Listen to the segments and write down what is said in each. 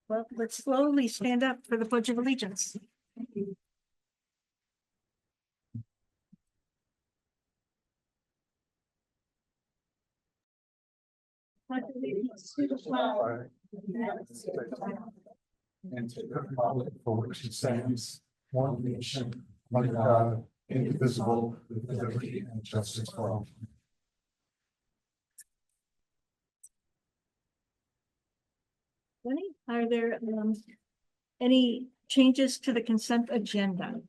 Well, let's slowly stand up for the Pledge of Allegiance. Pledge allegiance to the flag of the United States of America, and to the republic for which it stands, one nation, under God, indivisible, with liberty and justice for all. Are there any changes to the consent agenda?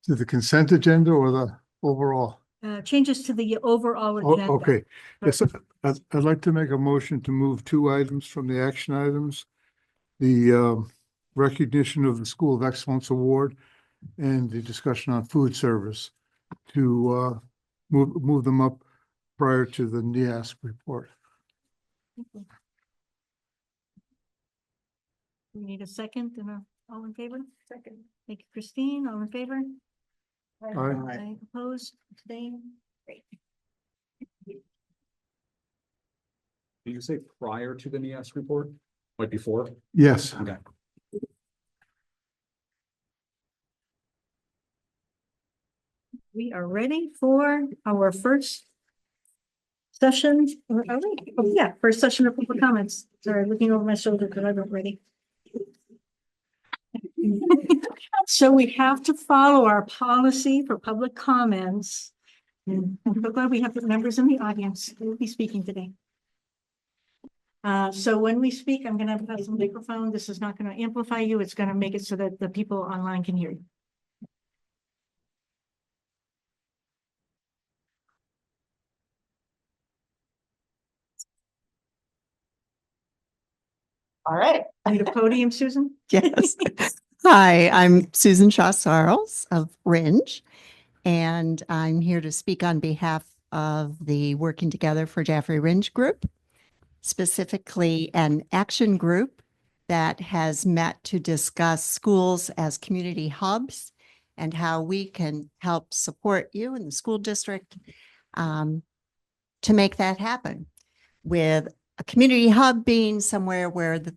To the consent agenda or the overall? Changes to the overall Oh, agenda. okay. Yes, I'd like to make a motion to move two items from the action items. The recognition of the School of Excellence Award and the discussion on food service to move them up prior to the NIASC report. We need a second and all in favor? Second. Thank you, Christine. All in favor? Aye. Opposed? Abstained? Great. Did you say prior to the NIASC report? Like before? Yes. Okay. We are ready for our first session. Are we? Oh, yeah, first session of public comments. Sorry, looking over my shoulder because I wasn't ready. So we have to follow our policy for public comments. And I'm so glad we have the members in the audience who will be speaking today. So when we speak, I'm going to have some microphone. This is not going to amplify you. It's going to make it so that the people online can hear you. All right. Need a podium, Susan? Yes. Hi, I'm Susan Shaw Sarles of Ringe, and I'm here to speak on behalf of the Working Together for Jaffrey Ringe group, specifically an action group that has met to discuss schools as community hubs and how we can help support you in the school district to make that happen, with a community hub being somewhere where the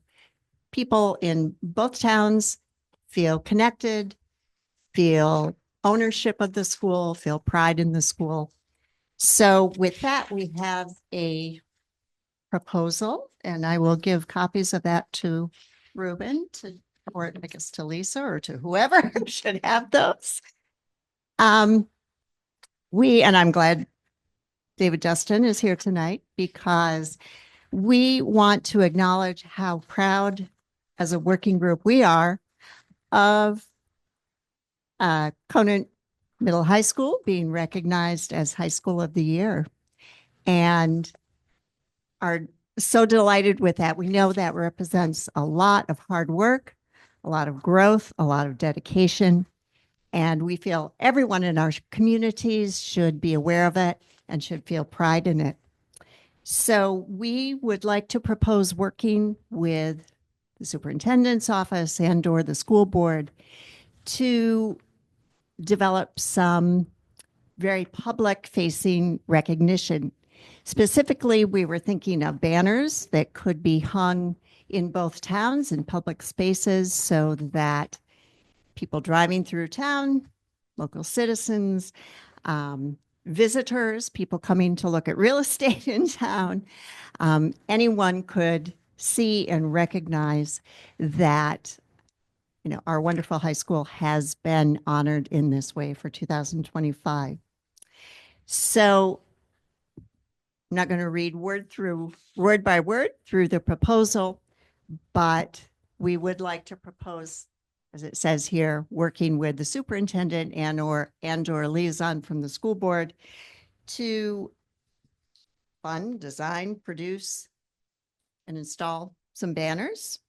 people in both towns feel connected, feel ownership of the school, feel pride in the school. So with that, we have a proposal, and I will give copies of that to Ruben, or I guess to Lisa, or to whoever should have those. And I'm glad David Justin is here tonight, because we want to acknowledge how proud as a working group we are of Conant Middle High School being recognized as High School of the Year, and are so delighted with that. We know that represents a lot of hard work, a lot of growth, a lot of dedication, and we feel everyone in our communities should be aware of it and should feel pride in it. So we would like to propose working with the superintendent's office and/or the school board to develop some very public-facing recognition. Specifically, we were thinking of banners that could be hung in both towns in public spaces so that people driving through town, local citizens, visitors, people coming to look at real estate in town, anyone could see and recognize that, you know, our wonderful high school has been honored in this way for 2025. So I'm not going to read word by word through the proposal, but we would like to propose, as it says here, working with the superintendent and/or liaison from the school board to fund, design, produce, and install some banners,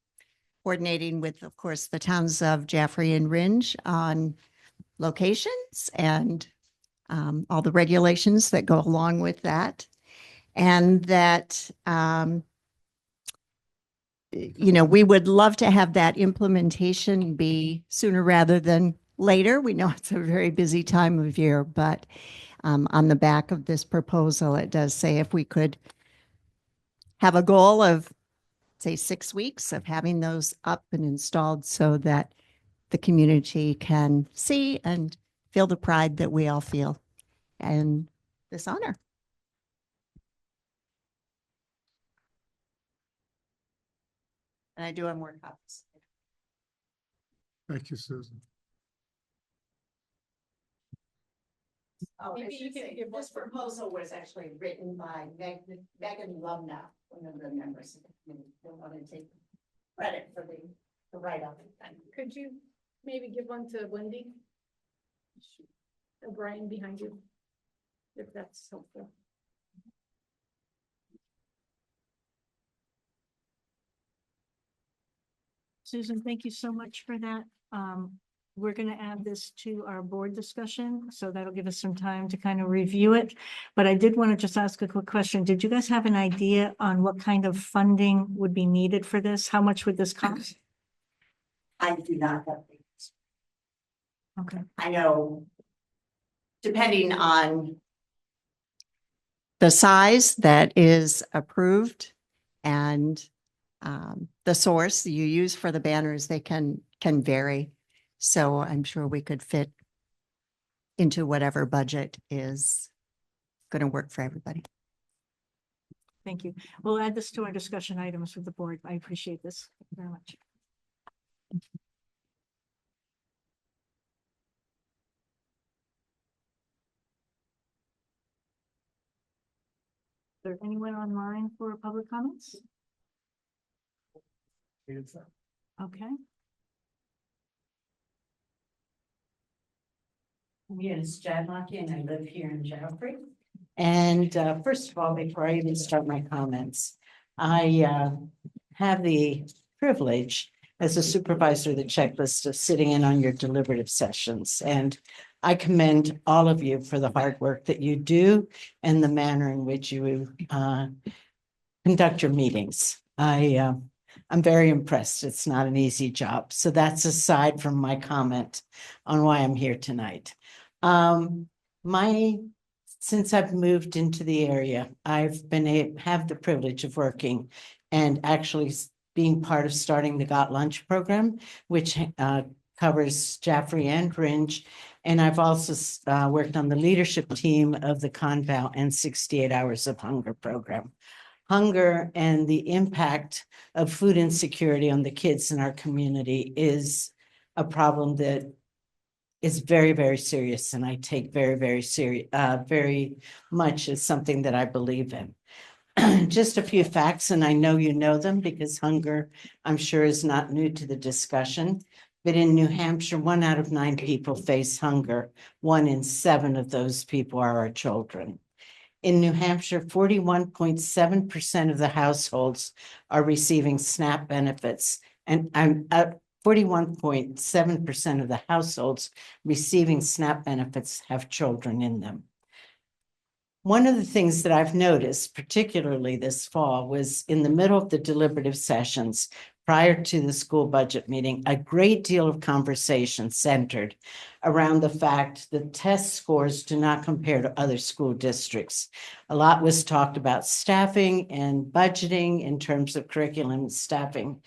coordinating with, of course, the towns of Jaffrey and Ringe on locations and all the regulations that go along with that. And that, you know, we would love to have that implementation be sooner rather than later. We know it's a very busy time of year, but on the back of this proposal, it does say if we could have a goal of say 6 weeks of having those up and installed so that the community can see and feel the pride that we all feel and this honor. And I do have more copies. Thank you, Susan. Oh, Maybe you can give this proposal was actually written by Megan Lumna, one of the members of the committee. Don't want to take credit for the write-up. Could you maybe give one to Wendy? Or Brian behind you, if that's helpful. Susan, thank you so much for that. We're going to add this to our board discussion, so that'll give us some time to kind of review it. But I did want to just ask a quick question. Did you guys have an idea on what kind of funding would be needed for this? How much would this cost? I do not have these. Okay. I know, depending on the size that is approved and the source you use for the banners, they can vary. So I'm sure we could fit into whatever budget is going to work for everybody. Thank you. We'll add this to our discussion items with the board. I appreciate this very much. Is there anyone online for public comments? Okay. Yes, Jan Lucky, and I live here in Joffrey. And first of all, before I even start my comments, I have the privilege as a supervisor of the checklist of sitting in on your deliberative sessions. And I commend all of you for the hard work that you do and the manner in which you conduct your meetings. I'm very impressed. It's not an easy job. So that's aside from my comment on why I'm here tonight. Since I've moved into the area, I've have the privilege of working and actually being part of starting the Got Lunch program, which covers Jaffrey and Rindge. And I've also worked on the leadership team of the Conval and 68 Hours of Hunger program. Hunger and the impact of food insecurity on the kids in our community is a problem that is very, very serious, and I take very, very serious, very much as something that I believe in. Just a few facts, and I know you know them because hunger, I'm sure, is not new to the discussion. But in New Hampshire, 1 out of 9 people face hunger. 1 in 7 of those people are our children. In New Hampshire, 41.7% of the households are receiving SNAP benefits, and 41.7% of the households receiving SNAP benefits have children in them. One of the things that I've noticed, particularly this fall, was in the middle of the deliberative sessions prior to the school budget meeting, a great deal of conversation centered around the fact that test scores do not compare to other school districts. A lot was talked about staffing and budgeting in terms of curriculum and staffing,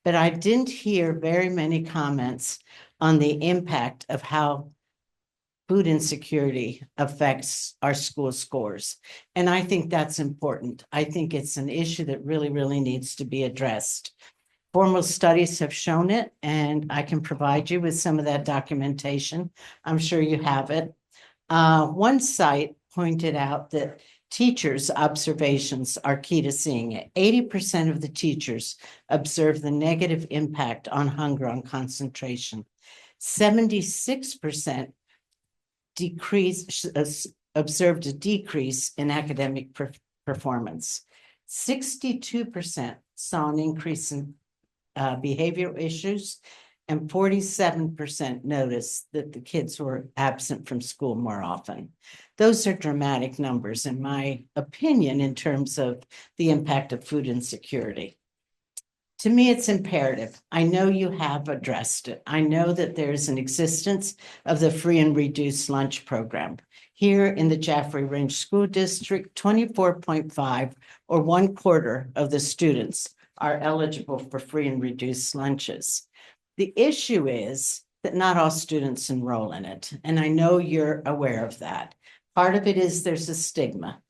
but I didn't hear very many comments on the impact of how food insecurity affects our school scores. And I think that's important. I think it's an issue that really, really needs to be addressed. Formal studies have shown it, and I can provide you with some of that documentation. I'm sure you have it. One site pointed out that teachers' observations are key to seeing it. 80% of the teachers observe the negative impact on hunger on concentration. 76% observed a decrease in academic performance. 62% saw an increase in behavioral issues, and 47% noticed that the kids were absent from school more often. Those are dramatic numbers, in my opinion, in terms of the impact of food insecurity. To me, it's imperative. I know you have addressed it. I know that there's an existence of the free and reduced lunch program. Here in the Jaffrey Rindge School District, 24.5 or 1/4 of the students are eligible for free and reduced lunches. The issue is that not all students enroll in it, and I know you're aware of that. Part of it is there's a stigma.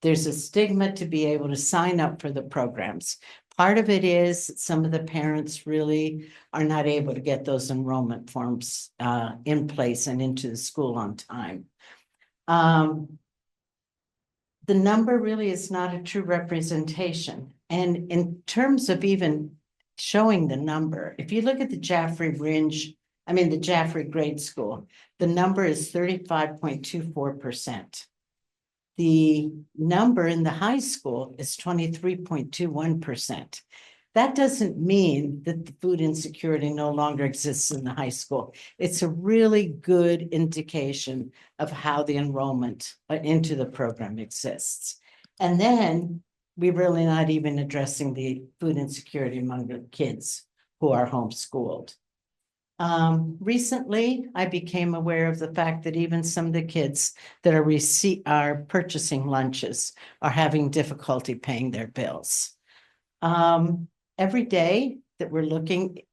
There's a stigma to be able to sign up for the programs. Part of it is some of the parents really are not able to get those enrollment forms in place and into the school on time. The number really is not a true representation. And in terms of even showing the number, if you look at the Jaffrey Grade School, the number is 35.24%. The number in the high school is 23.21%. That doesn't mean that the food insecurity no longer exists in the high school. It's a really good indication of how the enrollment into the program exists. And then we're really not even addressing the food insecurity among the kids who are homeschooled. Recently, I became aware of the fact that even some of the kids that are purchasing lunches are having difficulty paying their bills. Every day that we're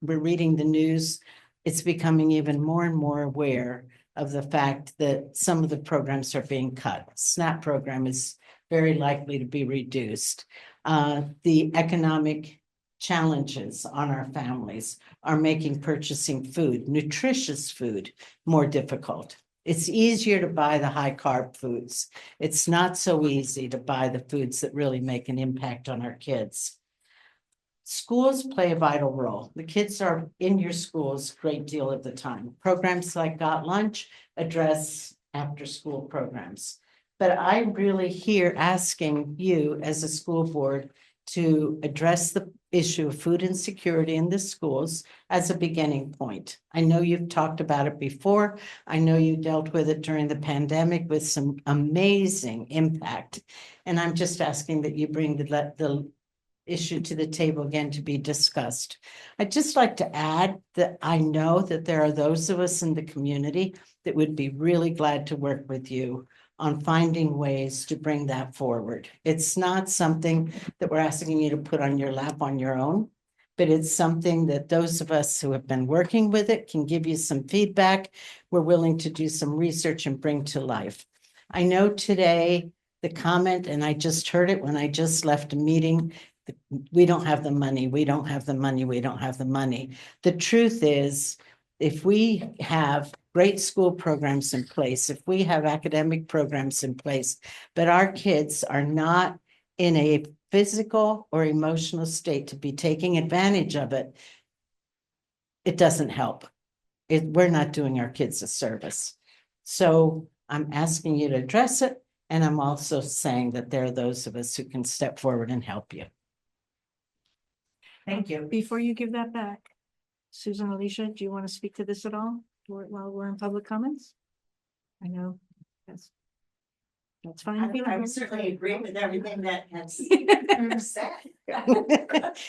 reading the news, it's becoming even more and more aware of the fact that some of the programs are being cut. SNAP program is very likely to be reduced. The economic challenges on our families are making purchasing food, nutritious food, more difficult. It's easier to buy the high carb foods. It's not so easy to buy the foods that really make an impact on our kids. Schools play a vital role. The kids are in your schools a great deal of the time. Programs like Got Lunch address after school programs. But I'm really here asking you as a school board to address the issue of food insecurity in the schools as a beginning point. I know you've talked about it before. I know you dealt with it during the pandemic with some amazing impact. And I'm just asking that you bring the issue to the table again to be discussed. I'd just like to add that I know that there are those of us in the community that would be really glad to work with you on finding ways to bring that forward. It's not something that we're asking you to put on your lap on your own, but it's something that those of us who have been working with it can give you some feedback. We're willing to do some research and bring to life. I know today the comment, and I just heard it when I just left a meeting, we don't have the money, we don't have the money, we don't have the money. The truth is, if we have great school programs in place, if we have academic programs in place, but our kids are not in a physical or emotional state to be taking advantage of it, it doesn't help. We're not doing our kids a service. So I'm asking you to address it, and I'm also saying that there are those of us who can step forward and help you. Thank you. Before you give that back, Susan, Alicia, do you want to speak to this at all while we're in public comments? I know, that's fine. I certainly agree with everything that has said.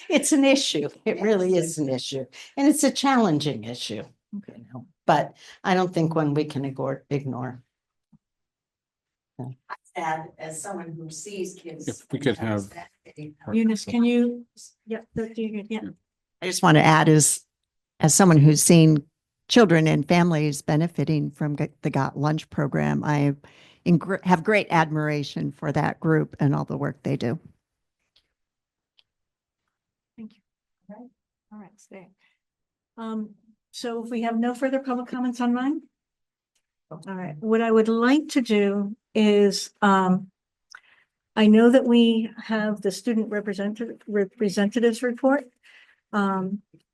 It's an issue. It really is an issue. And it's a challenging issue, you know, but I don't think one we can ignore. Sad as someone who sees kids. If we could have. Eunice, can you, yeah. I just want to add as someone who's seen children and families benefiting from the Got Lunch program, I have great admiration for that group and all the work they do. Thank you. All right, stay. So if we have no further public comments on mine. All right, what I would like to do is, I know that we have the student representatives report.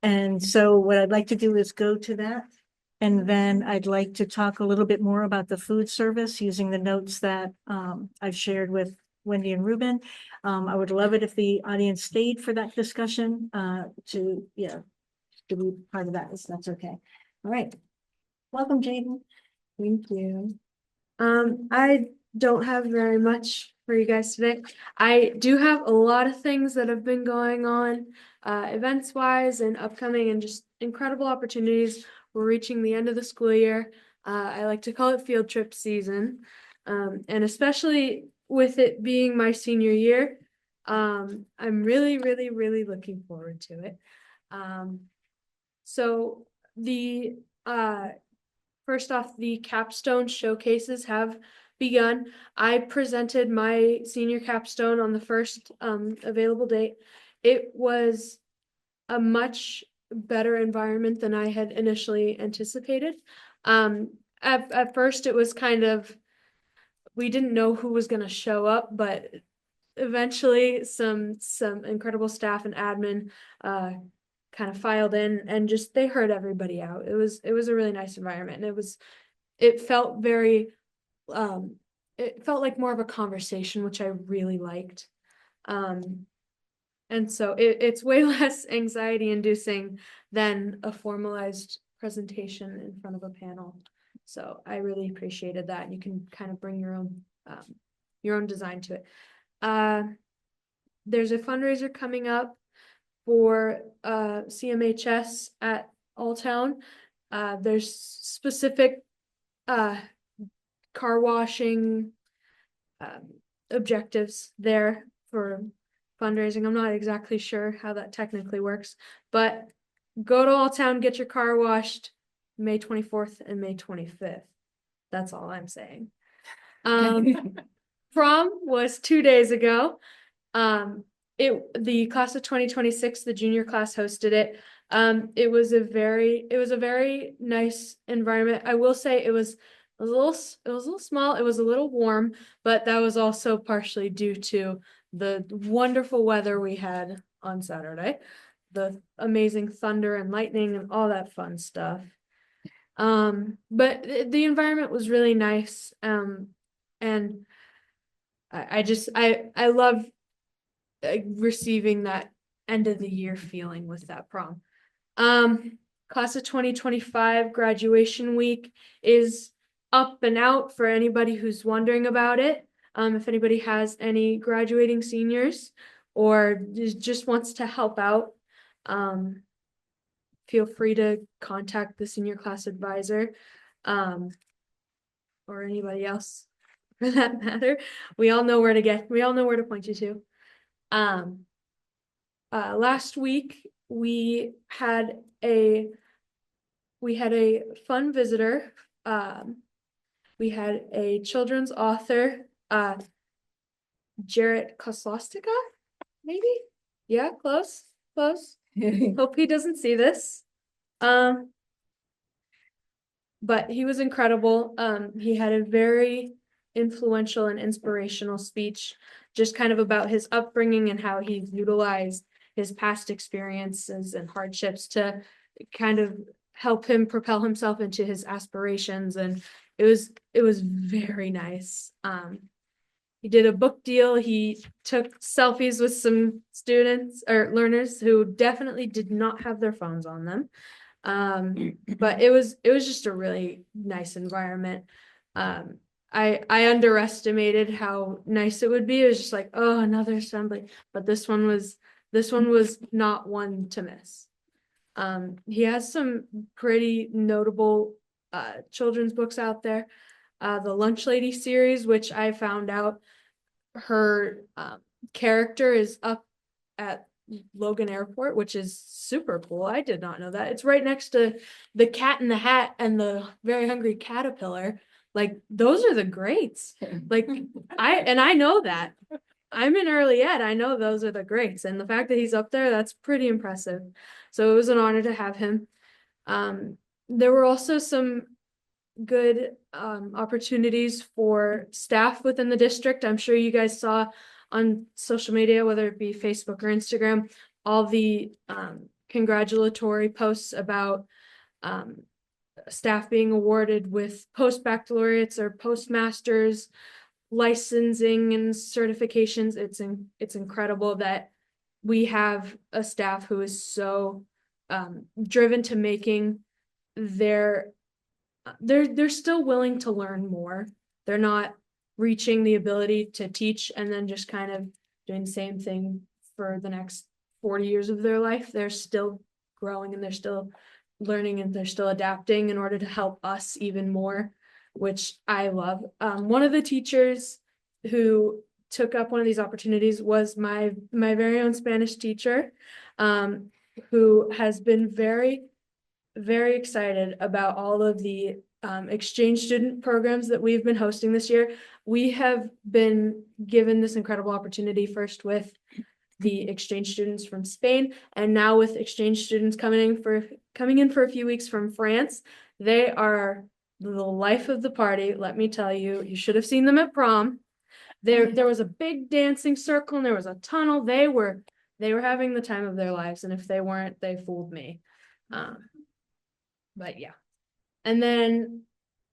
And so what I'd like to do is go to that. And then I'd like to talk a little bit more about the food service using the notes that I've shared with Wendy and Ruben. I would love it if the audience stayed for that discussion to be part of that, if that's okay. All right. Welcome, Jaden. Thank you. I don't have very much for you guys today. I do have a lot of things that have been going on, events wise and upcoming, and just incredible opportunities. We're reaching the end of the school year. I like to call it field trip season. And especially with it being my senior year, I'm really, really, really looking forward to it. So the, first off, the capstone showcases have begun. I presented my senior capstone on the first, available date. It was a much better environment than I had initially anticipated. At first it was kind of, we didn't know who was gonna show up, but eventually some incredible staff and admin kind of filed in and just they heard everybody out. It was a really nice environment, and it felt very it felt like more of a conversation, which I really liked. And so it's way less anxiety inducing than a formalized presentation in front of a panel. So I really appreciated that. You can kind of bring your own design to it. There's a fundraiser coming up for CMHS at Alltown. There's specific car washing objectives there for fundraising. I'm not exactly sure how that technically works, but go to Alltown, get your car washed May 24th and May 25th. That's all I'm saying. Prom was 2 days ago. The class of 2026, the junior class hosted it. It was a very nice environment. I will say it was a little small. It was a little warm, but that was also partially due to the wonderful weather we had on Saturday, the amazing thunder and lightning and all that fun stuff. But the environment was really nice. And I love receiving that end of the year feeling with that prom. Class of 2025 graduation week is up and out for anybody who's wondering about it. If anybody has any graduating seniors or just wants to help out, feel free to contact the senior class advisor, or anybody else for that matter. We all know where to point you to. Last week we had a fun visitor. We had a children's author, Jarrett Koslostika, maybe? Yeah, close. Hope he doesn't see this. But he was incredible. He had a very influential and inspirational speech, just kind of about his upbringing and how he utilized his past experiences and hardships to kind of help him propel himself into his aspirations. And it was very nice. He did a book deal. He took selfies with some students or learners who definitely did not have their phones on them. But it was just a really nice environment. I underestimated how nice it would be. It was just like, oh, another assembly. But this one was not one to miss. He has some pretty notable children's books out there. The Lunch Lady series, which I found out her character is up at Logan Airport, which is super cool. I did not know that. It's right next to the Cat in the Hat and the Very Hungry Caterpillar. Like, those are the greats. Like, I know that. I'm in early ed. I know those are the greats. And the fact that he's up there, that's pretty impressive. So it was an honor to have him. There were also some good opportunities for staff within the district. I'm sure you guys saw on social media, whether it be Facebook or Instagram, all the congratulatory posts about staff being awarded with post-baccalaureates or postmasters, licensing and certifications. It's incredible that we have a staff who is so driven to making they're still willing to learn more. They're not reaching the ability to teach and then just kind of doing the same thing for the next 40 years of their life. They're still growing and they're still learning and they're still adapting in order to help us even more, which I love. One of the teachers who took up one of these opportunities was my very own Spanish teacher, who has been very, very excited about all of the exchange student programs that we've been hosting this year. We have been given this incredible opportunity first with the exchange students from Spain, and now with exchange students coming in for a few weeks from France. They are the life of the party. Let me tell you, you should have seen them at prom. There was a big dancing circle and there was a tunnel. They were having the time of their lives, and if they weren't, they fooled me. But yeah. And then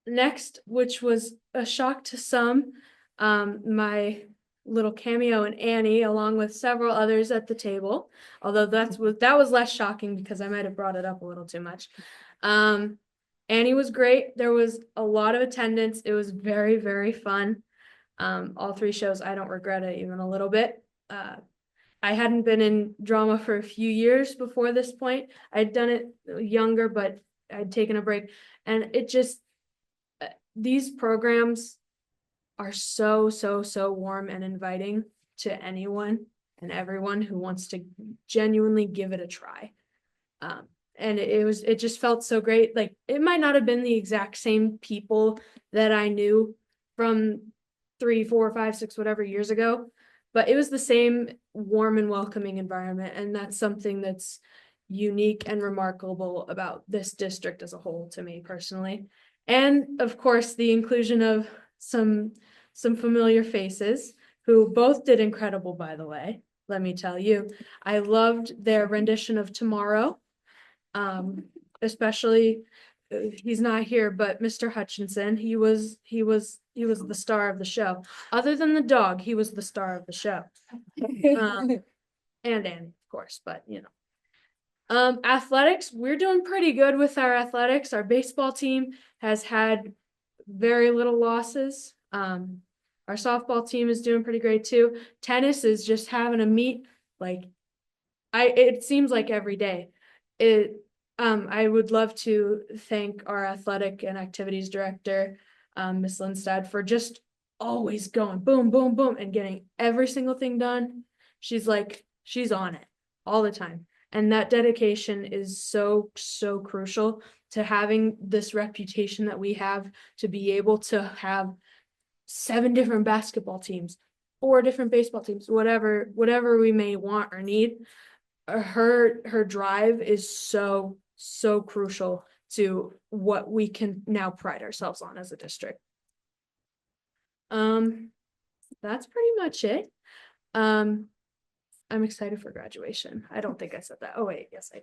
next, which was a shock to some, my little cameo in Annie, along with several others at the table. Although that was less shocking because I might have brought it up a little too much. Annie was great. There was a lot of attendance. It was very, very fun. All 3 shows, I don't regret it even a little bit. I hadn't been in drama for a few years before this point. I'd done it younger, but I'd taken a break. And it just, these programs are so, so, so warm and inviting to anyone and everyone who wants to genuinely give it a try. And it just felt so great. Like, it might not have been the exact same people that I knew from 3, 4, 5, 6, whatever years ago, but it was the same warm and welcoming environment. And that's something that's unique and remarkable about this district as a whole to me personally. And of course, the inclusion of some familiar faces who both did incredible, by the way. Let me tell you, I loved their rendition of Tomorrow. Especially, he's not here, but Mr. Hutchinson, he was the star of the show. Other than the dog, he was the star of the show. And Annie, of course, but you know. Athletics, we're doing pretty good with our athletics. Our baseball team has had very little losses. Our softball team is doing pretty great too. Tennis is just having a meet, like, it seems like every day. I would love to thank our athletic and activities director, Ms. Lindstad, for just always going boom, boom, boom, and getting every single thing done. She's on it all the time. And that dedication is so, so crucial to having this reputation that we have, to be able to have 7 different basketball teams, 4 different baseball teams, whatever we may want or need. Her drive is so, so crucial to what we can now pride ourselves on as a district. That's pretty much it. I'm excited for graduation. I don't think I said that. Oh wait, yes I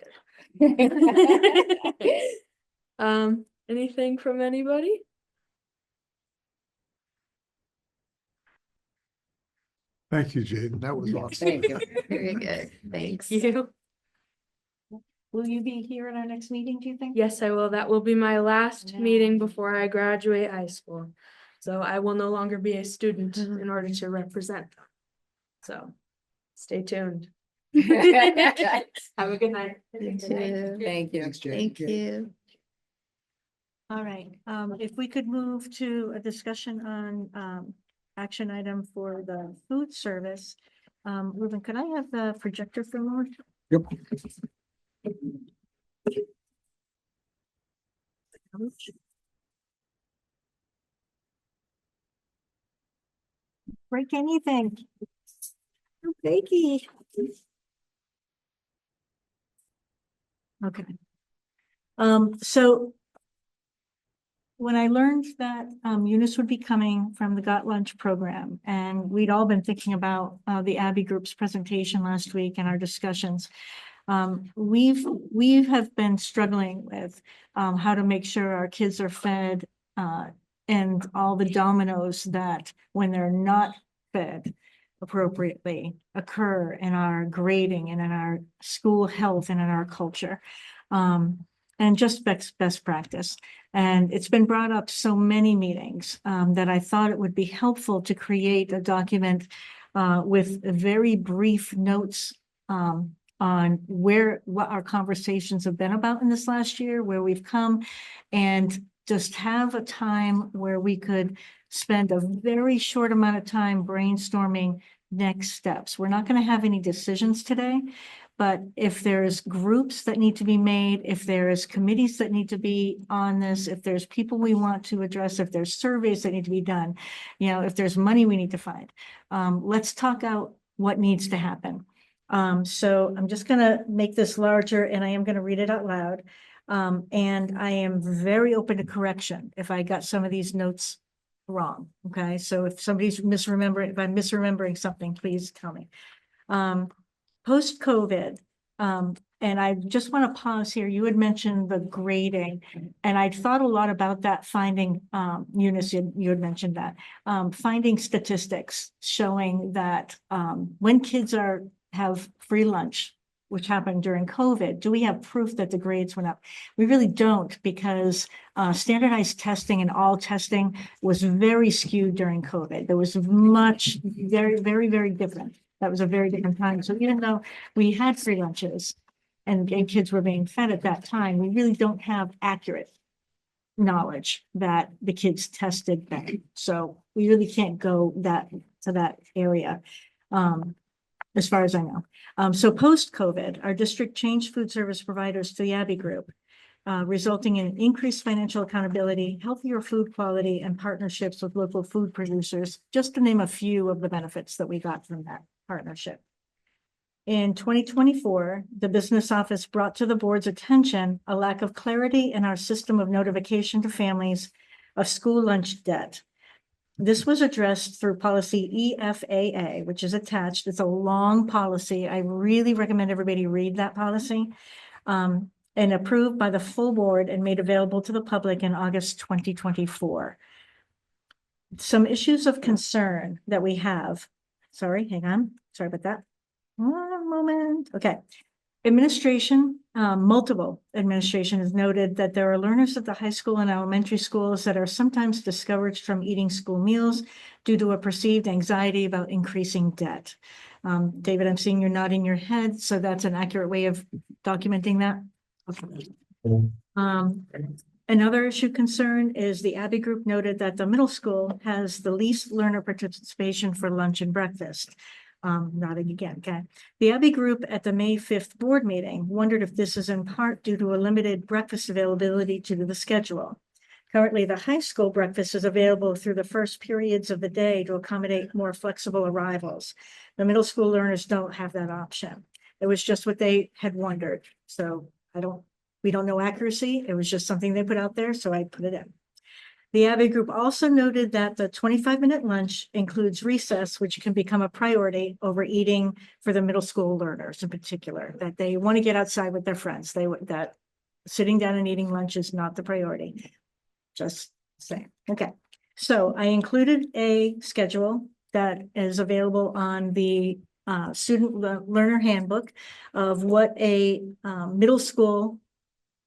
did. Anything from anybody? Thank you, Jaden. That was awesome. Thank you. Very good. Thanks. Thank you. Will you be here at our next meeting, do you think? Yes, I will. That will be my last meeting before I graduate high school. So I will no longer be a student in order to represent them. So stay tuned. Have a good night. You too. Thank you. Thanks, Jen. Thank you. All right, if we could move to a discussion on action item for the food service. Ruben, could I have the projector for a moment? Yep. Break anything. Oh, bakey. Okay. So when I learned that Eunice would be coming from the Got Lunch program, and we'd all been thinking about the Abbey Group's presentation last week and our discussions, we have been struggling with how to make sure our kids are fed and all the dominoes that when they're not fed appropriately occur in our grading and in our school health and in our culture. And just best practice. And it's been brought up so many meetings that I thought it would be helpful to create a document with very brief notes on what our conversations have been about in this last year, where we've come, and just have a time where we could spend a very short amount of time brainstorming next steps. We're not going to have any decisions today, but if there's groups that need to be made, if there's committees that need to be on this, if there's people we want to address, if there's surveys that need to be done, you know, if there's money we need to find, let's talk out what needs to happen. So I'm just gonna make this larger and I am gonna read it out loud. And I am very open to correction if I got some of these notes wrong, okay? So if somebody's misremembering, if I'm misremembering something, please tell me. Post-COVID, and I just want to pause here. You had mentioned the grading, and I'd thought a lot about that finding, Eunice, you had mentioned that, finding statistics showing that when kids have free lunch, which happened during COVID, do we have proof that the grades went up? We really don't, because standardized testing and all testing was very skewed during COVID. There was much, very, very, very different. That was a very different time. So even though we had free lunches and kids were being fed at that time, we really don't have accurate knowledge that the kids tested then. So we really can't go to that area, as far as I know. So post-COVID, our district changed food service providers to the Abbey Group, resulting in increased financial accountability, healthier food quality, and partnerships with local food producers, just to name a few of the benefits that we got from that partnership. In 2024, the business office brought to the board's attention a lack of clarity in our system of notification to families of school lunch debt. This was addressed through policy EFAA, which is attached. It's a long policy. I really recommend everybody read that policy. And approved by the full board and made available to the public in August 2024. Some issues of concern that we have. Sorry, hang on. Sorry about that. One moment. Okay. Administration, multiple administration has noted that there are learners at the high school and elementary schools that are sometimes discouraged from eating school meals due to a perceived anxiety about increasing debt. David, I'm seeing you're nodding your head, so that's an accurate way of documenting that. Okay. Another issue concern is the Abbey Group noted that the middle school has the least learner participation for lunch and breakfast. Nodding again, okay. The Abbey Group at the May 5th board meeting wondered if this is in part due to a limited breakfast availability due to the schedule. Currently, the high school breakfast is available through the first periods of the day to accommodate more flexible arrivals. The middle school learners don't have that option. It was just what they had wondered. So we don't know accuracy. It was just something they put out there, so I put it in. The Abbey Group also noted that the 25-minute lunch includes recess, which can become a priority over eating for the middle school learners in particular, that they want to get outside with their friends. That sitting down and eating lunch is not the priority. Just saying. Okay. So I included a schedule that is available on the student learner handbook of what a middle school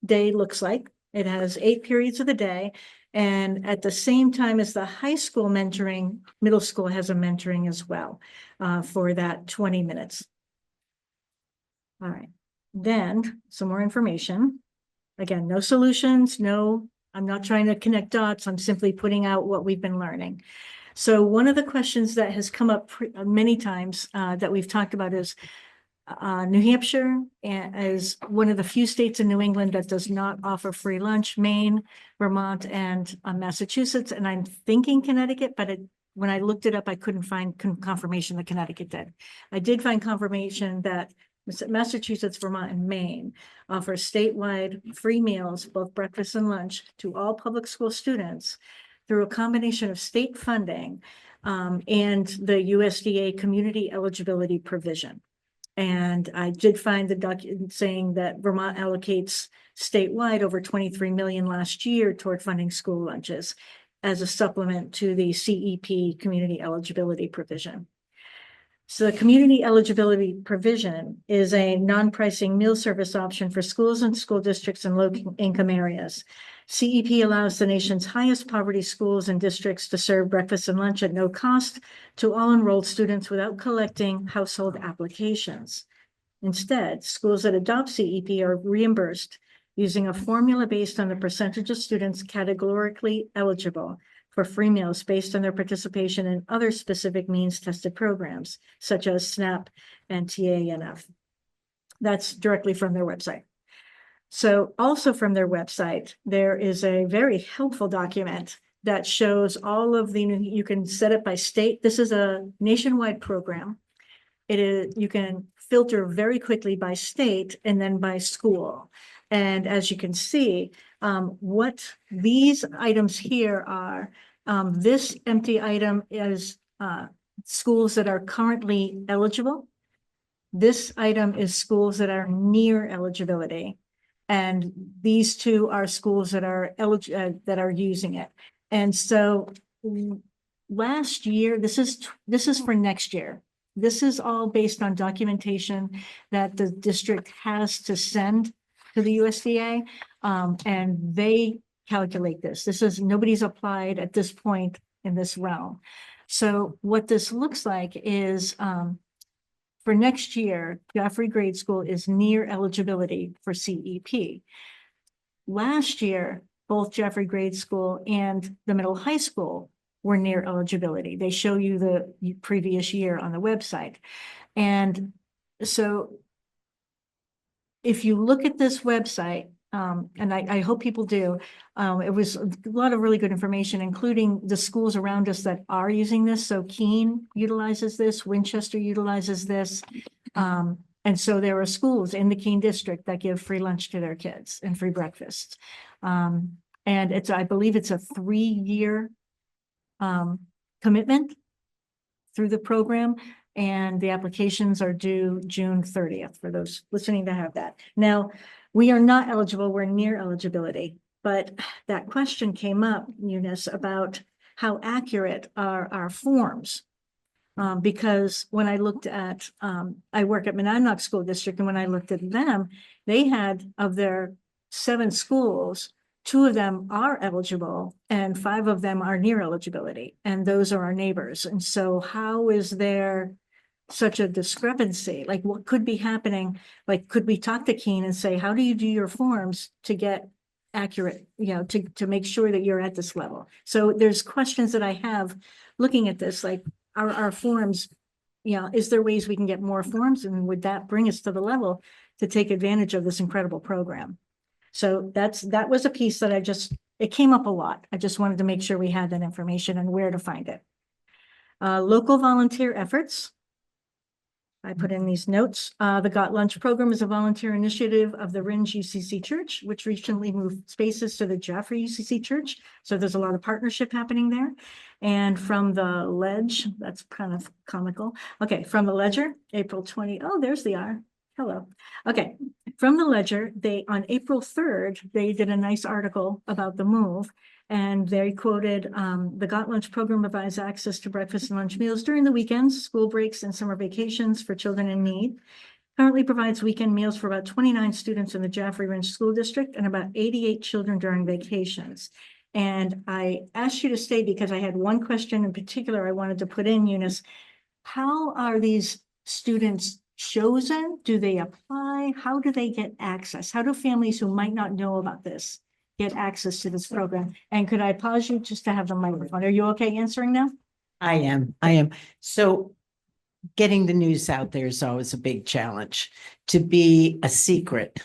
day looks like. It has 8 periods of the day. And at the same time as the high school mentoring, middle school has a mentoring as well for that 20 minutes. All right. Then some more information. Again, no solutions, I'm not trying to connect dots. I'm simply putting out what we've been learning. So one of the questions that has come up many times that we've talked about is New Hampshire is one of the few states in New England that does not offer free lunch. Maine, Vermont, and Massachusetts, and I'm thinking Connecticut, but when I looked it up, I couldn't find confirmation that Connecticut did. I did find confirmation that Massachusetts, Vermont, and Maine offer statewide free meals, both breakfast and lunch, to all public school students through a combination of state funding and the USDA community eligibility provision. And I did find the document saying that Vermont allocates statewide over 23 million last year toward funding school lunches as a supplement to the CEP community eligibility provision. So the community eligibility provision is a non-pricing meal service option for schools and school districts in low-income areas. CEP allows the nation's highest poverty schools and districts to serve breakfast and lunch at no cost to all enrolled students without collecting household applications. Instead, schools that adopt CEP are reimbursed using a formula based on the percentage of students categorically eligible for free meals based on their participation in other specific means tested programs, such as SNAP and TANF. That's directly from their website. So also from their website, there is a very helpful document that shows all of the, you can set it by state. This is a nationwide program. It is, you can filter very quickly by state and then by school. And as you can see, what these items here are, this empty item is schools that are currently eligible. This item is schools that are near eligibility. And these two are schools that are that are using it. And so last year, this is for next year. This is all based on documentation that the district has to send to the USDA. And they calculate this. This is, nobody's applied at this point in this realm. So what this looks like is, for next year, Jaffrey Grade School is near eligibility for CEP. Last year, both Jaffrey Grade School and the middle high school were near eligibility. They show you the previous year on the website. And so if you look at this website, and I hope people do, it was a lot of really good information, including the schools around us that are using this. So Keene utilizes this, Winchester utilizes this. And so there are schools in the Keene district that give free lunch to their kids and free breakfast. And it's, I believe it's a 3-year commitment through the program. And the applications are due June 30th for those listening to have that. Now, we are not eligible, we're near eligibility, but that question came up, Eunice, about how accurate are our forms. Because when I looked at, I work at Monadnock School District, and when I looked at them, they had, of their 7 schools, 2 of them are eligible and 5 of them are near eligibility, and those are our neighbors. And so how is there such a discrepancy? Like, what could be happening? Like, could we talk to Keene and say, how do you do your forms to get accurate, you know, to make sure that you're at this level? So there's questions that I have looking at this, like, our forms, you know, is there ways we can get more forms, and would that bring us to the level to take advantage of this incredible program? So that was a piece that it came up a lot. I just wanted to make sure we had that information and where to find it. Local volunteer efforts. I put in these notes. The Got Lunch program is a volunteer initiative of the Ringe UCC Church, which recently moved spaces to the Jaffrey UCC Church. So there's a lot of partnership happening there. And from the Ledge, that's kind of comical. Okay, from the Ledger, April 20. Oh, there's the R. Hello. Okay, from the Ledger, they, on April 3rd, they did a nice article about the move. And they quoted, the Got Lunch program provides access to breakfast and lunch meals during the weekends, school breaks, and summer vacations for children in need. Currently provides weekend meals for about 29 students in the Jaffrey Ringe School District and about 88 children during vacations. And I asked you to stay because I had one question in particular I wanted to put in, Eunice. How are these students chosen? Do they apply? How do they get access? How do families who might not know about this get access to this program? And could I pause you just to have the microphone? Are you okay answering now? I am. So getting the news out there is always a big challenge. To be a secret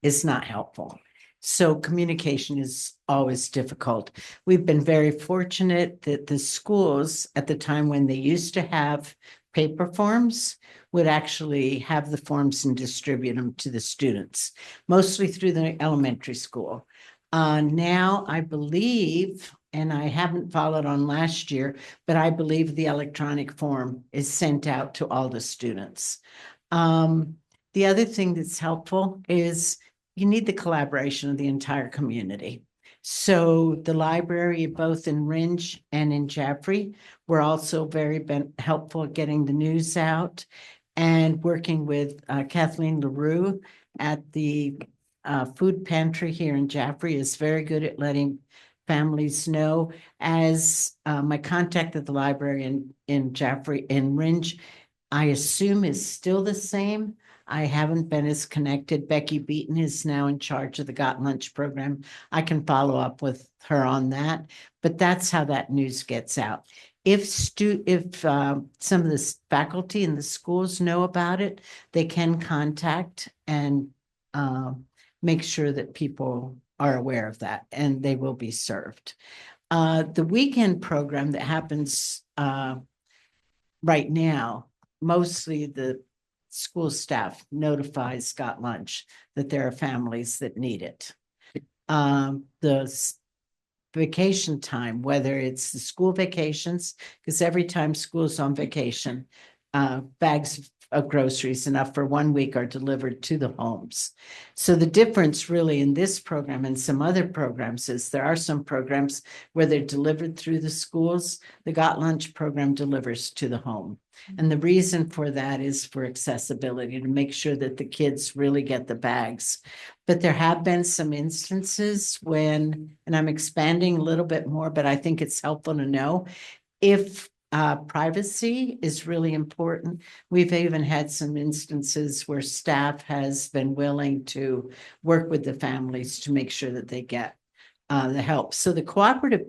is not helpful. So communication is always difficult. We've been very fortunate that the schools at the time when they used to have paper forms would actually have the forms and distribute them to the students, mostly through the elementary school. Now I believe, and I haven't followed on last year, but I believe the electronic form is sent out to all the students. The other thing that's helpful is you need the collaboration of the entire community. So the library, both in Ringe and in Jaffrey, were also very helpful at getting the news out, and working with Kathleen LaRue at the food pantry here in Jaffrey is very good at letting families know. As my contact at the library in Jaffrey, in Ringe, I assume is still the same. I haven't been as connected. Becky Beaton is now in charge of the Got Lunch program. I can follow up with her on that, but that's how that news gets out. If some of the faculty in the schools know about it, they can contact and make sure that people are aware of that, and they will be served. The weekend program that happens right now, mostly the school staff notifies Got Lunch that there are families that need it. Vacation time, whether it's the school vacations, because every time school's on vacation, bags of groceries enough for 1 week are delivered to the homes. So the difference really in this program and some other programs is there are some programs where they're delivered through the schools. The Got Lunch program delivers to the home. And the reason for that is for accessibility, to make sure that the kids really get the bags. But there have been some instances when, and I'm expanding a little bit more, but I think it's helpful to know, if privacy is really important. We've even had some instances where staff has been willing to work with the families to make sure that they get the help. So the cooperative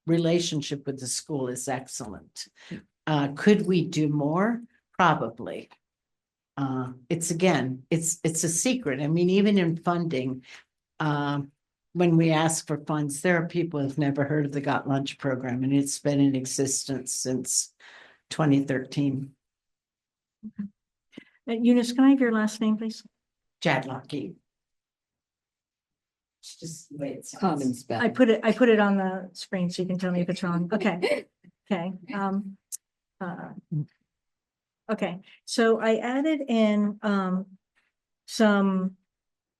relationship with the school is excellent. Could we do more? Probably. It's a secret. I mean, even in funding, when we ask for funds, there are people who've never heard of the Got Lunch program, and it's been in existence since 2013. Eunice, can I have your last name, please? Jadlocky. It's just the way it sounds. Common spell. I put it on the screen so you can tell me if it's wrong. Okay. Okay. Okay, so I added in some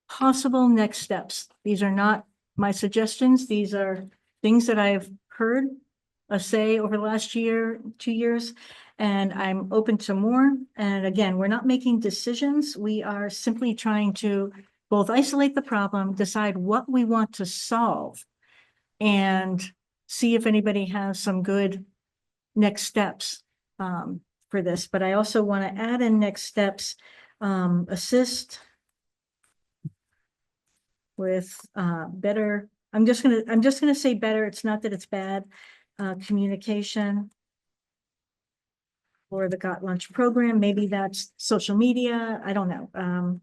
possible next steps. These are not my suggestions. These are things that I've heard say over the last 2 years, and I'm open to more. And again, we're not making decisions. We are simply trying to both isolate the problem, decide what we want to solve, and see if anybody has some good next steps for this. But I also want to add in next steps, assist with better, I'm just gonna say better, it's not that it's bad, communication for the Got Lunch program. Maybe that's social media, I don't know.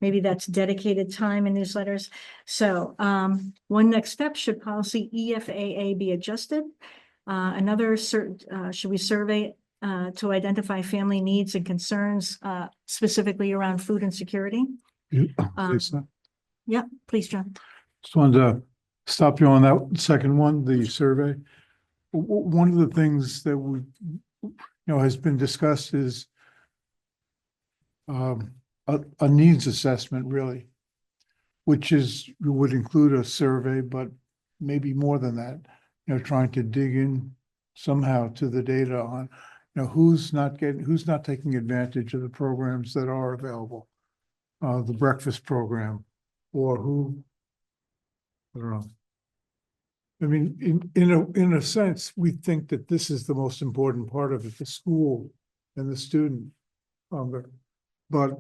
Maybe that's dedicated time in newsletters. So one next step, should policy EFAA be adjusted? Another, should we survey to identify family needs and concerns, specifically around food insecurity? Lisa, Yeah, please, John. just wanted to stop you on that second one, the survey. One of the things that has been discussed is a needs assessment, really, which would include a survey, but maybe more than that. Trying to dig in somehow to the data on, who's not taking advantage of the programs that are available. The breakfast program, or who, I don't know. I mean, in a sense, we think that this is the most important part of it, the school and the student. But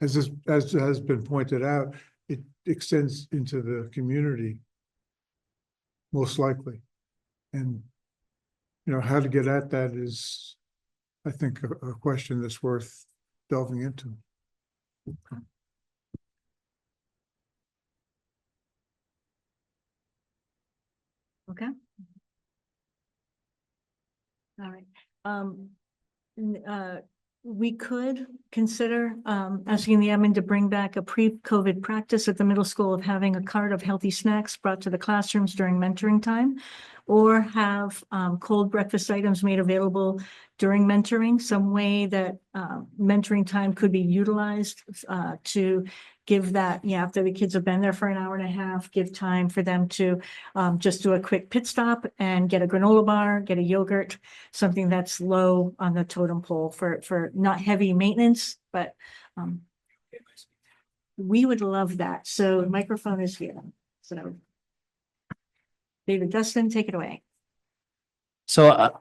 as has been pointed out, it extends into the community, most likely. And, how to get at that is, I think, a question that's worth delving into. Okay. All right. We could consider asking the admin to bring back a pre-COVID practice at the middle school of having a cart of healthy snacks brought to the classrooms during mentoring time, or have cold breakfast items made available during mentoring, some way that mentoring time could be utilized to give that, after the kids have been there for an hour and a half, give time for them to just do a quick pit stop and get a granola bar, get a yogurt, something that's low on the totem pole for not heavy maintenance, but we would love that. So the microphone is here. So David Dustin, take it away. So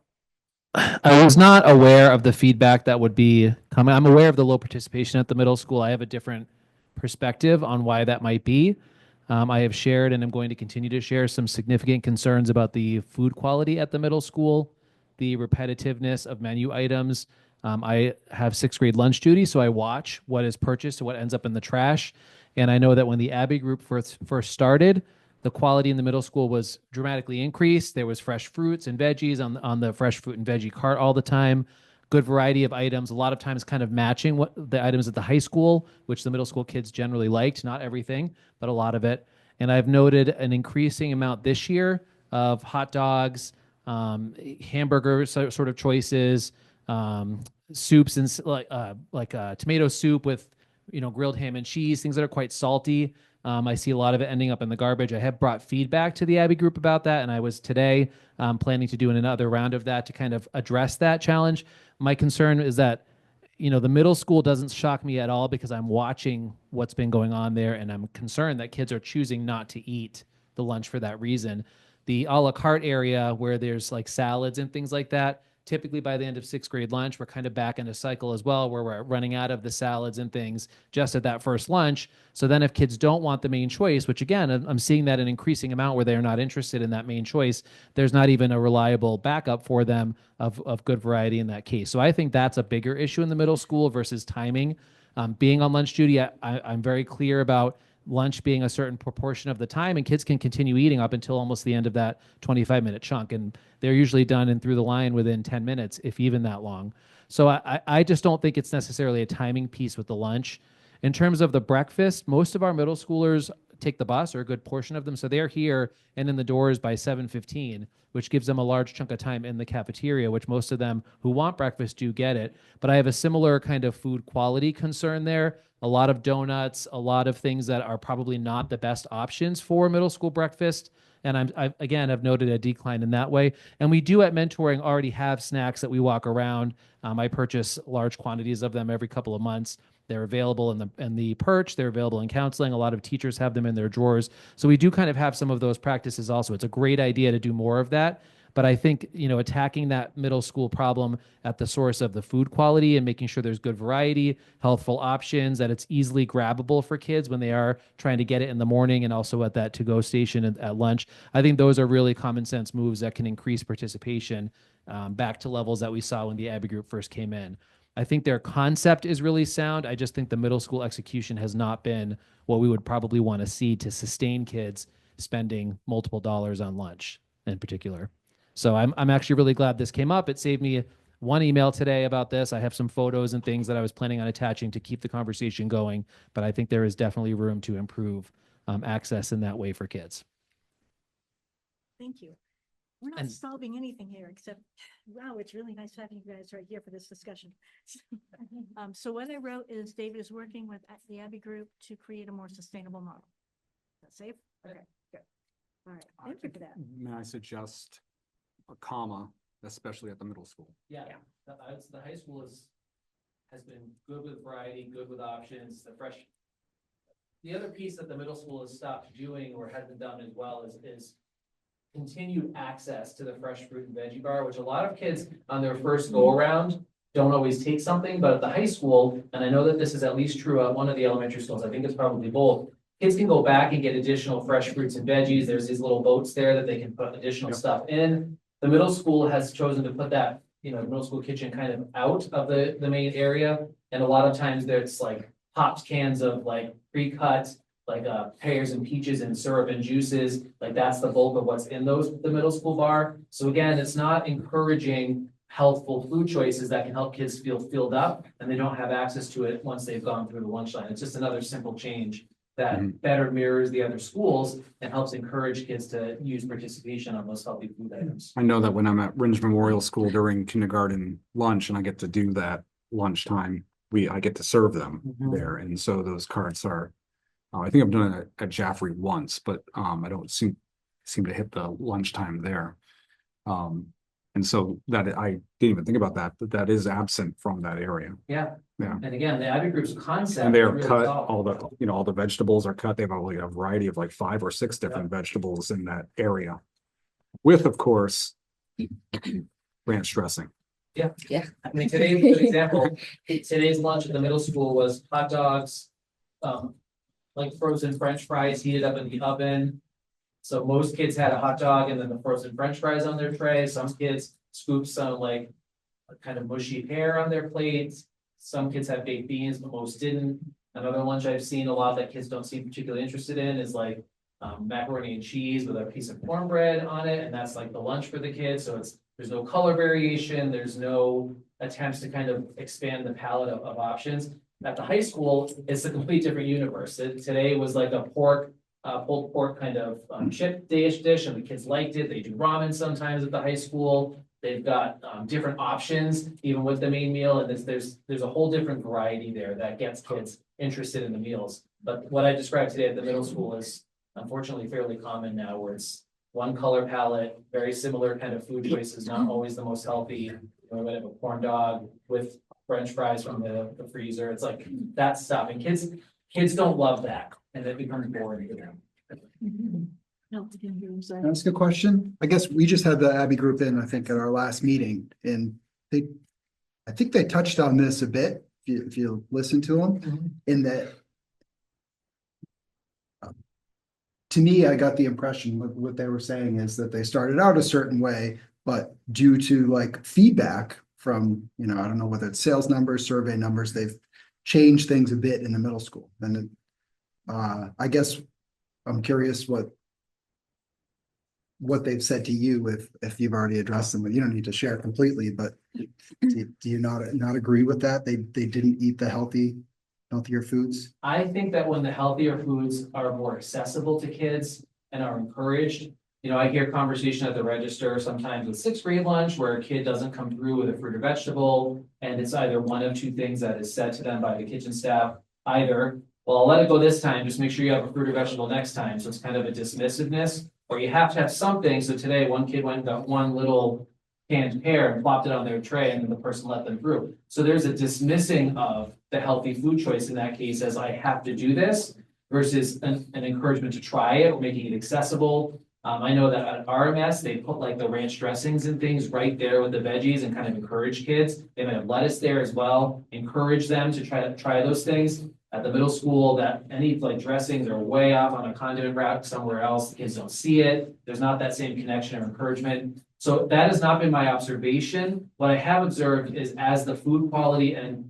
I was not aware of the feedback that would be coming. I'm aware of the low participation at the middle school. I have a different perspective on why that might be. I have shared and I'm going to continue to share some significant concerns about the food quality at the middle school, the repetitiveness of menu items. I have sixth grade lunch duty, so I watch what is purchased and what ends up in the trash. And I know that when the Abbey group first started, the quality in the middle school was dramatically increased. There was fresh fruits and veggies on the fresh fruit and veggie cart all the time. Good variety of items, a lot of times kind of matching what the items at the high school, which the middle school kids generally liked, not everything, but a lot of it. And I've noted an increasing amount this year of hot dogs, hamburger sort of choices, soups and like tomato soup with grilled ham and cheese, things that are quite salty. I see a lot of it ending up in the garbage. I have brought feedback to the Abbey group about that, and I was today planning to do another round of that to kind of address that challenge. My concern is that, the middle school doesn't shock me at all because I'm watching what's been going on there, and I'm concerned that kids are choosing not to eat the lunch for that reason. The a la carte area where there's like salads and things like that, typically by the end of sixth grade lunch, we're kind of back in a cycle as well where we're running out of the salads and things just at that first lunch. So then if kids don't want the main choice, which again, I'm seeing that an increasing amount where they're not interested in that main choice, there's not even a reliable backup for them of good variety in that case. So I think that's a bigger issue in the middle school versus timing. Being on lunch duty, I'm very clear about lunch being a certain proportion of the time, and kids can continue eating up until almost the end of that 25-minute chunk. And they're usually done and through the line within 10 minutes, if even that long. So I just don't think it's necessarily a timing piece with the lunch. In terms of the breakfast, most of our middle schoolers take the bus, or a good portion of them. So they're here and in the doors by 7:15, which gives them a large chunk of time in the cafeteria, which most of them who want breakfast do get it. But I have a similar kind of food quality concern there. A lot of donuts, a lot of things that are probably not the best options for middle school breakfast. And I've noted a decline in that way. And we do at mentoring already have snacks that we walk around. I purchase large quantities of them every couple of months. They're available in the perch. They're available in counseling. A lot of teachers have them in their drawers. So we do kind of have some of those practices also. It's a great idea to do more of that. But I think, attacking that middle school problem at the source of the food quality and making sure there's good variety, healthful options, that it's easily grabbable for kids when they are trying to get it in the morning and also at that to-go station at lunch. I think those are really common sense moves that can increase participation back to levels that we saw when the Abbey group first came in. I think their concept is really sound. I just think the middle school execution has not been what we would probably want to see to sustain kids spending multiple dollars on lunch in particular. So I'm actually really glad this came up. It saved me one email today about this. I have some photos and things that I was planning on attaching to keep the conversation going, but I think there is definitely room to improve access in that way for kids. Thank you. We're not And- solving anything here except, wow, it's really nice having you guys right here for this discussion. So what I wrote is David is working with the Abbey group to create a more sustainable model. Is that safe? Okay, good. All right, thank you for that. May I suggest a comma, especially at the middle school? Yeah, the high school has been good with variety, good with options, the other piece that the middle school has stopped doing or hasn't done as well is continued access to the fresh fruit and veggie bar, which a lot of kids on their first go around don't always take something, but at the high school, and I know that this is at least true at one of the elementary schools, I think it's probably both, kids can go back and get additional fresh fruits and veggies. There's these little boats there that they can put additional stuff in. The middle school has chosen to put that, middle school kitchen kind of out of the main area. And a lot of times there's like popped cans of like pre-cut, like pears and peaches and syrup and juices. Like that's the bulk of what's in the middle school bar. So again, it's not encouraging healthful food choices that can help kids feel filled up and they don't have access to it once they've gone through the lunch line. It's just another simple change that better mirrors the other schools and helps encourage kids to use participation on those healthy food items. I know that when I'm at Ringe Memorial School during kindergarten lunch and I get to do that lunchtime, I get to serve them there. And so those carts are, I think I've done it at Jaffrey once, but I don't seem to hit the lunchtime there. And so that I didn't even think about that, but that is absent from that area. Yeah. Yeah. And again, the Abbey group's concept. And they are really cut, solid. all the vegetables are cut. They have a variety of like 5 or 6 different vegetables in that area. With, of course, ranch dressing. Yeah. I mean, today's a good example. Today's lunch at the middle school was hot dogs, like frozen French fries heated up in the oven. So most kids had a hot dog and then the frozen French fries on their tray. Some kids scooped some like a kind of mushy pear on their plates. Some kids had baked beans, but most didn't. Another lunch I've seen a lot that kids don't seem particularly interested in is like macaroni and cheese with a piece of cornbread on it, and that's like the lunch for the kids. So there's no color variation, there's no attempts to kind of expand the palette of options. At the high school, it's a complete different universe. Today was like a pulled pork kind of chip dish, and the kids liked it. They do ramen sometimes at the high school. They've got different options, even with the main meal, and there's a whole different variety there that gets kids interested in the meals. But what I described today at the middle school is unfortunately fairly common now, where it's one color palette, very similar kind of food choices, not always the most healthy. You know, we have a corn dog with French fries from the freezer. It's like that stuff, and kids don't love that, and it becomes boring to them. No, I didn't hear you say. Can I ask a question? I guess we just had the Abbey group in, I think, at our last meeting, and I think they touched on this a bit, if you listen to them, in that. To me, I got the impression what they were saying is that they started out a certain way, but due to like feedback from, I don't know whether it's sales numbers, survey numbers, they've changed things a bit in the middle school. And I guess I'm curious what they've said to you if you've already addressed them, but you don't need to share completely, but do you not agree with that? They didn't eat the healthier foods? I think that when the healthier foods are more accessible to kids and are encouraged, I hear conversation at the register sometimes with sixth grade lunch where a kid doesn't come through with a fruit or vegetable, and it's either one of two things that is said to them by the kitchen staff. Either, well, I'll let it go this time, just make sure you have a fruit or vegetable next time. So it's kind of a dismissiveness, or you have to have something. So today one kid went and got one little canned pear and plopped it on their tray, and then the person let them through. So there's a dismissing of the healthy food choice in that case as I have to do this versus an encouragement to try it or making it accessible. I know that at RMS, they put like the ranch dressings and things right there with the veggies and kind of encourage kids. They might have lettuce there as well, encourage them to try those things. At the middle school, that any like dressings are way off on a condiment rack somewhere else. The kids don't see it. There's not that same connection or encouragement. So that has not been my observation. What I have observed is as the food quality and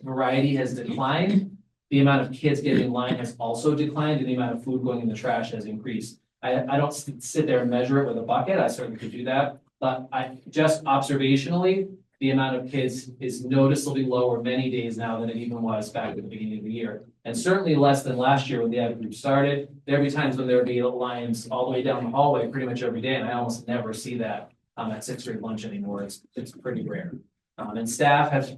variety has declined, the amount of kids getting in line has also declined, and the amount of food going in the trash has increased. I don't sit there and measure it with a bucket. I certainly could do that, but I just observationally, the amount of kids is noticeably lower many days now than it even was back at the beginning of the year. And certainly less than last year when the Abbey group started. There'd be times when there would be lines all the way down the hallway pretty much every day, and I almost never see that at sixth grade lunch anymore. It's pretty rare. And staff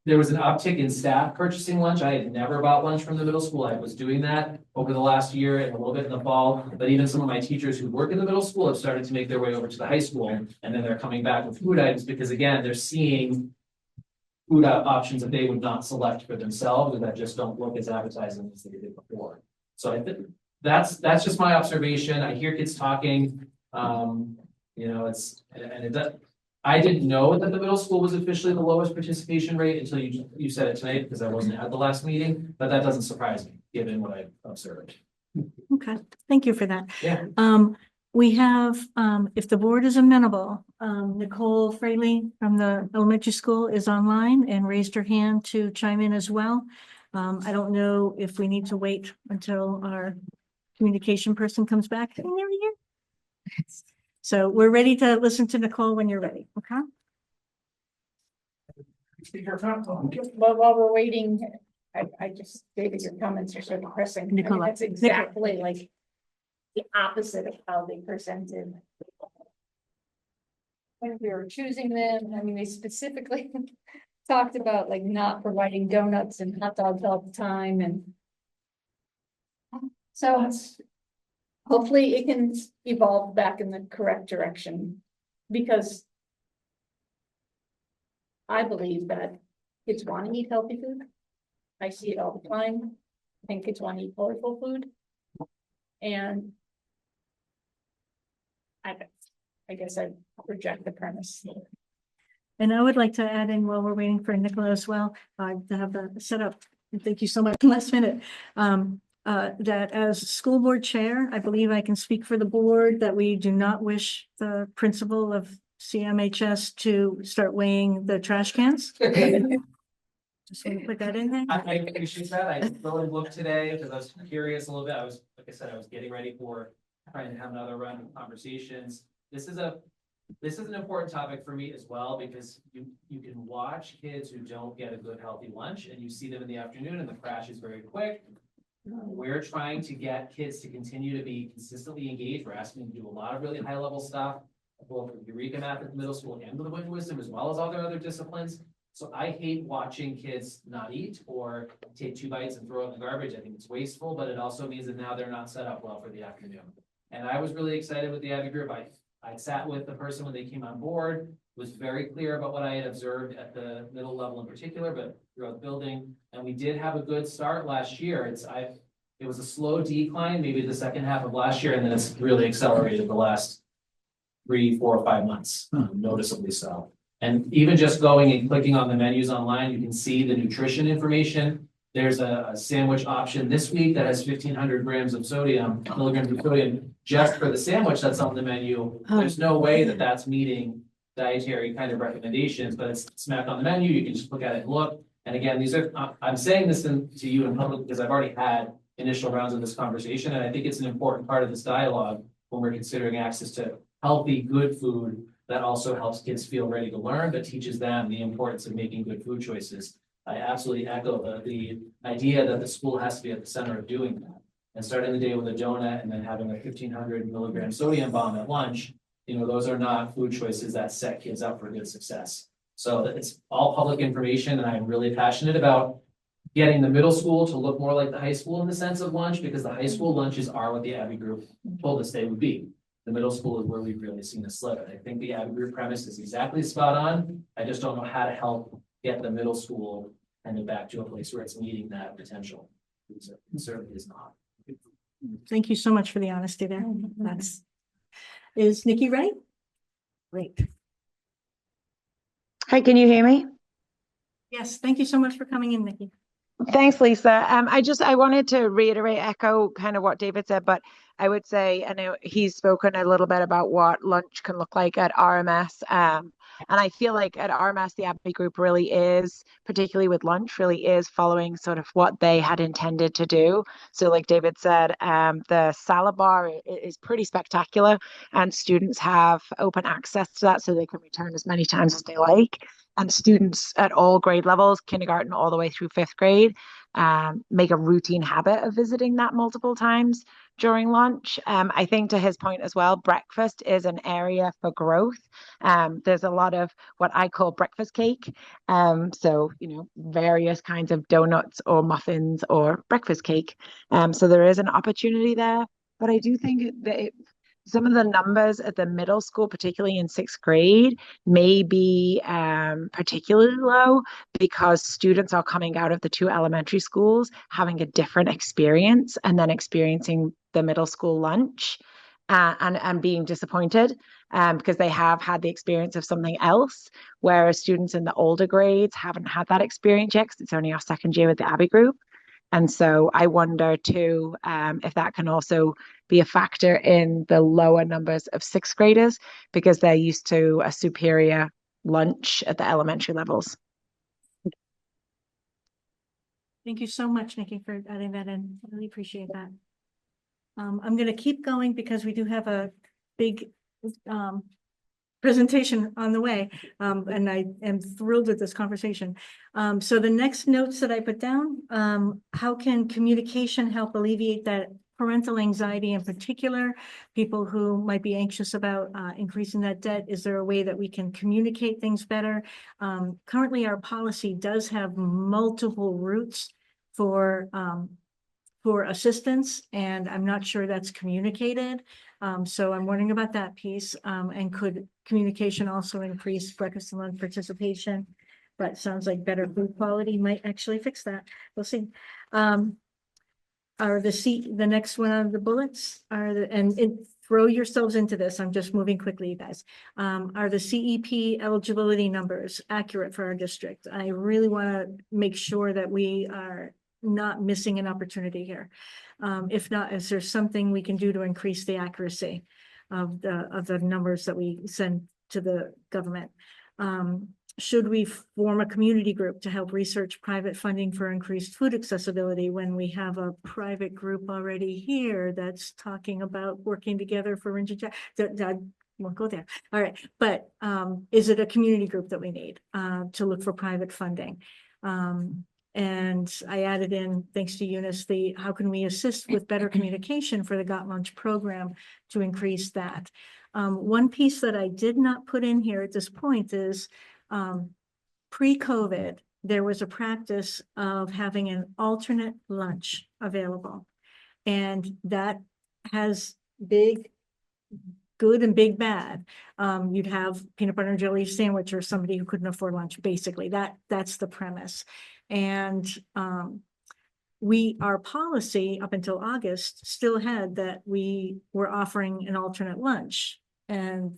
there was an uptick in staff purchasing lunch. I had never bought lunch from the middle school. I was doing that over the last year and a little bit in the fall. But even some of my teachers who work in the middle school have started to make their way over to the high school. And then they're coming back with food items because, again, they're seeing food options that they would not select for themselves or that just don't look as appetizing as they did before. So I think that's just my observation. I hear kids talking. I didn't know that the middle school was officially the lowest participation rate until you said it tonight, because I wasn't at the last meeting, but that doesn't surprise me, given what I observed. Okay, thank you for that. Yeah. We have, if the board is amenable, Nicole Fraley from the elementary school is online and raised her hand to chime in as well. I don't know if we need to wait until our communication person comes back. Are you here? So we're ready to listen to Nicole when you're ready, okay? While we're waiting, I just, David, your comments are so depressing. I mean, Nicola. that's exactly like the opposite of how they presented. When we were choosing them, I mean, they specifically talked about like not providing donuts and hot dogs all the time, and so hopefully it can evolve back in the correct direction, because I believe that kids want to eat healthy food. I see it all the time. I think kids want to eat colorful food. And I guess I reject the premise. And I would like to add in while we're waiting for Nicola as well, to have the setup. And thank you so much. Last minute. That as school board chair, I believe I can speak for the board that we do not wish the principal of CMHS to start weighing the trash cans. Just want to put that in there. I appreciate that. I really looked today because I was curious a little bit. I was, like I said, I was getting ready for trying to have another round of conversations. This is an important topic for me as well, because you can watch kids who don't get a good healthy lunch and you see them in the afternoon and the crash is very quick. We're trying to get kids to continue to be consistently engaged. We're asking them to do a lot of really high level stuff, both with Eureka Math at the middle school and with Win Wisdom, as well as all their other disciplines. So I hate watching kids not eat or take 2 bites and throw it in the garbage. I think it's wasteful, but it also means that now they're not set up well for the afternoon. And I was really excited with the Abby group. I sat with the person when they came on board, was very clear about what I had observed at the middle level in particular, but throughout the building. And we did have a good start last year. It was a slow decline, maybe the second half of last year, and then it's really accelerated the last 3, 4, or 5 months, noticeably so. And even just going and clicking on the menus online, you can see the nutrition information. There's a sandwich option this week that has 1,500 grams of milligrams of sodium just for the sandwich that's on the menu. There's no way that that's meeting dietary kind of recommendations, but it's smacked on the menu. You can just look at it and look. And again, these are, I'm saying this to you in public because I've already had initial rounds of this conversation. And I think it's an important part of this dialogue when we're considering access to healthy, good food that also helps kids feel ready to learn, but teaches them the importance of making good food choices. I absolutely echo the idea that the school has to be at the center of doing that. And starting the day with a donut and then having a 1,500 milligram sodium bomb at lunch, those are not food choices that set kids up for good success. So it's all public information, and I'm really passionate about getting the middle school to look more like the high school in the sense of lunch, because the high school lunches are what the Abby group told us they would be. The middle school is where we've really seen a slip. And I think the Abby group premise is exactly spot on. I just don't know how to help get the middle school and back to a place where it's meeting that potential. It certainly is not. Thank you so much for the honesty there. Is Nikki ready? Great. Hi, can you hear me? Yes, thank you so much for coming in, Nikki. Thanks, Lisa. I wanted to echo kind of what David said, but I would say, I know he's spoken a little bit about what lunch can look like at RMS. And I feel like at RMS, the Abby group really is, particularly with lunch, really is following sort of what they had intended to do. So like David said, the salad bar is pretty spectacular, and students have open access to that so they can return as many times as they like. And students at all grade levels, kindergarten all the way through 5th grade, make a routine habit of visiting that multiple times during lunch. I think to his point as well, breakfast is an area for growth. There's a lot of what I call breakfast cake. So, various kinds of donuts or muffins or breakfast cake. So there is an opportunity there. But I do think that some of the numbers at the middle school, particularly in 6th grade, may be particularly low because students are coming out of the 2 elementary schools having a different experience and then experiencing the middle school lunch and being disappointed because they have had the experience of something else, whereas students in the older grades haven't had that experience yet because it's only our 2nd year with the Abby group. And so I wonder too if that can also be a factor in the lower numbers of 6th graders because they're used to a superior lunch at the elementary levels. Thank you so much, Nikki, for adding that in. I really appreciate that. I'm going to keep going because we do have a big presentation on the way, and I am thrilled with this conversation. So the next notes that I put down, how can communication help alleviate that parental anxiety, in particular, people who might be anxious about increasing that debt? Is there a way that we can communicate things better? Currently, our policy does have multiple routes for assistance, and I'm not sure that's communicated. So I'm wondering about that piece. And could communication also increase breakfast and lunch participation? But sounds like better food quality might actually fix that. We'll see. Are the next one on the bullets throw yourselves into this. I'm just moving quickly, you guys. Are the CEP eligibility numbers accurate for our district? I really want to make sure that we are not missing an opportunity here. If not, is there something we can do to increase the accuracy of the numbers that we send to the government? Should we form a community group to help research private funding for increased food accessibility when we have a private group already here that's talking about working together for Ringe and I won't go there. All right, but is it a community group that we need to look for private funding? And I added in, thanks to Eunice, how can we assist with better communication for the Got Lunch program to increase that? One piece that I did not put in here at this point is pre-COVID, there was a practice of having an alternate lunch available. And that has good and big bad. You'd have peanut butter and jelly sandwich or somebody who couldn't afford lunch, basically. That's the premise. And our policy up until August still had that we were offering an alternate lunch. And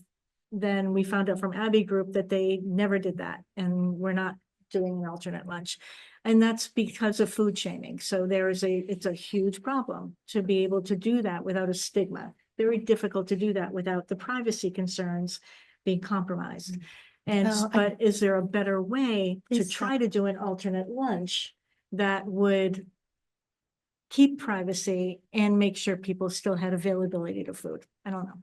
then we found out from Abbey Group that they never did that, and we're not doing an alternate lunch. And that's because of food shaming. So it's a huge problem to be able to do that without a stigma. Very difficult to do that without the privacy concerns being compromised. And, but is there a better way to try to do an alternate lunch that would keep privacy and make sure people still had availability to food? I don't know.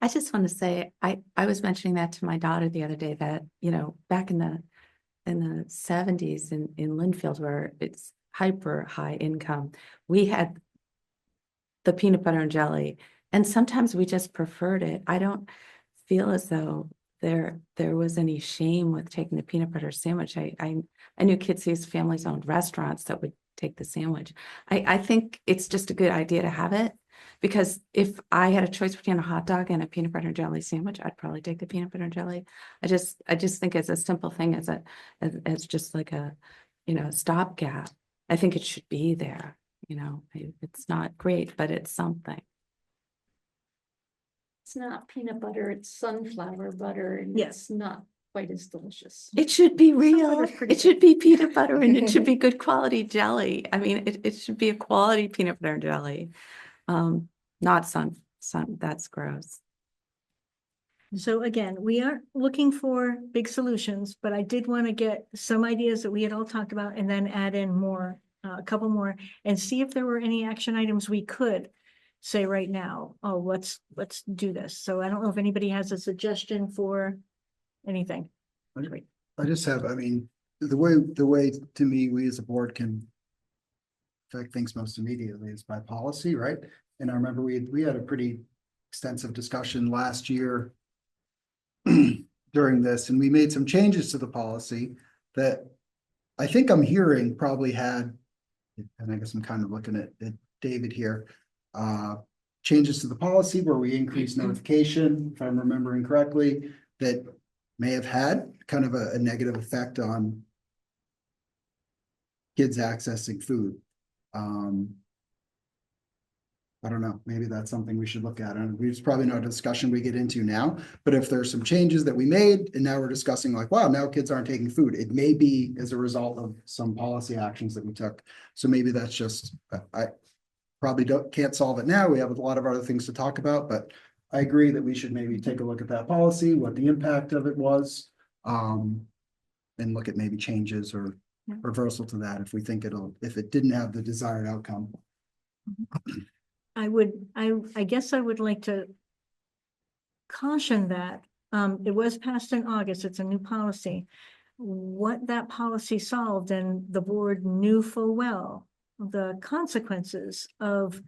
I just want to say, I was mentioning that to my daughter the other day that, back in the 70s in Linfield, where it's hyper high income, we had the peanut butter and jelly, and sometimes we just preferred it. I don't feel as though there was any shame with taking the peanut butter sandwich. I knew kids whose families owned restaurants that would take the sandwich. I think it's just a good idea to have it. Because if I had a choice between a hot dog and a peanut butter and jelly sandwich, I'd probably take the peanut butter and jelly. I just think it's a simple thing as just like a, stopgap. I think it should be there. It's not great, but it's something. It's not peanut butter, it's sunflower butter, and Yes. it's not quite as delicious. It should be real. butter's pretty It should be peanut butter and it should be good quality jelly. I mean, it should be a quality peanut butter and jelly. Not sun, that's gross. So again, we aren't looking for big solutions, but I did want to get some ideas that we had all talked about and then add in more, a couple more, and see if there were any action items we could say right now, oh, let's do this. So I don't know if anybody has a suggestion for anything. I just have, the way to me, we as a board can affect things most immediately is by policy, right? And I remember we had a pretty extensive discussion last year during this, and we made some changes to the policy that I think I'm hearing probably had, and I guess I'm kind of looking at David here, changes to the policy where we increased notification, if I'm remembering correctly, that may have had kind of a negative effect on kids accessing food. I don't know, maybe that's something we should look at. And it's probably not a discussion we get into now, but if there's some changes that we made and now we're discussing like, wow, now kids aren't taking food, it may be as a result of some policy actions that we took. So maybe that's just, I probably can't solve it now. We have a lot of other things to talk about, but I agree that we should maybe take a look at that policy, what the impact of it was, and look at maybe changes or reversal to that if we think if it didn't have the desired outcome. I guess I would like to caution that it was passed in August. It's a new policy. What that policy solved, and the board knew full well the consequences of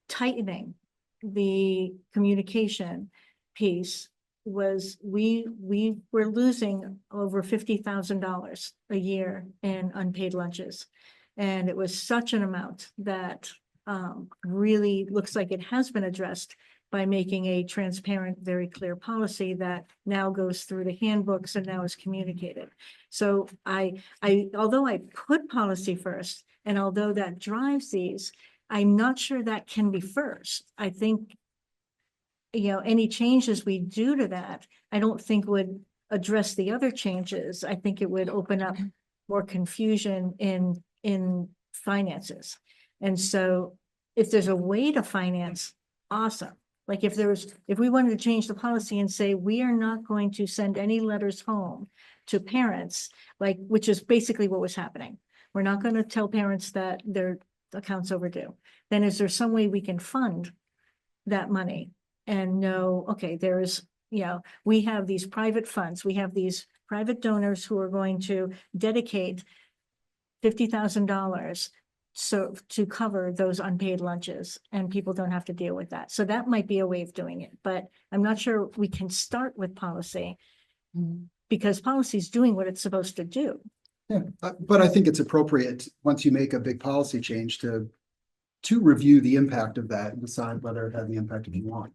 tightening the communication piece, was we were losing over $50,000 a year in unpaid lunches. And it was such an amount that really looks like it has been addressed by making a transparent, very clear policy that now goes through the handbooks and now is communicated. So although I put policy first, and although that drives these, I'm not sure that can be first. I think any changes we do to that, I don't think would address the other changes. I think it would open up more confusion in finances. And so if there's a way to finance, awesome. Like if we wanted to change the policy and say, we are not going to send any letters home to parents, like, which is basically what was happening. We're not going to tell parents that their account's overdue. Then is there some way we can fund that money and know, okay, we have these private funds, we have these private donors who are going to dedicate $50,000 so to cover those unpaid lunches, and people don't have to deal with that. So that might be a way of doing it, but I'm not sure we can start with policy because policy is doing what it's supposed to do. Yeah, but I think it's appropriate, once you make a big policy change, to review the impact of that and decide whether it had the impact you want.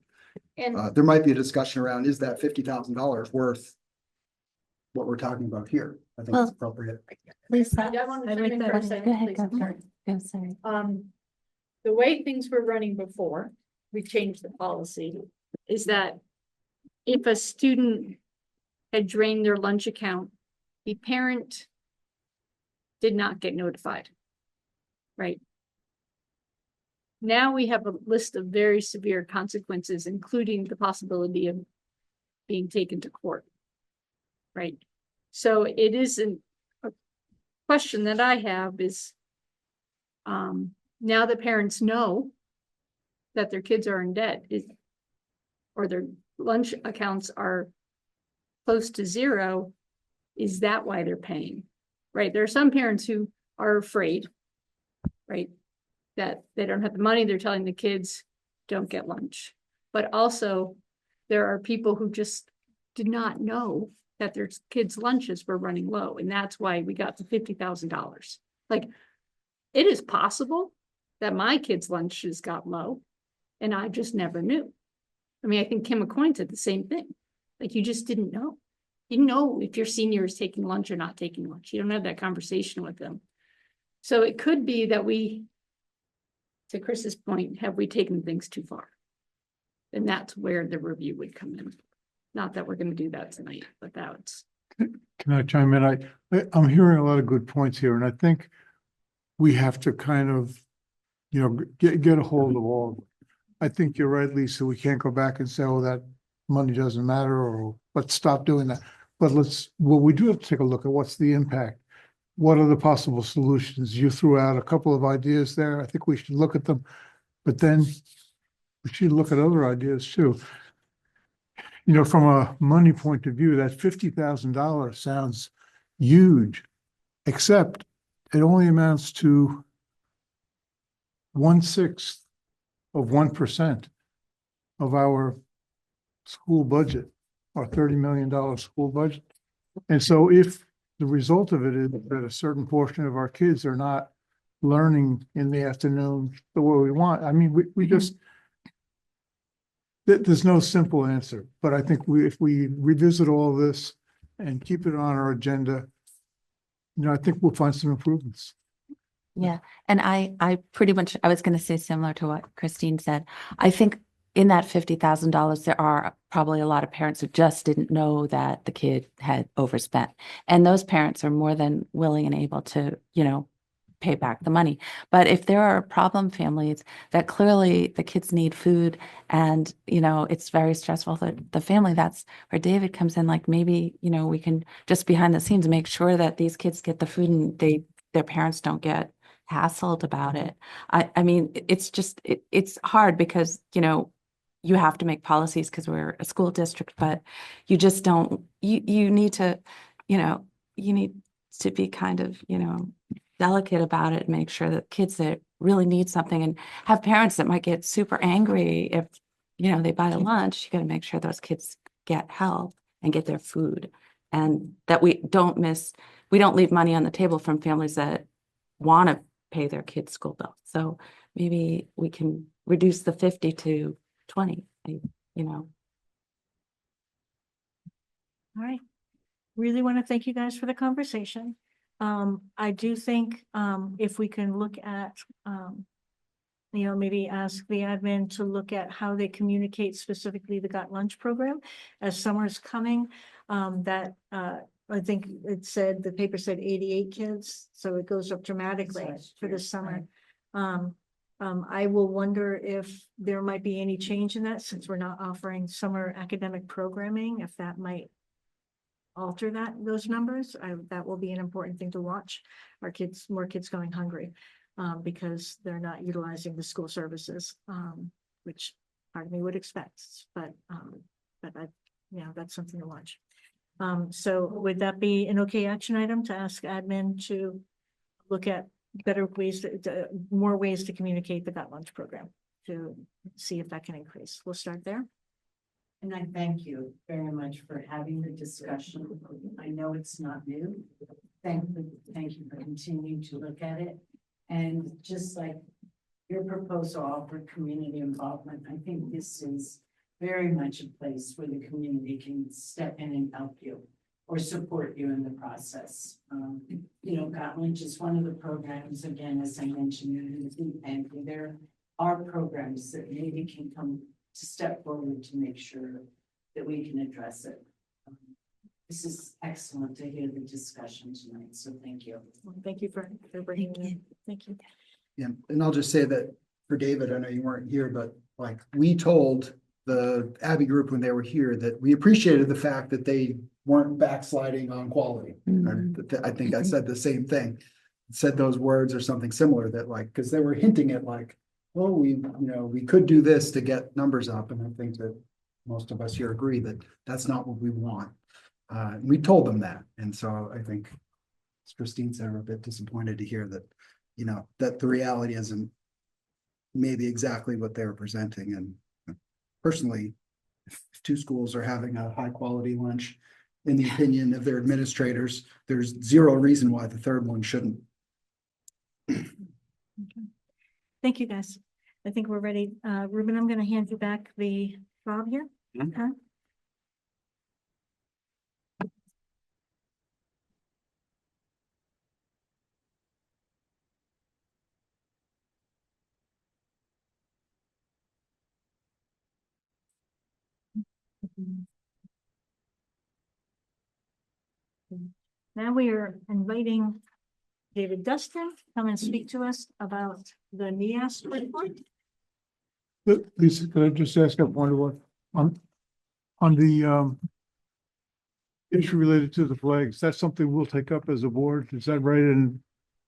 And There might be a discussion around, is that $50,000 worth what we're talking about here? I think it's appropriate. Lisa. I want to I'd chime like in that. for a Go second, ahead, please. go for it. Go, sorry. The way things were running before, we changed the policy, is that if a student had drained their lunch account, the parent did not get notified. Right? Now we have a list of very severe consequences, including the possibility of being taken to court. Right? So it isn't a question that I have is, now the parents know that their kids are in debt or their lunch accounts are close to zero, is that why they're paying? Right? There are some parents who are afraid, right, that they don't have the money. They're telling the kids don't get lunch. But also there are people who just did not know that their kids' lunches were running low. And that's why we got the $50,000. Like, it is possible that my kids' lunches got low and I just never knew. I mean, I think Kim McCoy said the same thing. Like, you just didn't know. You didn't know if your senior is taking lunch or not taking lunch. You don't have that conversation with them. So it could be that we, to Chris's point, have we taken things too far? And that's where the review would come in. Not that we're going to do that tonight, but that's. Can I chime in? I'm hearing a lot of good points here, and I think we have to kind of, get a hold of all of them. I think you're right, Lisa. We can't go back and say, oh, that money doesn't matter, or let's stop doing that. But we do have to take a look at what's the impact. What are the possible solutions? You threw out a couple of ideas there. I think we should look at them, but then we should look at other ideas too. From a money point of view, that $50,000 sounds huge, except it only amounts to 1/6 of 1% of our school budget, our $30 million school budget. And so if the result of it is that a certain portion of our kids are not learning in the afternoon the way we want, I mean, we just, there's no simple answer, but I think if we revisit all this and keep it on our agenda, I think we'll find some improvements. Yeah, and I pretty much, I was going to say similar to what Christine said. I think in that $50,000, there are probably a lot of parents who just didn't know that the kid had overspent. And those parents are more than willing and able to, pay back the money. But if there are problem families that clearly the kids need food and, it's very stressful for the family, that's where David comes in. Like, maybe, we can just behind the scenes make sure that these kids get the food and their parents don't get hassled about it. I mean, it's just, it's hard because, you have to make policies because we're a school district, but you just don't, you need to, you need to be kind of, delicate about it and make sure that kids that really need something, and have parents that might get super angry if, they buy a lunch. You got to make sure those kids get help and get their food, and that we don't leave money on the table from families that want to pay their kids' school bill. So maybe we can reduce the 50 to 20, All right. Really want to thank you guys for the conversation. I do think if we can look at you know, maybe ask the admin to look at how they communicate specifically the Got Lunch program as summer's coming. I think it said, the paper said 88 kids, so it goes up dramatically for this summer. I will wonder if there might be any change in that, since we're not offering summer academic programming, if that might alter those numbers. That will be an important thing to watch. More kids going hungry, because they're not utilizing the school services, which part of me would expect, but that's something to watch. So would that be an okay action item to ask admin to look at better ways more ways to communicate the Got Lunch program to see if that can increase? We'll start there. And I thank you very much for having the discussion. I know it's not new. Thank you for continuing to look at it. And just like your proposal offered community involvement, I think this is very much a place where the community can step in and help you or support you in the process. Got Lunch is one of the programs, again, as I mentioned, and there are programs that maybe can come to step forward to make sure that we can address it. This is excellent to hear the discussion tonight, so thank you. Well, thank you for bringing it in. Thank you. Yeah, and I'll just say that for David, I know you weren't here, but like we told the Abbey group when they were here that we appreciated the fact that they weren't backsliding on quality. I think I said the same thing, said those words or something similar, that like, because they were hinting at like, oh, we could do this to get numbers up. And I think that most of us here agree that that's not what we want. We told them that. And so I think, as Christine said, we're a bit disappointed to hear that, that the reality isn't maybe exactly what they're presenting. And personally, if two schools are having a high quality lunch, in the opinion of their administrators, there's zero reason why the third one shouldn't. Okay. Thank you, guys. I think we're ready. Ruben, I'm going to hand you back the fob here. Okay. Now we are inviting David Dustin to come and speak to us about the NEAS report. Lisa, could I just ask up one on the issue related to the flags? That's something we'll take up as a board. Is that right? And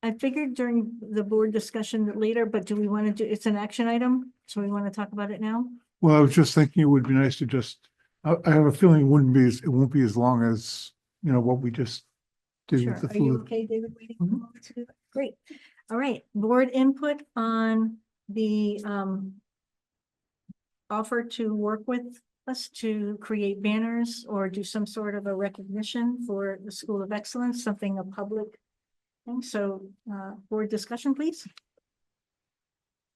I figured during the board discussion later, but do we want to do, it's an action item, so we want to talk about it now? well, I was just thinking it would be nice to just, I have a feeling it won't be as long as, what we just did Sure. with the Are you food. okay, David, waiting a moment to do that? Great. All right, board input on the offer to work with us to create banners or do some sort of a recognition for the School of Excellence, something a public thing. So board discussion, please.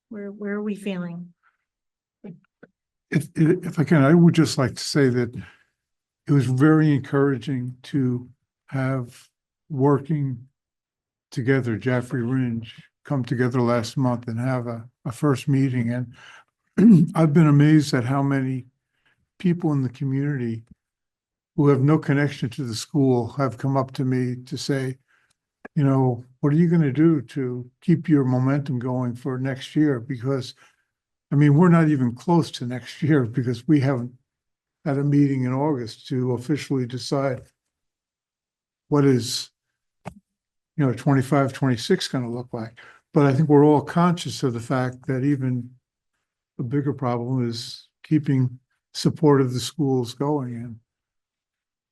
Where are we feeling? If I can, I would just like to say that it was very encouraging to have working together, Jaffrey Ringe, come together last month and have a first meeting. And I've been amazed at how many people in the community who have no connection to the school have come up to me to say, what are you going to do to keep your momentum going for next year? Because, we're not even close to next year because we haven't had a meeting in August to officially decide what is, 25, 26 going to look like. But I think we're all conscious of the fact that even a bigger problem is keeping support of the schools going. And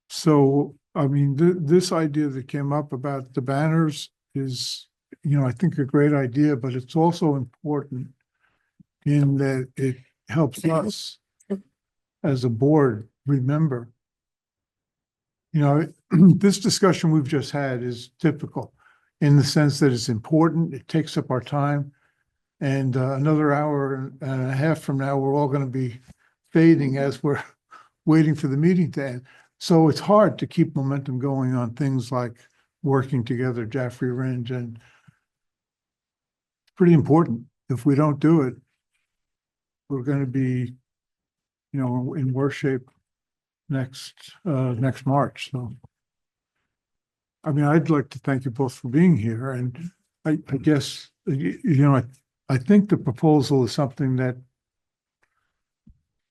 so, this idea that came up about the banners is, I think a great idea, but it's also important in that it helps us as a board remember. This discussion we've just had is typical in the sense that it's important, it takes up our time, and another hour and a half from now, we're all going to be fading as we're waiting for the meeting to end. So it's hard to keep momentum going on things like working together, Jaffrey Ringe, and it's pretty important. if we don't do it, we're gonna be, you know, in worse shape next March, so. I mean, I'd like to thank you both for being here, and I guess, you know, I think the proposal is something that,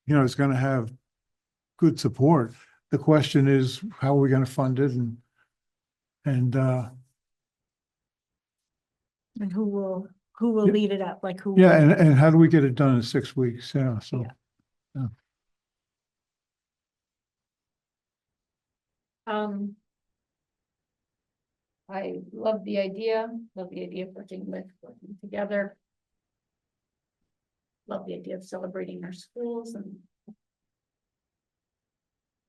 you know, is gonna have good support. The question is, how are we gonna fund it, and And who will Yeah. lead it up, like who? yeah, will- and how do we get it done in 6 weeks? Yeah, so. Yeah. I love the idea of working together. Love the idea of celebrating our schools and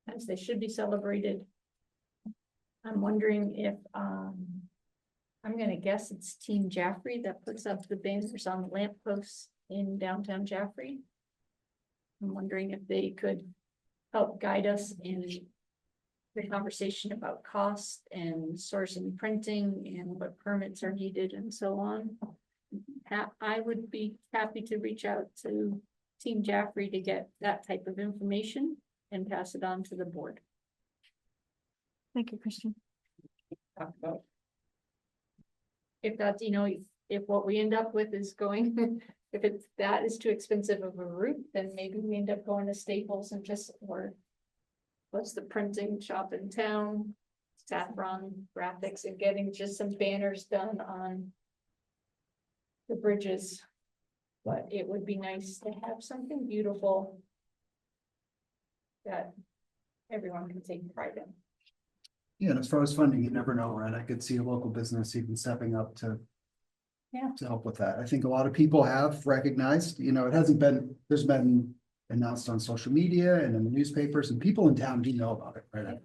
as they should be celebrated. I'm wondering if, I'm gonna guess it's Team Jaffrey that puts up the banners on the lampposts in downtown Jaffrey. I'm wondering if they could help guide us in the conversation about cost and sourcing printing and what permits are needed and so on. I would be happy to reach out to Team Jaffrey to get that type of information and pass it on to the board. Thank you, Christian. Talk about. If that's, you know, if what we end up with is going, if that is too expensive of a route, then maybe we end up going to Staples and just, or what's the printing shop in town? Saffron Graphics, and getting just some banners done on the bridges. But it would be nice to have something beautiful that everyone can take pride in. Yeah, and as far as funding, you never know, right? I could see a local business even stepping up to help with that. I think a lot of people have recognized, you know, there's been announced on social media and in the newspapers, and people in town do know about it, right?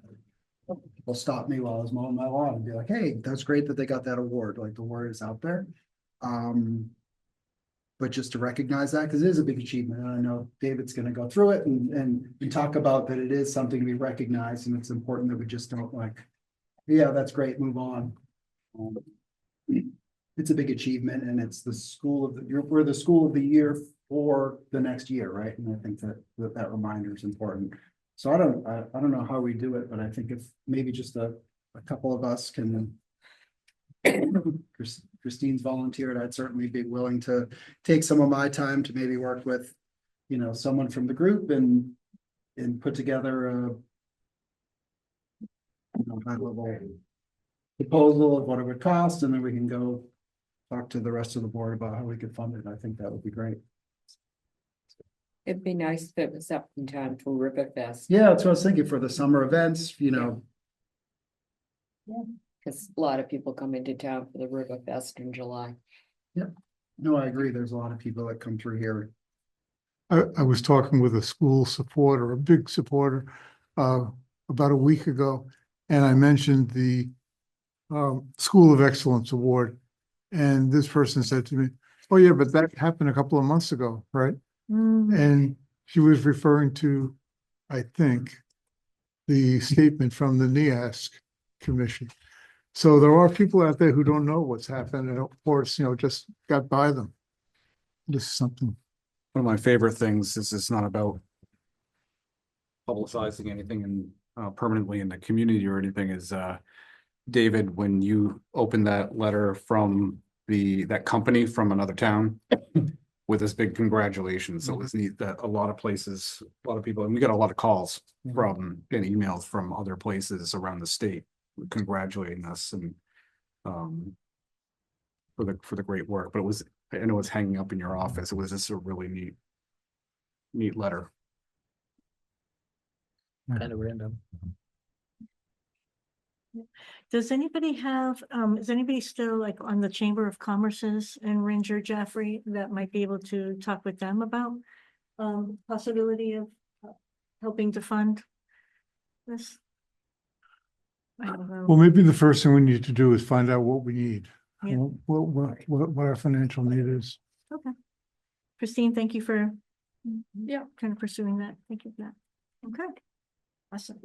People stop me while I was mowing my lawn and be like, hey, that's great that they got that award, like the word is out there. But just to recognize that, because it is a big achievement, and I know David's gonna go through it and talk about that it is something to be recognized, and it's important that we just don't like, yeah, that's great, move on. It's a big achievement, and it's the school of we're the school of the year for the next year, right? And I think that reminder is important. So I don't know how we do it, but I think if maybe just a couple of us can. Christine's volunteered, I'd certainly be willing to take some of my time to maybe work with, you know, someone from the group and put together a high level proposal of what it would cost, and then we can go talk to the rest of the board about how we could fund it. I think that would be great. It'd be nice if it was up in time for Riverfest. Yeah, that's what I was thinking for the summer events, you know. Because a lot of people come into town for the Riverfest in July. Yep. No, I agree. There's a lot of people that come through here. I was talking with a school supporter, a big supporter, about a week ago, and I mentioned the School of Excellence Award. And this person said to me, oh yeah, but that happened a couple of months ago, right? And she was referring to, I think, the statement from the NEASC Commission. So there are people out there who don't know what's happened, and of course, you know, just got by them. This is something. One of my favorite things is it's not about publicizing anything and permanently in the community or anything is David, when you opened that letter from that company from another town with this big congratulations. So it was neat that a lot of places, a lot of people, and we got a lot of calls from and emails from other places around the state congratulating us and for the great work. But it was, I know it's hanging up in your office. It was just a really neat letter. Kind of random. Does anybody have, is anybody still like on the Chamber of Commerce's in Ranger Jaffrey that might be able to talk with them about possibility of helping to fund this? I don't know. Well, maybe the first thing we need to do is find out what we need. Yeah. What our financial need is. Okay. Christine, thank you for Yeah. kind of pursuing that. Thank you for that. Okay. Awesome.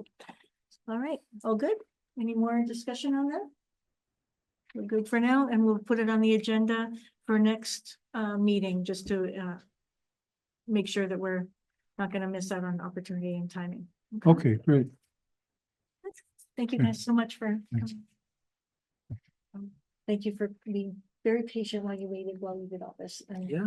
All right, all good? Any more discussion on that? We're good for now, and we'll put it on the agenda for next meeting, just to make sure that we're not gonna miss out on opportunity and timing. Okay, great. Thank you Okay. guys so much for Thanks. coming. Thank you for being very patient while you waited while we did all this. And Yeah.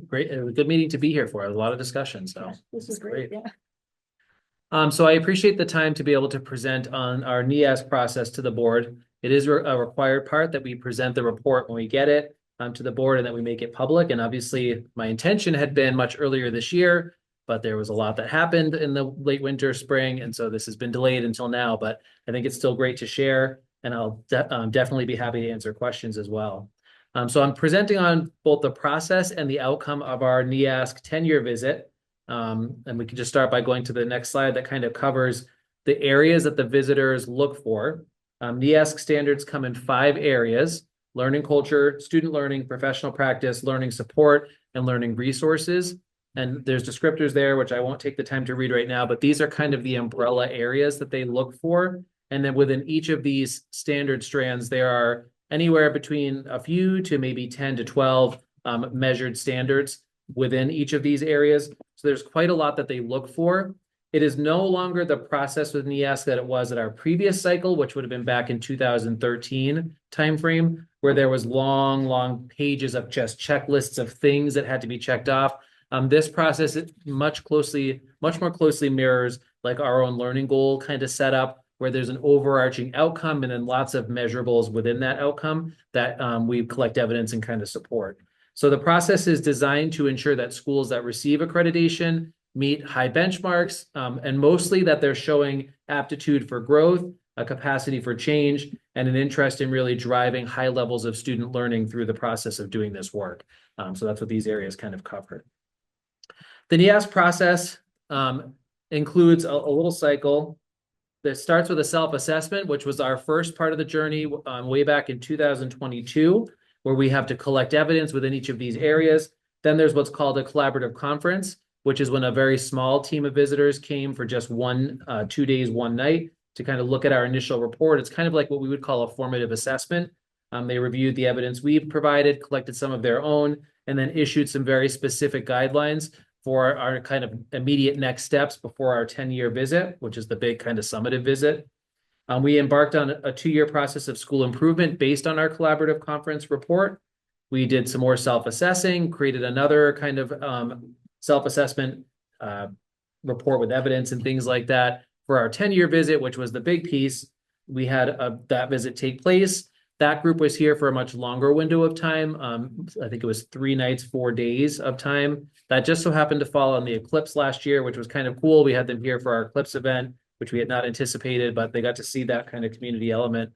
Great, it was a good meeting to be here for, a lot of discussion, so. yeah, this it's is great, yeah. So I appreciate the time to be able to present on our NEASC process to the board. It is a required part that we present the report when we get it to the board and that we make it public. And obviously, my intention had been much earlier this year, but there was a lot that happened in the late winter, spring, and so this has been delayed until now. But I think it's still great to share, and I'll definitely be happy to answer questions as well. So I'm presenting on both the process and the outcome of our NEASC 10-year visit. And we can just start by going to the next slide that kind of covers the areas that the visitors look for. NEASC standards come in 5 areas: learning culture, student learning, professional practice, learning support, and learning resources. And there's descriptors there, which I won't take the time to read right now, but these are kind of the umbrella areas that they look for. And then within each of these standard strands, there are anywhere between a few to maybe 10 to 12 measured standards within each of these areas. So there's quite a lot that they look for. It is no longer the process with NEASC that it was at our previous cycle, which would have been back in 2013 timeframe, where there was long pages of just checklists of things that had to be checked off. This process much more closely mirrors like our own learning goal kind of setup, where there's an overarching outcome and then lots of measurables within that outcome that we collect evidence and kind of support. So the process is designed to ensure that schools that receive accreditation meet high benchmarks, and mostly that they're showing aptitude for growth, a capacity for change, and an interest in really driving high levels of student learning through the process of doing this work. So that's what these areas kind of cover. The NEASC process includes a little cycle that starts with a self-assessment, which was our first part of the journey way back in 2022, where we have to collect evidence within each of these areas. Then there's what's called a collaborative conference, which is when a very small team of visitors came for just 2 days, 1 night to kind of look at our initial report. It's kind of like what we would call a formative assessment. They reviewed the evidence we've provided, collected some of their own, and then issued some very specific guidelines for our kind of immediate next steps before our 10-year visit, which is the big kind of summative visit. We embarked on a 2-year process of school improvement based on our collaborative conference report. We did some more self-assessing, created another kind of self-assessment report with evidence and things like that. For our 10-year visit, which was the big piece, we had that visit take place. That group was here for a much longer window of time. I think it was 3 nights, 4 days of time. That just so happened to fall on the eclipse last year, which was kind of cool. We had them here for our eclipse event, which we had not anticipated, but they got to see that kind of community element.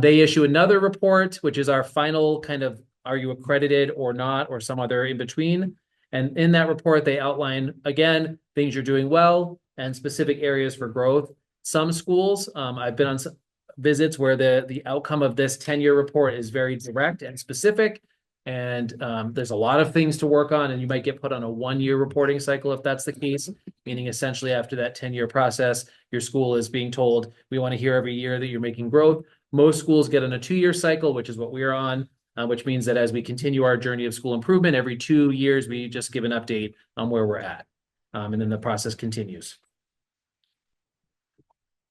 They issue another report, which is our final kind of, are you accredited or not, or some other in between. And in that report, they outline, again, things you're doing well and specific areas for growth. Some schools, I've been on some visits where the outcome of this 10-year report is very direct and specific. And there's a lot of things to work on, and you might get put on a 1-year reporting cycle if that's the case, meaning essentially after that 10-year process, your school is being told, we want to hear every year that you're making growth. Most schools get on a 2-year cycle, which is what we're on, which means that as we continue our journey of school improvement, every 2 years, we just give an update on where we're at. And then the process continues.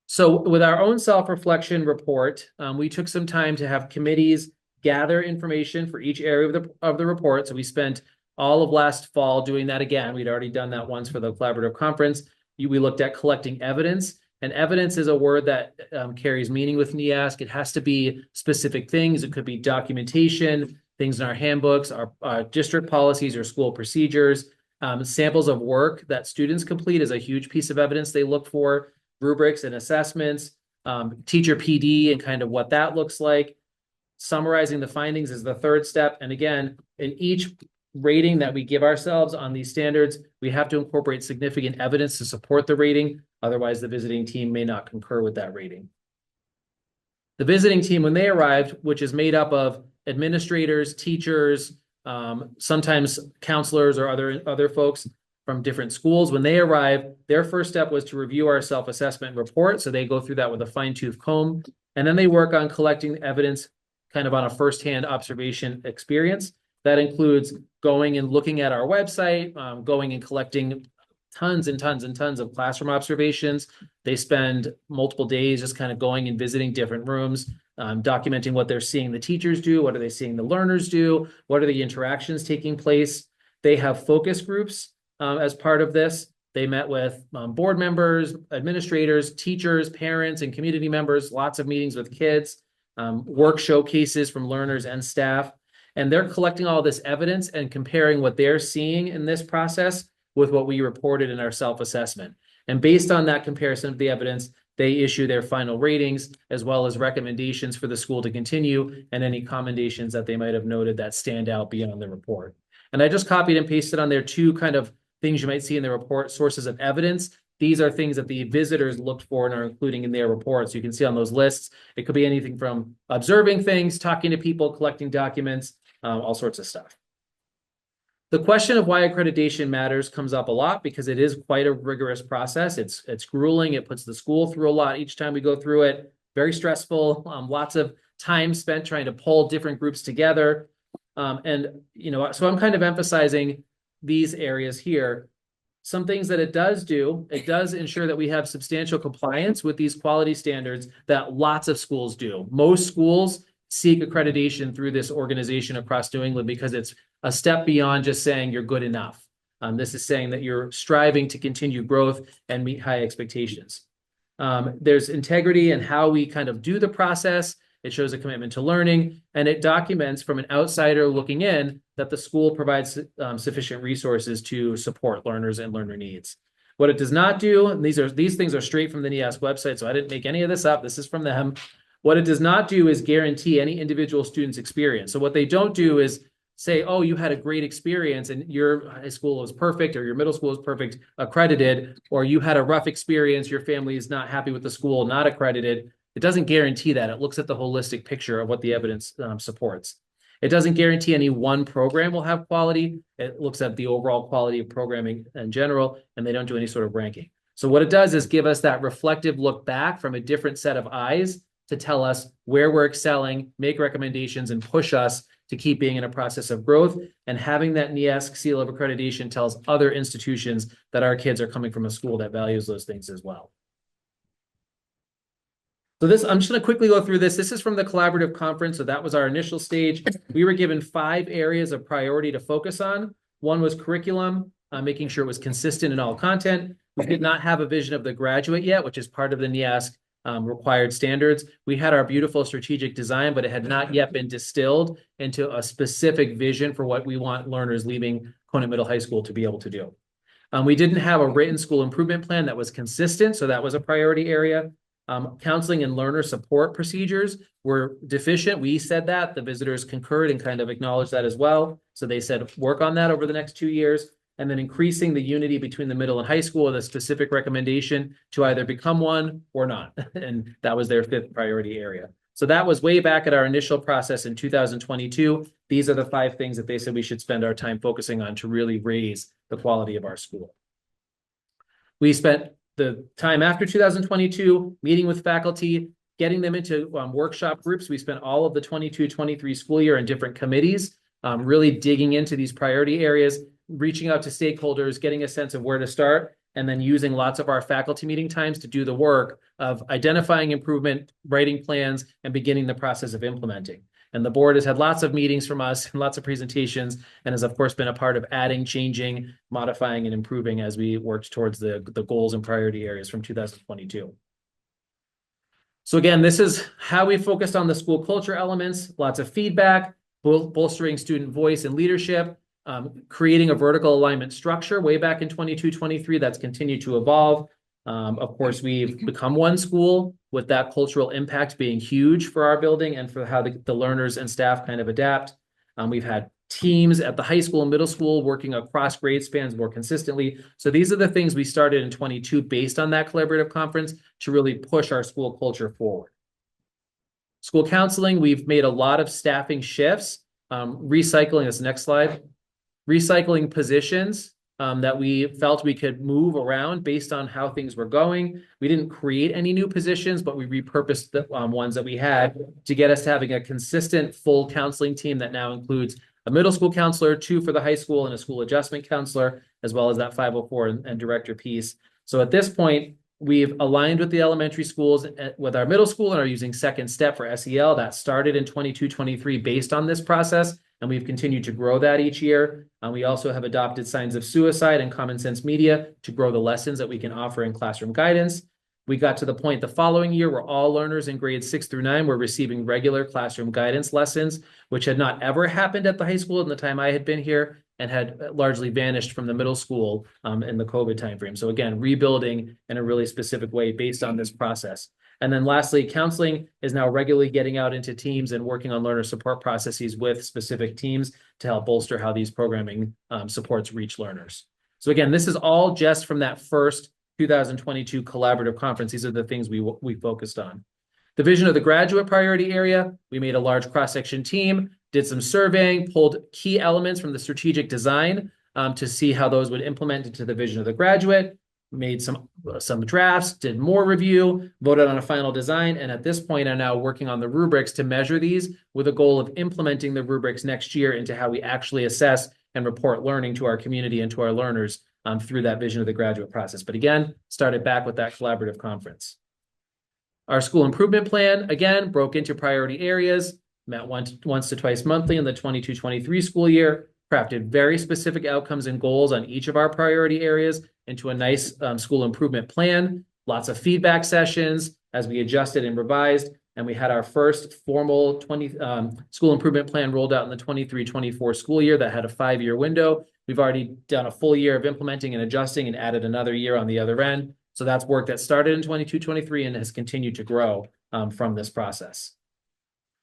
So with our own self-reflection report, we took some time to have committees gather information for each area of the report. So we spent all of last fall doing that again. We'd already done that once for the collaborative conference. We looked at collecting evidence, and evidence is a word that carries meaning with NEASC. It has to be specific things. It could be documentation, things in our handbooks, our district policies or school procedures, samples of work that students complete is a huge piece of evidence they look for, rubrics and assessments, teacher PD and kind of what that looks like. Summarizing the findings is the third step. And again, in each rating that we give ourselves on these standards, we have to incorporate significant evidence to support the rating. Otherwise, the visiting team may not concur with that rating. The visiting team, when they arrived, which is made up of administrators, teachers, sometimes counselors or other folks from different schools, when they arrive, their first step was to review our self-assessment report. So they go through that with a fine-tooth comb, and then they work on collecting evidence kind of on a firsthand observation experience. That includes going and looking at our website, going and collecting tons and tons and tons of classroom observations. They spend multiple days just kind of going and visiting different rooms, documenting what they're seeing the teachers do, what are they seeing the learners do, what are the interactions taking place. They have focus groups as part of this. They met with board members, administrators, teachers, parents, and community members, lots of meetings with kids, work showcases from learners and staff. And they're collecting all this evidence and comparing what they're seeing in this process with what we reported in our self-assessment. And based on that comparison of the evidence, they issue their final ratings as well as recommendations for the school to continue and any commendations that they might have noted that stand out beyond the report. And I just copied and pasted on there two kind of things you might see in the report, sources of evidence. These are things that the visitors looked for and are including in their reports. You can see on those lists, it could be anything from observing things, talking to people, collecting documents, all sorts of stuff. The question of why accreditation matters comes up a lot because it is quite a rigorous process. It's grueling. It puts the school through a lot each time we go through it. Very stressful. Lots of time spent trying to pull different groups together. And so I'm kind of emphasizing these areas here. Some things that it does do, it does ensure that we have substantial compliance with these quality standards that lots of schools do. Most schools seek accreditation through this organization across New England because it's a step beyond just saying you're good enough. This is saying that you're striving to continue growth and meet high expectations. There's integrity in how we kind of do the process. It shows a commitment to learning, and it documents from an outsider looking in that the school provides sufficient resources to support learners and learner needs. What it does not do, and these things are straight from the NEASC website, so I didn't make any of this up. This is from them. What it does not do is guarantee any individual student's experience. So what they don't do is say, oh, you had a great experience and your high school was perfect or your middle school is perfect, accredited, or you had a rough experience, your family is not happy with the school, not accredited. It doesn't guarantee that. It looks at the holistic picture of what the evidence supports. It doesn't guarantee any one program will have quality. It looks at the overall quality of programming in general, and they don't do any sort of ranking. So what it does is give us that reflective look back from a different set of eyes to tell us where we're excelling, make recommendations, and push us to keep being in a process of growth. And having that NEASC seal of accreditation tells other institutions that our kids are coming from a school that values those things as well. So I'm just going to quickly go through this. This is from the collaborative conference. So that was our initial stage. We were given 5 areas of priority to focus on. One was curriculum, making sure it was consistent in all content. We did not have a vision of the graduate yet, which is part of the NEASC required standards. We had our beautiful strategic design, but it had not yet been distilled into a specific vision for what we want learners leaving Conant Middle High School to be able to do. We didn't have a written school improvement plan that was consistent, so that was a priority area. Counseling and learner support procedures were deficient. We said that. The visitors concurred and kind of acknowledged that as well. So they said, work on that over the next 2 years. And then increasing the unity between the middle and high school with a specific recommendation to either become one or not. And that was their 5th priority area. So that was way back at our initial process in 2022. These are the 5 things that they said we should spend our time focusing on to really raise the quality of our school. We spent the time after 2022 meeting with faculty, getting them into workshop groups. We spent all of the 22-23 school year in different committees, really digging into these priority areas, reaching out to stakeholders, getting a sense of where to start, and then using lots of our faculty meeting times to do the work of identifying improvement, writing plans, and beginning the process of implementing. And the board has had lots of meetings from us and lots of presentations, and has of course been a part of adding, changing, modifying, and improving as we worked towards the goals and priority areas from 2022. So again, this is how we focused on the school culture elements, lots of feedback, bolstering student voice and leadership, creating a vertical alignment structure way back in 22-23 that's continued to evolve. Of course, we've become one school with that cultural impact being huge for our building and for how the learners and staff kind of adapt. We've had teams at the high school and middle school working across grade spans more consistently. So these are the things we started in 22 based on that collaborative conference to really push our school culture forward. School counseling, we've made a lot of staffing shifts, recycling, this next slide, recycling positions that we felt we could move around based on how things were going. We didn't create any new positions, but we repurposed the ones that we had to get us to having a consistent full counseling team that now includes a middle school counselor, 2 for the high school, and a school adjustment counselor, as well as that 504 and director piece. So at this point, we've aligned with the elementary schools with our middle school and are using Second Step for SEL. That started in 22-23 based on this process, and we've continued to grow that each year. We also have adopted Signs of Suicide and Common Sense Media to grow the lessons that we can offer in classroom guidance. We got to the point the following year where all learners in grades 6 through 9 were receiving regular classroom guidance lessons, which had not ever happened at the high school in the time I had been here and had largely vanished from the middle school in the COVID timeframe. So again, rebuilding in a really specific way based on this process. And then lastly, counseling is now regularly getting out into teams and working on learner support processes with specific teams to help bolster how these programming supports reach learners. So again, this is all just from that first 2022 collaborative conference. These are the things we focused on. The vision of the graduate priority area, we made a large cross-section team, did some surveying, pulled key elements from the strategic design to see how those would implement into the vision of the graduate, made some drafts, did more review, voted on a final design, and at this point are now working on the rubrics to measure these with a goal of implementing the rubrics next year into how we actually assess and report learning to our community and to our learners through that vision of the graduate process. But again, started back with that collaborative conference. Our school improvement plan, again, broke into priority areas, met once to twice monthly in the 22-23 school year, crafted very specific outcomes and goals on each of our priority areas into a nice school improvement plan, lots of feedback sessions as we adjusted and revised, and we had our first formal school improvement plan rolled out in the 23-24 school year that had a 5-year window. We've already done a full year of implementing and adjusting and added another year on the other end. So that's work that started in 22-23 and has continued to grow from this process.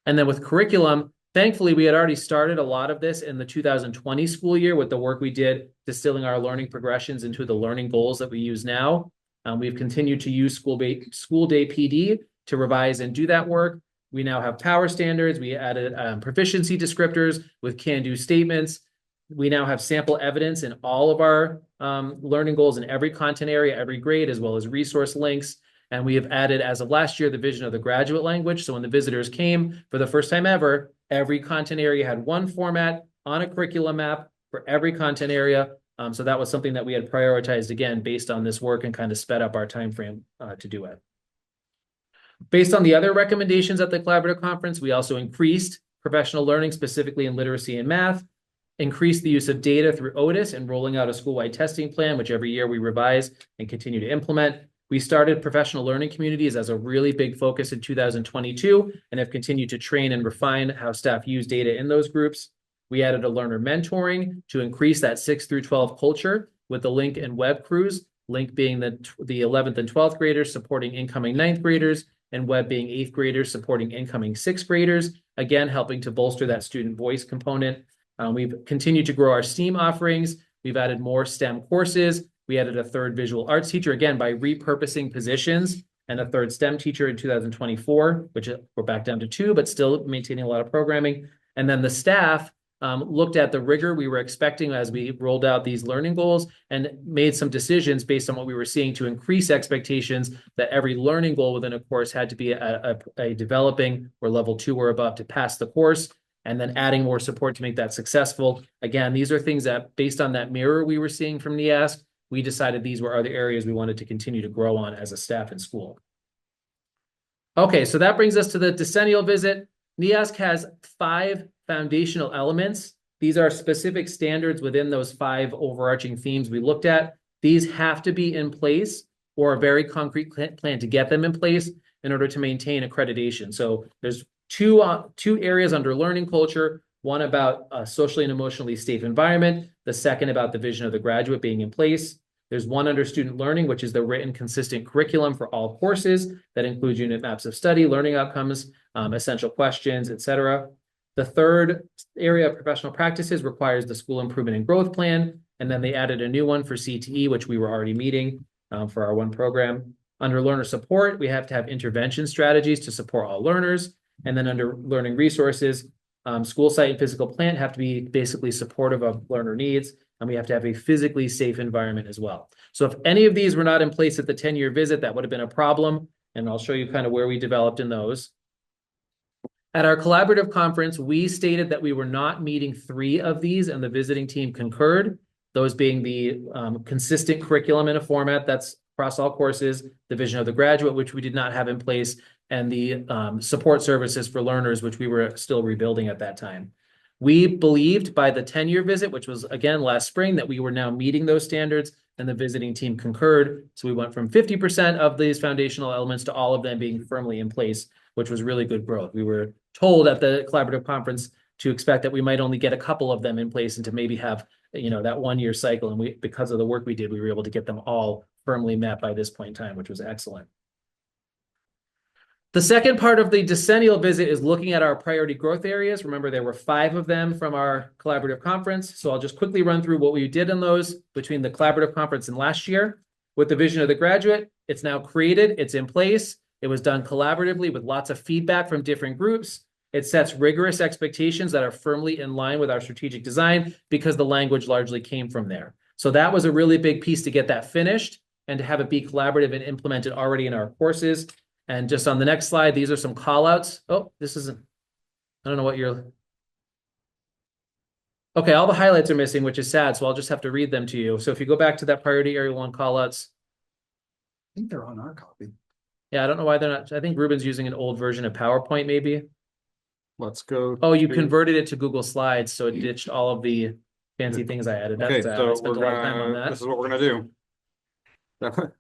And then with curriculum, thankfully, we had already started a lot of this in the 2020 school year with the work we did distilling our learning progressions into the learning goals that we use now. We've continued to use School Day PD to revise and do that work. We now have power standards. We added proficiency descriptors with can-do statements. We now have sample evidence in all of our learning goals in every content area, every grade, as well as resource links. And we have added, as of last year, the vision of the graduate language. So when the visitors came for the first time ever, every content area had one format on a curriculum map for every content area. So that was something that we had prioritized, again, based on this work and kind of sped up our time frame to do it. Based on the other recommendations at the collaborative conference, we also increased professional learning, specifically in literacy and math, increased the use of data through Otis and rolling out a school-wide testing plan, which every year we revise and continue to implement. We started professional learning communities as a really big focus in 2022 and have continued to train and refine how staff use data in those groups. We added a learner mentoring to increase that 6 through 12 culture with the Link and Web crews, Link being the 11th and 12th graders supporting incoming 9th graders, and Web being 8th graders supporting incoming 6th graders, again, helping to bolster that student voice component. We've continued to grow our STEAM offerings. We've added more STEM courses. We added a 3rd visual arts teacher, again, by repurposing positions, and a 3rd STEM teacher in 2024, which we're back down to 2, but still maintaining a lot of programming. And then the staff looked at the rigor we were expecting as we rolled out these learning goals and made some decisions based on what we were seeing to increase expectations that every learning goal within a course had to be a developing or level 2 or above to pass the course, and then adding more support to make that successful. Again, these are things that, based on that mirror we were seeing from NEASC, we decided these were other areas we wanted to continue to grow on as a staff in school. Okay, so that brings us to the decennial visit. NEASC has 5 foundational elements. These are specific standards within those 5 overarching themes we looked at. These have to be in place or a very concrete plan to get them in place in order to maintain accreditation. So there's two areas under learning culture, one about a socially and emotionally safe environment, the second about the vision of the graduate being in place. There's one under student learning, which is the written consistent curriculum for all courses that includes unit maps of study, learning outcomes, essential questions, etc. The third area of professional practices requires the school improvement and growth plan. And then they added a new one for CTE, which we were already meeting for our one program. Under learner support, we have to have intervention strategies to support all learners. And then under learning resources, school site and physical plant have to be basically supportive of learner needs. and we have to have a physically safe environment as well. So if any of these were not in place at the 10-year visit, that would have been a problem. And I'll show you kind of where we developed in those. At our collaborative conference, we stated that we were not meeting 3 of these, and the visiting team concurred. Those being the consistent curriculum in a format that's across all courses, the vision of the graduate, which we did not have in place, and the support services for learners, which we were still rebuilding at that time. We believed by the 10-year visit, which was again last spring, that we were now meeting those standards, and the visiting team concurred. So we went from 50% of these foundational elements to all of them being firmly in place, which was really good growth. We were told at the collaborative conference to expect that we might only get a couple of them in place and to maybe have, you know, that 1-year cycle. And we, because of the work we did, we were able to get them all firmly met by this point in time, which was excellent. The second part of the decennial visit is looking at our priority growth areas. Remember, there were 5 of them from our collaborative conference. So I'll just quickly run through what we did in those between the collaborative conference and last year. With the vision of the graduate, it's now created, it's in place. It was done collaboratively with lots of feedback from different groups. It sets rigorous expectations that are firmly in line with our strategic design because the language largely came from there. So that was a really big piece to get that finished and to have it be collaborative and implemented already in our courses. And just on the next slide, these are some call outs. Oh, this isn't, I don't know what you're. Okay, all the highlights are missing, which is sad. So I'll just have to read them to you. So if you go back to that priority area 1 call outs. I think they're on our copy. Yeah, I don't know why they're not. I think Ruben's using an old version of PowerPoint, maybe. Let's go. Oh, you to- converted it to Google Slides, so it ditched all of the fancy things I added. Okay, That's, I so spent we're a lot of time on gonna, that. this is what we're gonna do. There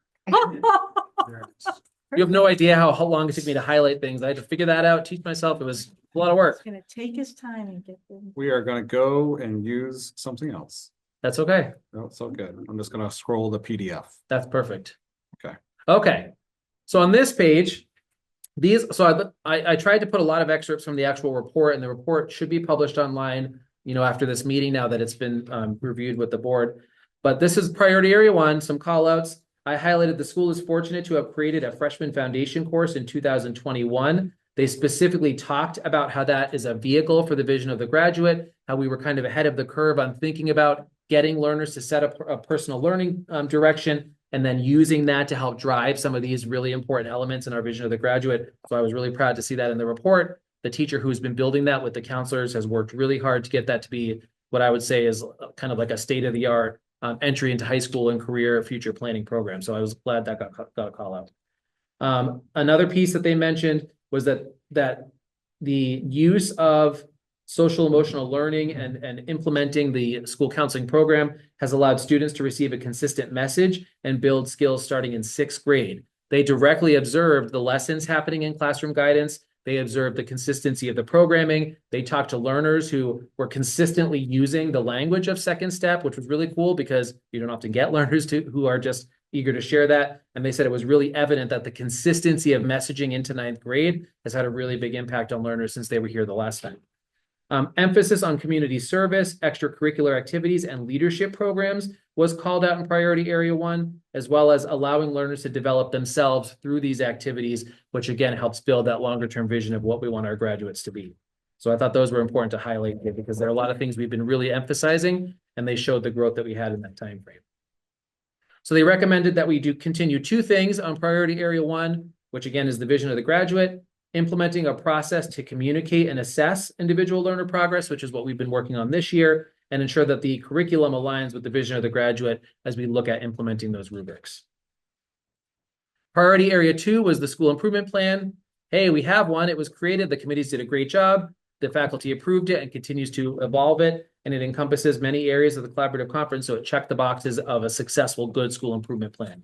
it is. You have no idea how long it took me to highlight things. I had to figure that out, teach myself. It was a lot of work. It's gonna take his time and get them. We are gonna go and use something else. That's okay. No, it's all good. I'm just gonna scroll the PDF. That's perfect. Okay. Okay. So on this page, I tried to put a lot of excerpts from the actual report, and the report should be published online, you know, after this meeting now that it's been reviewed with the board. But this is priority area 1, some call outs. I highlighted the school is fortunate to have created a freshman foundation course in 2021. They specifically talked about how that is a vehicle for the vision of the graduate, how we were kind of ahead of the curve on thinking about getting learners to set up a personal learning direction, and then using that to help drive some of these really important elements in our vision of the graduate. So I was really proud to see that in the report. The teacher who's been building that with the counselors has worked really hard to get that to be what I would say is kind of like a state-of-the-art entry into high school and career future planning program. So I was glad that got a call out. Another piece that they mentioned was that the use of social emotional learning and implementing the school counseling program has allowed students to receive a consistent message and build skills starting in 6th grade. They directly observed the lessons happening in classroom guidance. They observed the consistency of the programming. They talked to learners who were consistently using the language of Second Step, which was really cool because you don't often get learners who are just eager to share that. And they said it was really evident that the consistency of messaging into 9th grade has had a really big impact on learners since they were here the last time. Emphasis on community service, extracurricular activities, and leadership programs was called out in priority area 1, as well as allowing learners to develop themselves through these activities, which again helps build that longer term vision of what we want our graduates to be. So I thought those were important to highlight here because there are a lot of things we've been really emphasizing, and they showed the growth that we had in that time frame. So they recommended that we do continue 2 things on priority area 1, which again is the vision of the graduate, implementing a process to communicate and assess individual learner progress, which is what we've been working on this year, and ensure that the curriculum aligns with the vision of the graduate as we look at implementing those rubrics. Priority area 2 was the school improvement plan. Hey, we have one. It was created. The committees did a great job. The faculty approved it and continues to evolve it. And it encompasses many areas of the collaborative conference. So it checked the boxes of a successful, good school improvement plan.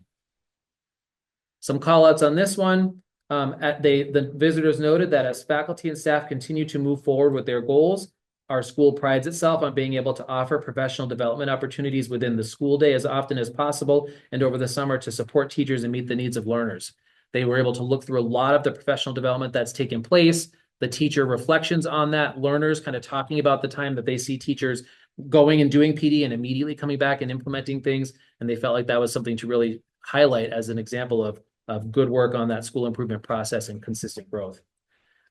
Some call outs on this one. The visitors noted that as faculty and staff continue to move forward with their goals, our school prides itself on being able to offer professional development opportunities within the school day as often as possible and over the summer to support teachers and meet the needs of learners. They were able to look through a lot of the professional development that's taken place, the teacher reflections on that, learners kind of talking about the time that they see teachers going and doing PD and immediately coming back and implementing things. And they felt like that was something to really highlight as an example of good work on that school improvement process and consistent growth.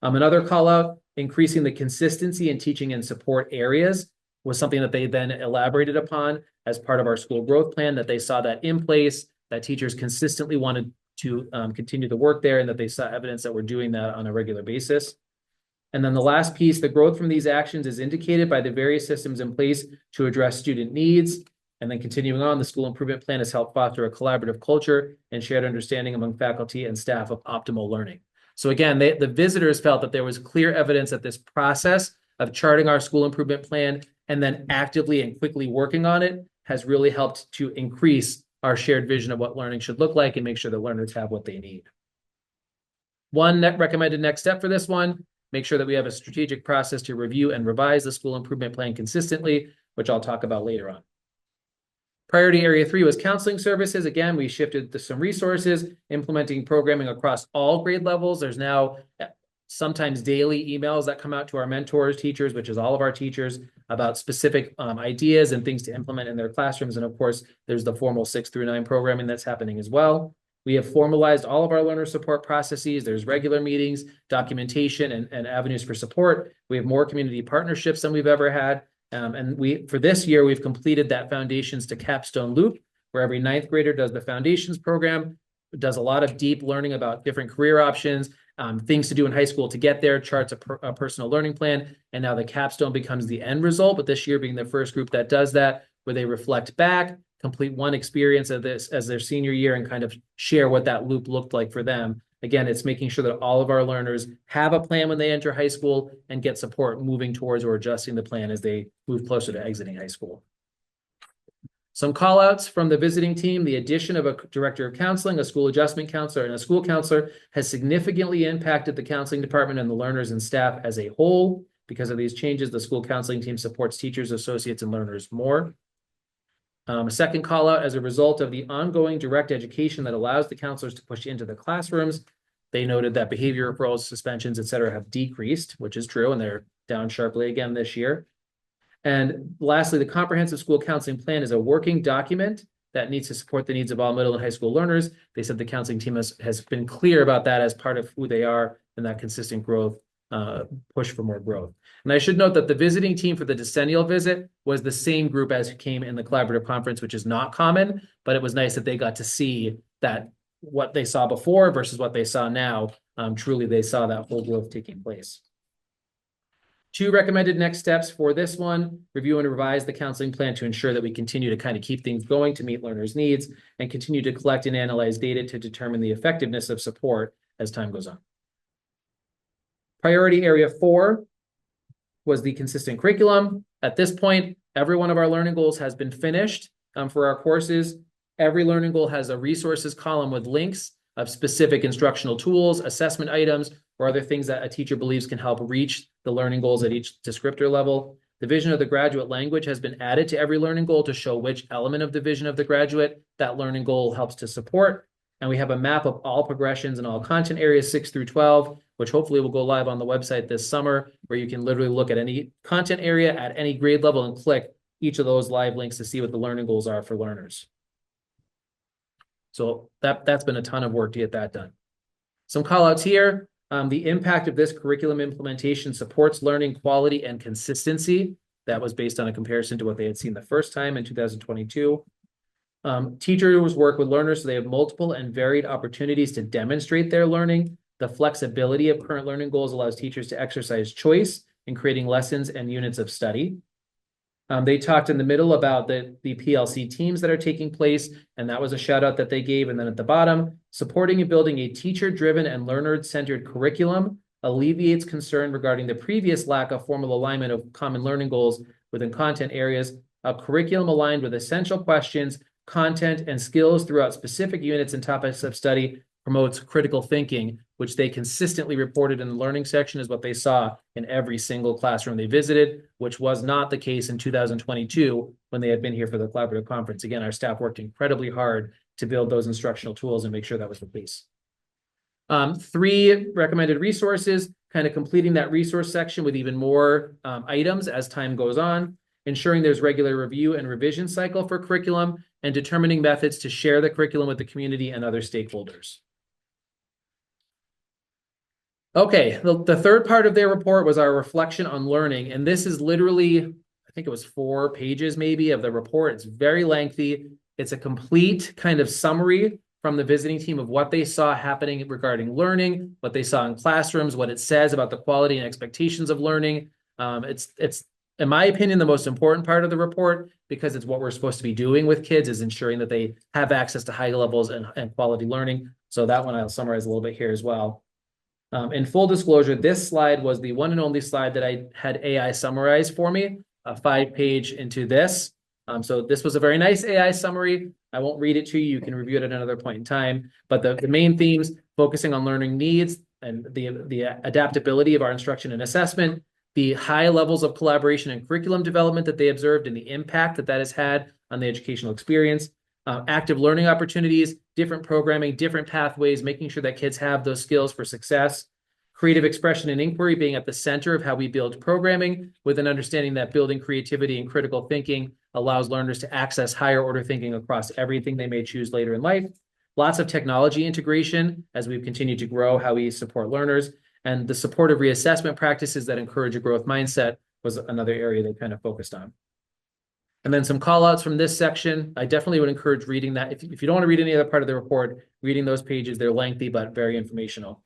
Another call out, increasing the consistency in teaching and support areas was something that they then elaborated upon as part of our school growth plan, that they saw that in place, that teachers consistently wanted to continue the work there, and that they saw evidence that we're doing that on a regular basis. And then the last piece, the growth from these actions is indicated by the various systems in place to address student needs. And then continuing on, the school improvement plan has helped foster a collaborative culture and shared understanding among faculty and staff of optimal learning. So again, the visitors felt that there was clear evidence that this process of charting our school improvement plan and then actively and quickly working on it has really helped to increase our shared vision of what learning should look like and make sure that learners have what they need. One recommended next step for this one, make sure that we have a strategic process to review and revise the school improvement plan consistently, which I'll talk about later on. Priority area 3 was counseling services. Again, we shifted to some resources, implementing programming across all grade levels. There's now sometimes daily emails that come out to our mentors, teachers, which is all of our teachers, about specific ideas and things to implement in their classrooms. And of course, there's the formal 6 through 9 programming that's happening as well. We have formalized all of our learner support processes. There's regular meetings, documentation, and avenues for support. We have more community partnerships than we've ever had. And for this year, we've completed that Foundations to Capstone loop, where every 9th grader does the Foundations program, does a lot of deep learning about different career options, things to do in high school to get there, charts a personal learning plan, and now the Capstone becomes the end result, but this year being the first group that does that, where they reflect back, complete one experience of this as their senior year, and kind of share what that loop looked like for them. Again, it's making sure that all of our learners have a plan when they enter high school and get support moving towards or adjusting the plan as they move closer to exiting high school. Some call outs from the visiting team: the addition of a director of counseling, a school adjustment counselor, and a school counselor has significantly impacted the counseling department and the learners and staff as a whole. Because of these changes, the school counseling team supports teachers, associates, and learners more. A second call out: as a result of the ongoing direct education that allows the counselors to push into the classrooms, they noted that behavior referrals, suspensions, et cetera, have decreased, which is true, and they're down sharply again this year. And lastly, the comprehensive school counseling plan is a working document that needs to support the needs of all middle and high school learners. They said the counseling team has been clear about that as part of who they are and that consistent growth, push for more growth. And I should note that the visiting team for the decennial visit was the same group as who came in the collaborative conference, which is not common, but it was nice that they got to see that what they saw before versus what they saw now. Truly, they saw that whole growth taking place. 2 recommended next steps for this one: review and revise the counseling plan to ensure that we continue to kind of keep things going to meet learners' needs, and continue to collect and analyze data to determine the effectiveness of support as time goes on. Priority area 4 was the consistent curriculum. At this point, every one of our learning goals has been finished for our courses. Every learning goal has a resources column with links of specific instructional tools, assessment items, or other things that a teacher believes can help reach the learning goals at each descriptor level. The vision of the graduate language has been added to every learning goal to show which element of the vision of the graduate that learning goal helps to support. And we have a map of all progressions and all content areas 6 through 12, which hopefully will go live on the website this summer, where you can literally look at any content area at any grade level and click each of those live links to see what the learning goals are for learners. So that's been a ton of work to get that done. Some call outs here. The impact of this curriculum implementation supports learning quality and consistency. That was based on a comparison to what they had seen the first time in 2022. Teachers work with learners so they have multiple and varied opportunities to demonstrate their learning. The flexibility of current learning goals allows teachers to exercise choice in creating lessons and units of study. They talked in the middle about the PLC teams that are taking place, and that was a shout out that they gave. And then at the bottom, supporting and building a teacher-driven and learner-centered curriculum alleviates concern regarding the previous lack of formal alignment of common learning goals within content areas. A curriculum aligned with essential questions, content, and skills throughout specific units and topics of study promotes critical thinking, which they consistently reported in the learning section is what they saw in every single classroom they visited, which was not the case in 2022 when they had been here for the collaborative conference. Again, our staff worked incredibly hard to build those instructional tools and make sure that was the case. 3 recommended resources, kind of completing that resource section with even more items as time goes on, ensuring there's regular review and revision cycle for curriculum, and determining methods to share the curriculum with the community and other stakeholders. Okay, the third part of their report was our reflection on learning. And this is literally, I think it was 4 pages maybe of the report. It's very lengthy. It's a complete kind of summary from the visiting team of what they saw happening regarding learning, what they saw in classrooms, what it says about the quality and expectations of learning. It's in my opinion, the most important part of the report, because it's what we're supposed to be doing with kids, is ensuring that they have access to high levels and quality learning. So that one I'll summarize a little bit here as well. In full disclosure, this slide was the one and only slide that I had AI summarize for me, a 5-page into this. So this was a very nice AI summary. I won't read it to you. You can review it at another point in time. But the main themes, focusing on learning needs and the adaptability of our instruction and assessment, the high levels of collaboration and curriculum development that they observed, and the impact that has had on the educational experience, active learning opportunities, different programming, different pathways, making sure that kids have those skills for success, creative expression and inquiry being at the center of how we build programming, with an understanding that building creativity and critical thinking allows learners to access higher order thinking across everything they may choose later in life. Lots of technology integration as we've continued to grow how we support learners, and the supportive reassessment practices that encourage a growth mindset was another area they kind of focused on. And then some call outs from this section. I definitely would encourage reading that. If you don't want to read any other part of the report, reading those pages, they're lengthy, but very informational.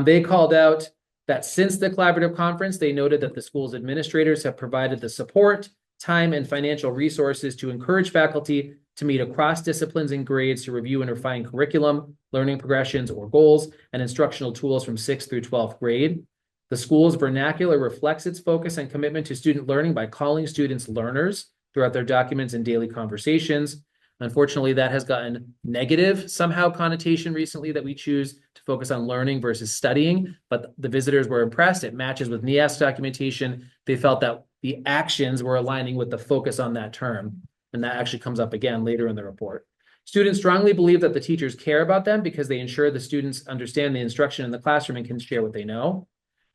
They called out that since the collaborative conference, they noted that the school's administrators have provided the support, time, and financial resources to encourage faculty to meet across disciplines and grades to review and refine curriculum, learning progressions or goals, and instructional tools from 6th through 12th grade. The school's vernacular reflects its focus and commitment to student learning by calling students learners throughout their documents and daily conversations. Unfortunately, that has gotten negative somehow connotation recently, that we choose to focus on learning versus studying, but the visitors were impressed. It matches with NEASC documentation. They felt that the actions were aligning with the focus on that term, and that actually comes up again later in the report. Students strongly believe that the teachers care about them because they ensure the students understand the instruction in the classroom and can share what they know.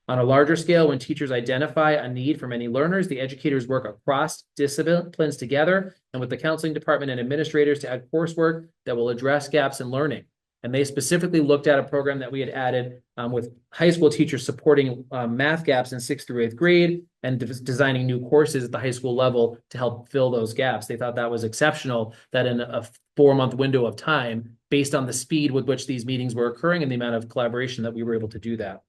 On a larger scale, when teachers identify a need for many learners, the educators work across disciplines together and with the counseling department and administrators to add coursework that will address gaps in learning. And they specifically looked at a program that we had added with high school teachers supporting math gaps in 6th through 8th grade and designing new courses at the high school level to help fill those gaps. They thought that was exceptional, that in a 4-month window of time, based on the speed with which these meetings were occurring and the amount of collaboration, that we were able to do that.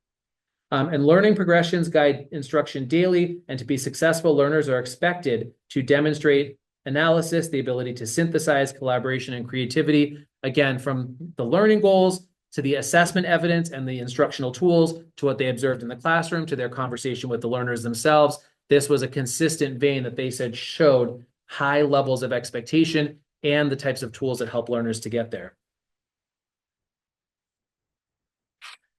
And learning progressions guide instruction daily, and to be successful, learners are expected to demonstrate analysis, the ability to synthesize collaboration and creativity, again, from the learning goals to the assessment evidence and the instructional tools to what they observed in the classroom to their conversation with the learners themselves. This was a consistent vein that they said showed high levels of expectation and the types of tools that help learners to get there.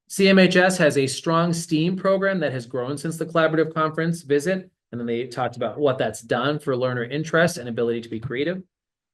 CMHS has a strong STEAM program that has grown since the collaborative conference visit, and then they talked about what that's done for learner interest and ability to be creative.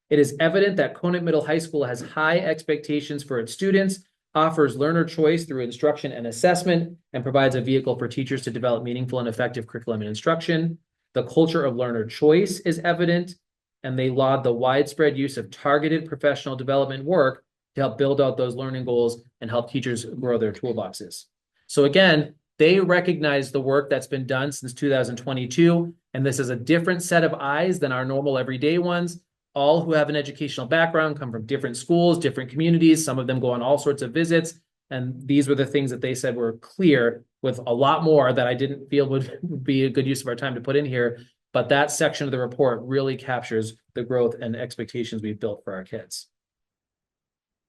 It is evident that Conant Middle High School has high expectations for its students, offers learner choice through instruction and assessment, and provides a vehicle for teachers to develop meaningful and effective curriculum and instruction. The culture of learner choice is evident, and they laud the widespread use of targeted professional development work to help build out those learning goals and help teachers grow their toolboxes. So again, they recognize the work that's been done since 2022, and this is a different set of eyes than our normal everyday ones. All who have an educational background come from different schools, different communities. Some of them go on all sorts of visits, and these were the things that they said were clear, with a lot more that I didn't feel would be a good use of our time to put in here. But that section of the report really captures the growth and expectations we've built for our kids.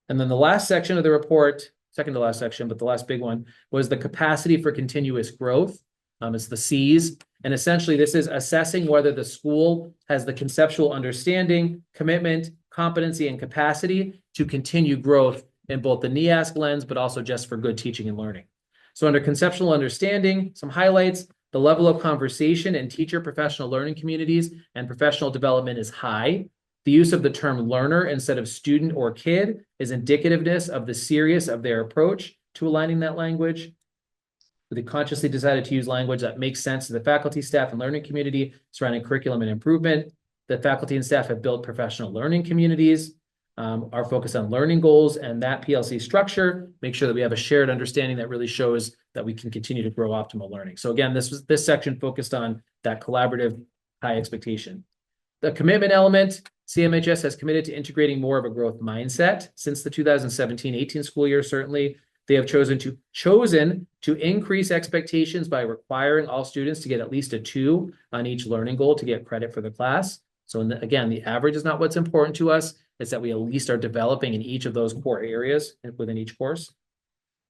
And then the last section of the report, second to last section, but the last big one, was the capacity for continuous growth. It's the C's. And essentially, this is assessing whether the school has the conceptual understanding, commitment, competency, and capacity to continue growth in both the NEASC lens, but also just for good teaching and learning. So under conceptual understanding, some highlights: the level of conversation in teacher professional learning communities and professional development is high. The use of the term learner instead of student or kid is indicativeness of the seriousness of their approach to aligning that language. They consciously decided to use language that makes sense to the faculty, staff, and learning community surrounding curriculum and improvement. The faculty and staff have built professional learning communities. our focus on learning goals and that PLC structure, make sure that we have a shared understanding that really shows that we can continue to grow optimal learning. So again, this section focused on that collaborative high expectation. The commitment element, CMHS has committed to integrating more of a growth mindset since the 2017-18 school year. Certainly, they have chosen to increase expectations by requiring all students to get at least a 2 on each learning goal to get credit for the class. So again, the average is not what's important to us. It's that we at least are developing in each of those core areas within each course.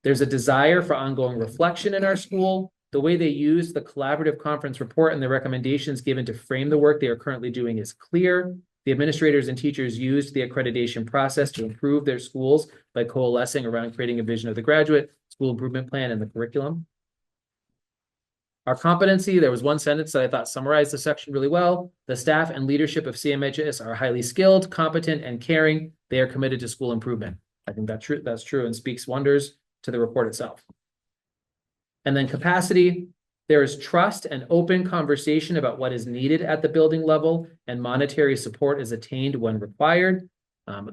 There's a desire for ongoing reflection in our school. The way they use the collaborative conference report and the recommendations given to frame the work they are currently doing is clear. The administrators and teachers used the accreditation process to improve their schools by coalescing around creating a vision of the graduate, school improvement plan, and the curriculum. Our competency, there was one sentence that I thought summarized the section really well. The staff and leadership of CMHS are highly skilled, competent, and caring. They are committed to school improvement. I think that's true and speaks wonders to the report itself. And then capacity, there is trust and open conversation about what is needed at the building level, and monetary support is attained when required. A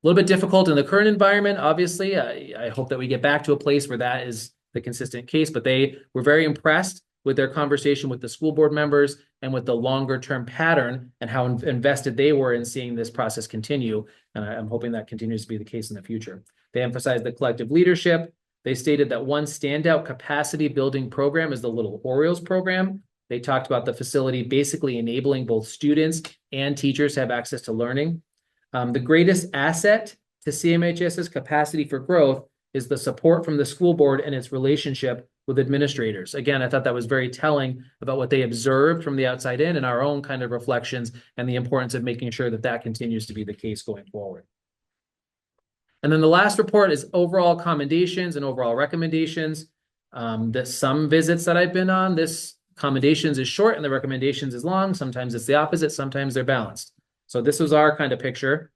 little bit difficult in the current environment, obviously. I hope that we get back to a place where that is the consistent case, but they were very impressed with their conversation with the school board members and with the longer term pattern and how invested they were in seeing this process continue. And I'm hoping that continues to be the case in the future. They emphasized the collective leadership. They stated that one standout capacity building program is the Little Orioles program. They talked about the facility basically enabling both students and teachers to have access to learning. The greatest asset to CMHS's capacity for growth is the support from the school board and its relationship with administrators. Again, I thought that was very telling about what they observed from the outside in and our own kind of reflections and the importance of making sure that that continues to be the case going forward. And then the last report is overall commendations and overall recommendations. Some visits that I've been on, this commendations is short and the recommendations is long. Sometimes it's the opposite, sometimes they're balanced. So this was our kind of picture.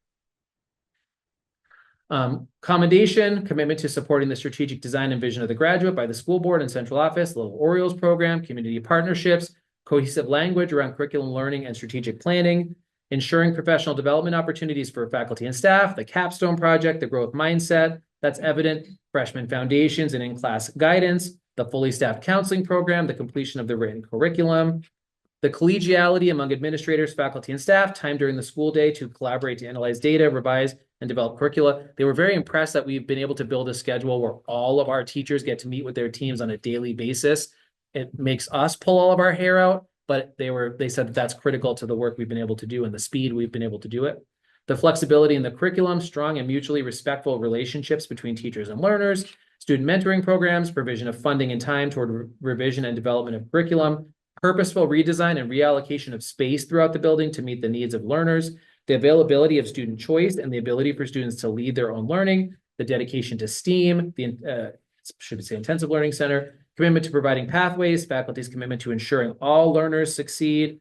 Commendation, commitment to supporting the strategic design and vision of the graduate by the school board and central office, Little Orioles program, community partnerships, cohesive language around curriculum learning and strategic planning, ensuring professional development opportunities for faculty and staff, the capstone project, the growth mindset, that's evident, freshman foundations and in-class guidance, the fully staffed counseling program, the completion of the written curriculum, the collegiality among administrators, faculty, and staff, time during the school day to collaborate to analyze data, revise, and develop curricula. They were very impressed that we've been able to build a schedule where all of our teachers get to meet with their teams on a daily basis. It makes us pull all of our hair out, but they said that that's critical to the work we've been able to do and the speed we've been able to do it. The flexibility in the curriculum, strong and mutually respectful relationships between teachers and learners, student mentoring programs, provision of funding and time toward revision and development of curriculum, purposeful redesign and reallocation of space throughout the building to meet the needs of learners, the availability of student choice and the ability for students to lead their own learning, the dedication to STEAM, the Intensive Learning Center, commitment to providing pathways, faculty's commitment to ensuring all learners succeed,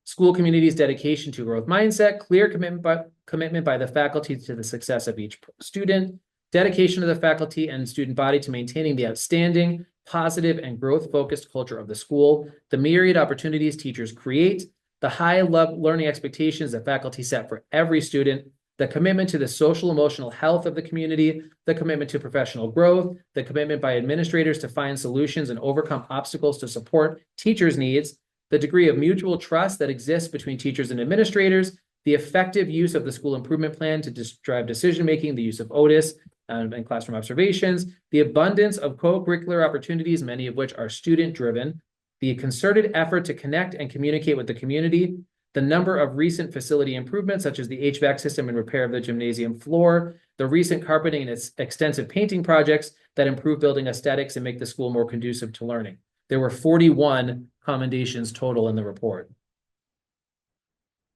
school community's dedication to growth mindset, clear commitment by the faculty to the success of each student, dedication of the faculty and student body to maintaining the outstanding, positive, and growth-focused culture of the school, the myriad opportunities teachers create, the high learning expectations that faculty set for every student, the commitment to the social emotional health of the community, the commitment to professional growth, the commitment by administrators to find solutions and overcome obstacles to support teachers' needs, the degree of mutual trust that exists between teachers and administrators, the effective use of the school improvement plan to drive decision-making, the use of Otis and classroom observations, the abundance of co-curricular opportunities, many of which are student-driven, the concerted effort to connect and communicate with the community, the number of recent facility improvements, such as the HVAC system and repair of the gymnasium floor, the recent carpeting and its extensive painting projects that improve building aesthetics and make the school more conducive to learning. There were 41 commendations total in the report.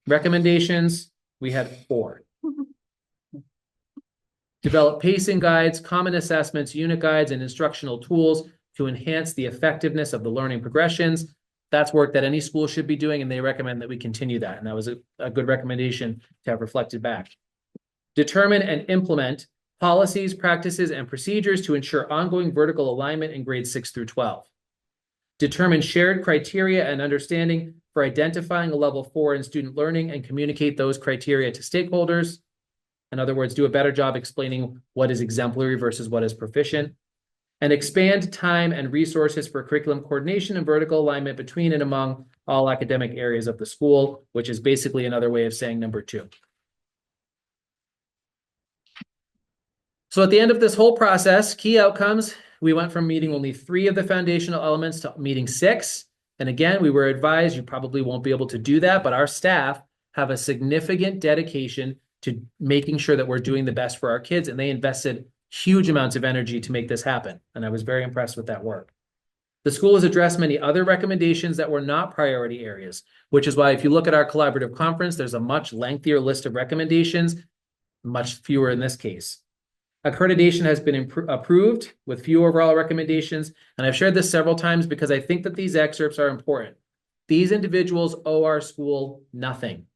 Recommendations, we had 4. Develop pacing guides, common assessments, unit guides, and instructional tools to enhance the effectiveness of the learning progressions. That's work that any school should be doing, and they recommend that we continue that. And that was a good recommendation to have reflected back. Determine and implement policies, practices, and procedures to ensure ongoing vertical alignment in grades 6 through 12. Determine shared criteria and understanding for identifying a level 4 in student learning and communicate those criteria to stakeholders. In other words, do a better job explaining what is exemplary versus what is proficient. And expand time and resources for curriculum coordination and vertical alignment between and among all academic areas of the school, which is basically another way of saying number 2. So at the end of this whole process, key outcomes, we went from meeting only 3 of the foundational elements to meeting 6. And again, we were advised you probably won't be able to do that, but our staff have a significant dedication to making sure that we're doing the best for our kids, and they invested huge amounts of energy to make this happen. And I was very impressed with that work. The school has addressed many other recommendations that were not priority areas, which is why if you look at our collaborative conference, there's a much lengthier list of recommendations, much fewer in this case. Accreditation has been approved with few overall recommendations. And I've shared this several times because I think that these excerpts are important. These individuals owe our school nothing.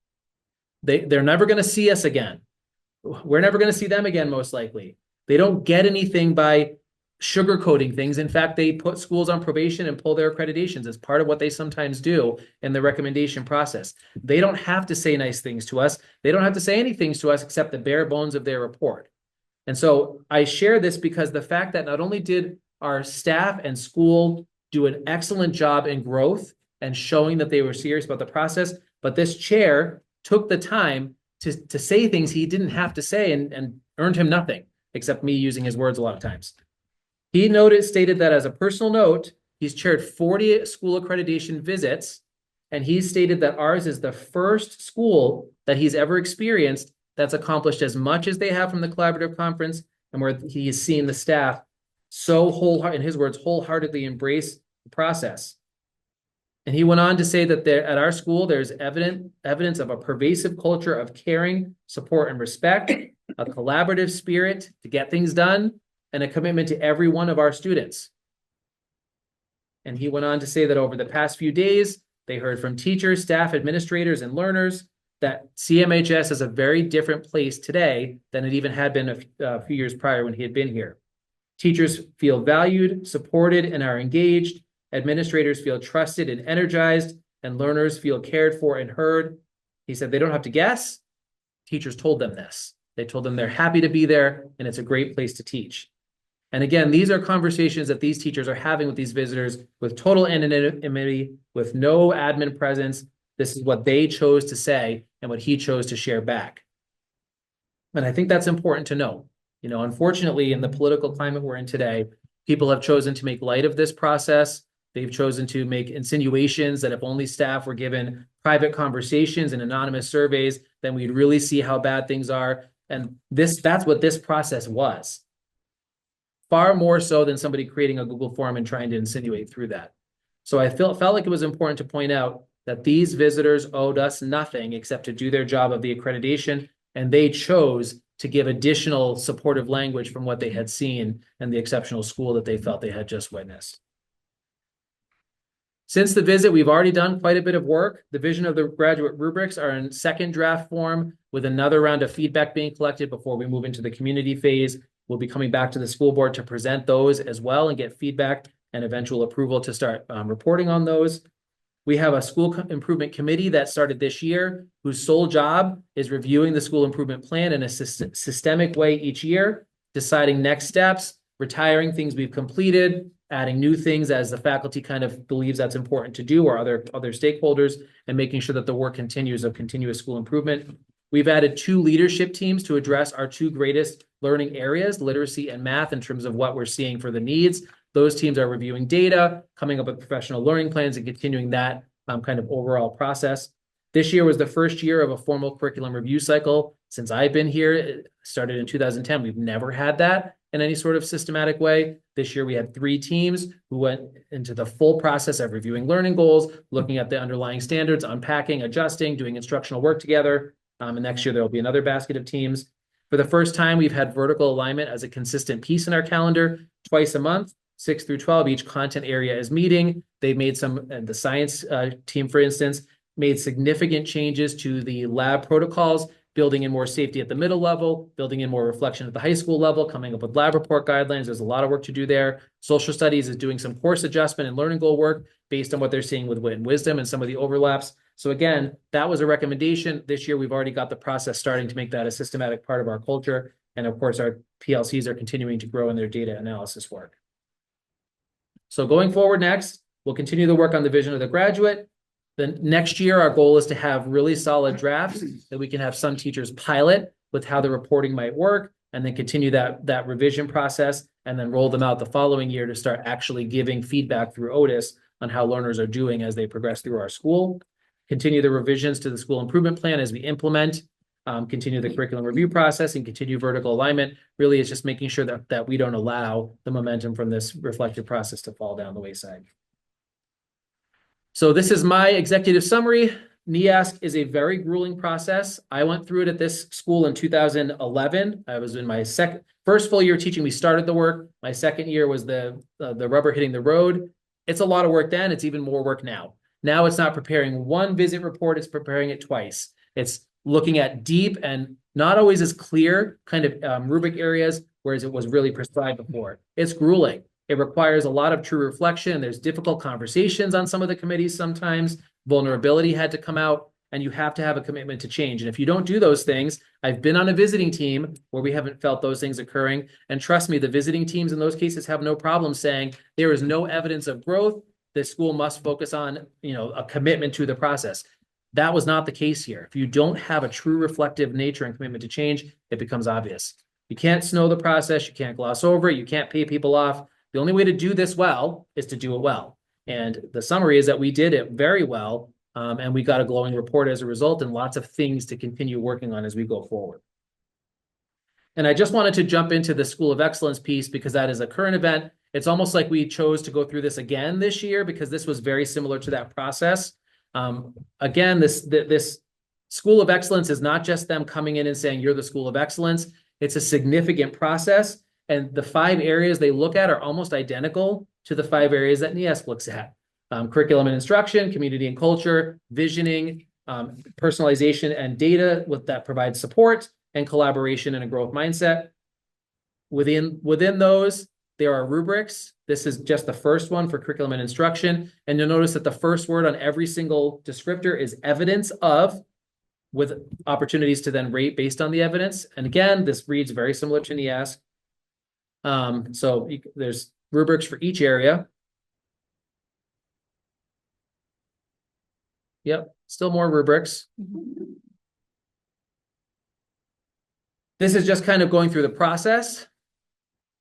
They're never going to see us again. We're never going to see them again, most likely. They don't get anything by sugarcoating things. In fact, they put schools on probation and pull their accreditations as part of what they sometimes do in the recommendation process. They don't have to say nice things to us. They don't have to say anything to us except the bare bones of their report. And so I share this because the fact that not only did our staff and school do an excellent job in growth and showing that they were serious about the process, but this chair took the time to say things he didn't have to say and earned him nothing, except me using his words a lot of times. He stated that as a personal note, he's chaired 40 school accreditation visits, and he stated that ours is the first school that he's ever experienced that's accomplished as much as they have from the collaborative conference, and where he has seen the staff so in his words, wholeheartedly embrace the process. And he went on to say that at our school, there's evidence of a pervasive culture of caring, support, and respect, a collaborative spirit to get things done, and a commitment to every one of our students. And he went on to say that over the past few days, they heard from teachers, staff, administrators, and learners that CMHS is a very different place today than it even had been a few years prior when he had been here. Teachers feel valued, supported, and are engaged. Administrators feel trusted and energized, and learners feel cared for and heard. He said they don't have to guess. Teachers told them this. They told them they're happy to be there, and it's a great place to teach. And again, these are conversations that these teachers are having with these visitors with total anonymity, with no admin presence. This is what they chose to say and what he chose to share back. And I think that's important to know. You know, unfortunately, in the political climate we're in today, people have chosen to make light of this process. They've chosen to make insinuations that if only staff were given private conversations and anonymous surveys, then we'd really see how bad things are. And that's what this process was. Far more so than somebody creating a Google form and trying to insinuate through that. So I felt like it was important to point out that these visitors owed us nothing except to do their job of the accreditation, and they chose to give additional supportive language from what they had seen and the exceptional school that they felt they had just witnessed. Since the visit, we've already done quite a bit of work. The vision of the graduate rubrics are in second draft form with another round of feedback being collected before we move into the community phase. We'll be coming back to the school board to present those as well and get feedback and eventual approval to start reporting on those. We have a school improvement committee that started this year, whose sole job is reviewing the school improvement plan in a systemic way each year, deciding next steps, retiring things we've completed, adding new things as the faculty kind of believes that's important to do, or other stakeholders, and making sure that the work continues of continuous school improvement. We've added 2 leadership teams to address our 2 greatest learning areas, literacy and math, in terms of what we're seeing for the needs. Those teams are reviewing data, coming up with professional learning plans, and continuing that kind of overall process. This year was the first year of a formal curriculum review cycle since I've been here. It started in 2010. We've never had that in any sort of systematic way. This year we had 3 teams who went into the full process of reviewing learning goals, looking at the underlying standards, unpacking, adjusting, doing instructional work together. And next year there will be another basket of teams. For the first time, we've had vertical alignment as a consistent piece in our calendar twice a month. 6 through 12, each content area is meeting. They've made the science team, for instance, made significant changes to the lab protocols building in more safety at the middle level, building in more reflection at the high school level, coming up with lab report guidelines. There's a lot of work to do there. Social studies is doing some course adjustment and learning goal work based on what they're seeing with wit and wisdom and some of the overlaps. So again, that was a recommendation. This year, we've already got the process starting to make that a systematic part of our culture. And of course, our PLCs are continuing to grow in their data analysis work. So going forward next, we'll continue the work on the vision of the graduate. Then next year, our goal is to have really solid drafts that we can have some teachers pilot with how the reporting might work, and then continue that revision process, and then roll them out the following year to start actually giving feedback through Otis on how learners are doing as they progress through our school. Continue the revisions to the school improvement plan as we implement, continue the curriculum review process, and continue vertical alignment. Really, it's just making sure that we don't allow the momentum from this reflective process to fall down the wayside. So this is my executive summary. NEASC is a very grueling process. I went through it at this school in 2011. I was in my first full year teaching. We started the work. My second year was the rubber hitting the road. It's a lot of work then. It's even more work now. Now it's not preparing one visit report. It's preparing it twice. It's looking at deep and not always as clear kind of rubric areas, whereas it was really prescribed before. It's grueling. It requires a lot of true reflection. There's difficult conversations on some of the committees sometimes. Vulnerability had to come out, and you have to have a commitment to change. And if you don't do those things, I've been on a visiting team where we haven't felt those things occurring. And trust me, the visiting teams in those cases have no problem saying there is no evidence of growth. The school must focus on, a commitment to the process. That was not the case here. If you don't have a true reflective nature and commitment to change, it becomes obvious. You can't snow the process. You can't gloss over it. You can't pay people off. The only way to do this well is to do it well. And the summary is that we did it very well, and we got a glowing report as a result, and lots of things to continue working on as we go forward. And I just wanted to jump into the School of Excellence piece because that is a current event. It's almost like we chose to go through this again this year because this was very similar to that process. Again, this School of Excellence is not just them coming in and saying, you're the School of Excellence. It's a significant process. And the 5 areas they look at are almost identical to the 5 areas that NEASC looks at. Curriculum and instruction, community and culture, visioning, personalization and data that provides support, and collaboration and a growth mindset. Within those, there are rubrics. This is just the first one for curriculum and instruction. And you'll notice that the first word on every single descriptor is evidence of, with opportunities to then rate based on the evidence. And again, this reads very similar to NEASC. So there's rubrics for each area. Yep, still more rubrics. This is just kind of going through the process.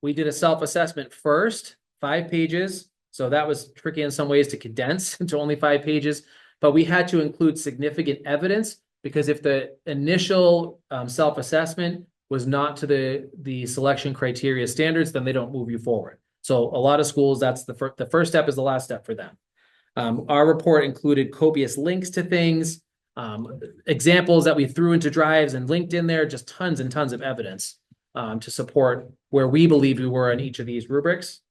We did a self-assessment first, 5 pages. So that was tricky in some ways to condense into only 5 pages, but we had to include significant evidence because if the initial self-assessment was not to the selection criteria standards, then they don't move you forward. So a lot of schools, that's the first step is the last step for them. Our report included copious links to things, examples that we threw into drives and linked in there, just tons and tons of evidence to support where we believed we were in each of these rubrics.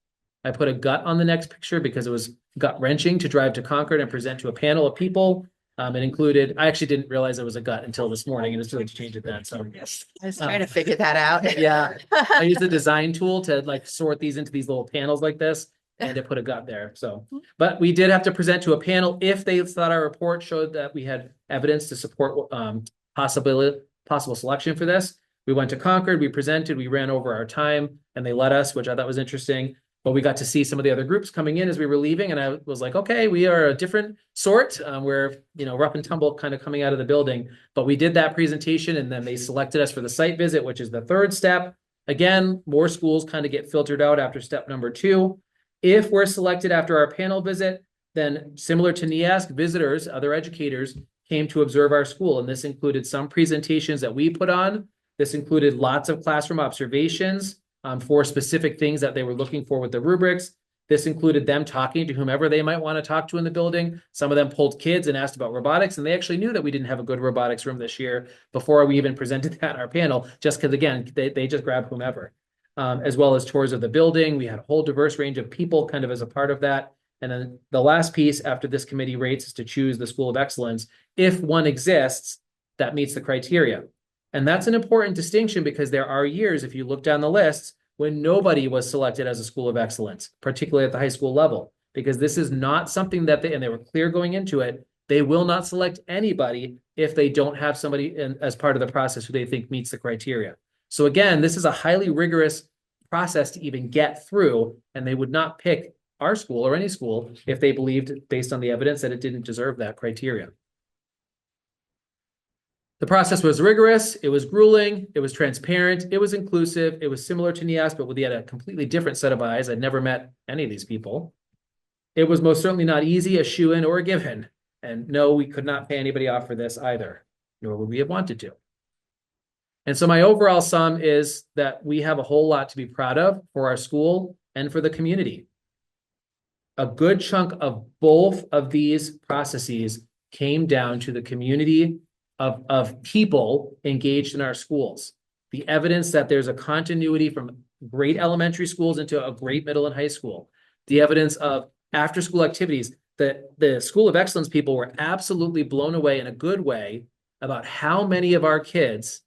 I put a gut on the next picture because it was gut-wrenching to drive to Concord and present to a panel of people. It included, I actually didn't realize it was a gut until this morning, and it's really to change it then. So yes, I was trying to figure that out. Yeah, I used a design tool to sort these into these little panels like this, and to put a gut there. So, but we did have to present to a panel if they thought our report showed that we had evidence to support possible selection for this. We went to Concord, we presented, we ran over our time, and they let us, which I thought was interesting. But we got to see some of the other groups coming in as we were leaving, and I was like, okay, we are a different sort. We're, rough and tumble kind of coming out of the building. But we did that presentation, and then they selected us for the site visit, which is the 3rd step. Again, more schools kind of get filtered out after step number 2. If we're selected after our panel visit, then similar to NEASC, visitors, other educators, came to observe our school. And this included some presentations that we put on. This included lots of classroom observations for specific things that they were looking for with the rubrics. This included them talking to whomever they might want to talk to in the building. Some of them pulled kids and asked about robotics, and they actually knew that we didn't have a good robotics room this year before we even presented that in our panel, just because, again, they just grabbed whomever. As well as tours of the building. We had a whole diverse range of people kind of as a part of that. And then the last piece after this committee rates is to choose the School of Excellence. If one exists that meets the criteria. And that's an important distinction because there are years, if you look down the lists, when nobody was selected as a school of excellence, particularly at the high school level, because this is not something that they were clear going into it. They will not select anybody if they don't have somebody as part of the process who they think meets the criteria. So again, this is a highly rigorous process to even get through, and they would not pick our school or any school if they believed, based on the evidence, that it didn't deserve that criteria. The process was rigorous, it was grueling, it was transparent, it was inclusive, it was similar to NEAS, but with yet a completely different set of eyes. I'd never met any of these people. It was most certainly not easy, a shoo-in, or a given. And no, we could not pay anybody off for this either, nor would we have wanted to. And so my overall sum is that we have a whole lot to be proud of for our school and for the community. A good chunk of both of these processes came down to the community of people engaged in our schools. The evidence that there's a continuity from great elementary schools into a great middle and high school. The evidence of after-school activities, that the School of Excellence people were absolutely blown away in a good way about how many of our kids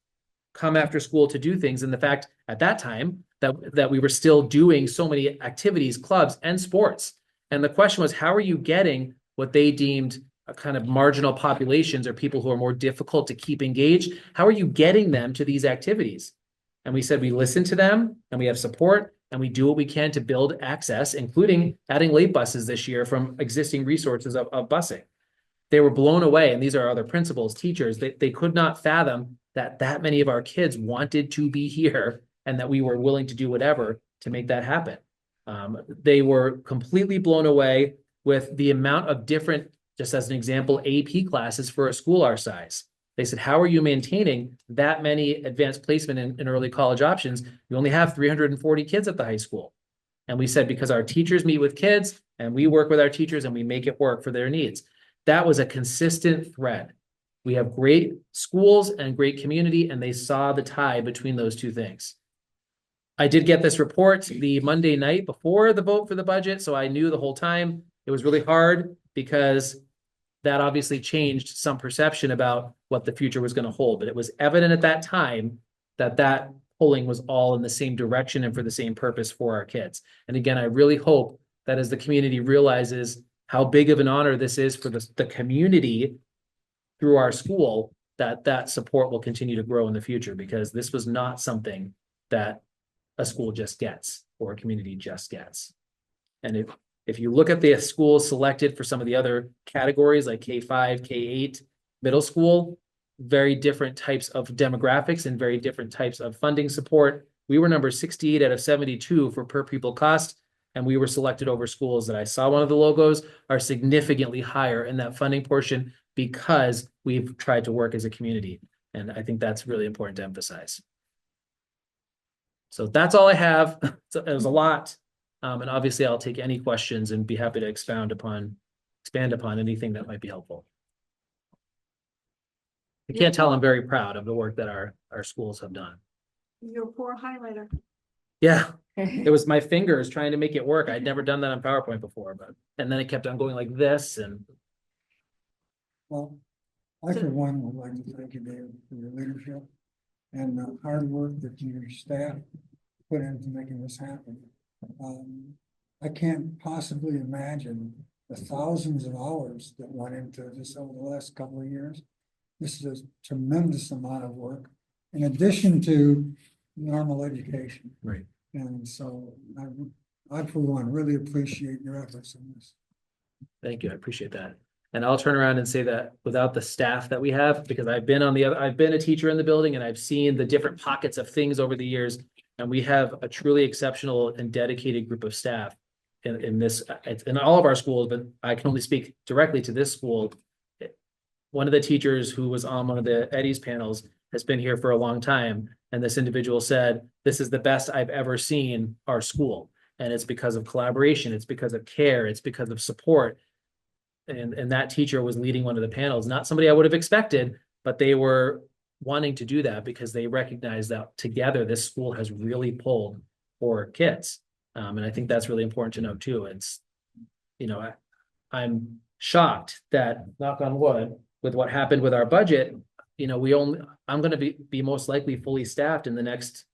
come after school to do things. And the fact at that time that we were still doing so many activities, clubs, and sports. And the question was, how are you getting what they deemed a kind of marginal populations or people who are more difficult to keep engaged? How are you getting them to these activities? And we said, we listen to them and we have support and we do what we can to build access, including adding late buses this year from existing resources of busing. They were blown away. And these are other principals, teachers, they could not fathom that many of our kids wanted to be here and that we were willing to do whatever to make that happen. They were completely blown away with the amount of different, just as an example, AP classes for a school our size. They said, how are you maintaining that many advanced placement in early college options? You only have 340 kids at the high school. And we said, because our teachers meet with kids and we work with our teachers and we make it work for their needs. That was a consistent thread. We have great schools and great community, and they saw the tie between those two things. I did get this report the Monday night before the vote for the budget, so I knew the whole time. It was really hard because that obviously changed some perception about what the future was going to hold. But it was evident at that time that polling was all in the same direction and for the same purpose for our kids. And again, I really hope that as the community realizes how big of an honor this is for the community through our school, that support will continue to grow in the future, because this was not something that a school just gets or a community just gets. And if you look at the schools selected for some of the other categories like K-5, K-8, middle school, very different types of demographics and very different types of funding support. We were number 68 out of 72 for per pupil cost, and we were selected over schools that I saw one of the logos are significantly higher in that funding portion because we've tried to work as a community. And I think that's really important to emphasize. So that's all I have. So it was a lot. And obviously I'll take any questions and be happy to expand upon anything that might be helpful. I can't tell I'm very proud of the work that our schools have done. Your poor highlighter. Yeah, it was my fingers trying to make it work. I'd never done that on PowerPoint before, and then it kept on going like this and. Well, I for one would like to thank you, David, for your leadership and the hard work that your staff put into making this happen. I can't possibly imagine the thousands of hours that went into this over the last couple of years. This is a tremendous amount of work in addition to normal education. Right. And so I for one really appreciate your efforts in this. Thank you. I appreciate that. And I'll turn around and say that without the staff that we have, because I've been a teacher in the building and I've seen the different pockets of things over the years. And we have a truly exceptional and dedicated group of staff in all of our schools, but I can only speak directly to this school. One of the teachers who was on one of the Eddie's panels has been here for a long time. And this individual said, this is the best I've ever seen our school. And it's because of collaboration. It's because of care. It's because of support. And that teacher was leading one of the panels, not somebody I would have expected, but they were wanting to do that because they recognize that together, this school has really pulled for kids. And I think that's really important to know too. It's, I'm shocked that, knock on wood, with what happened with our budget, you know, I'm gonna be most likely fully staffed in the next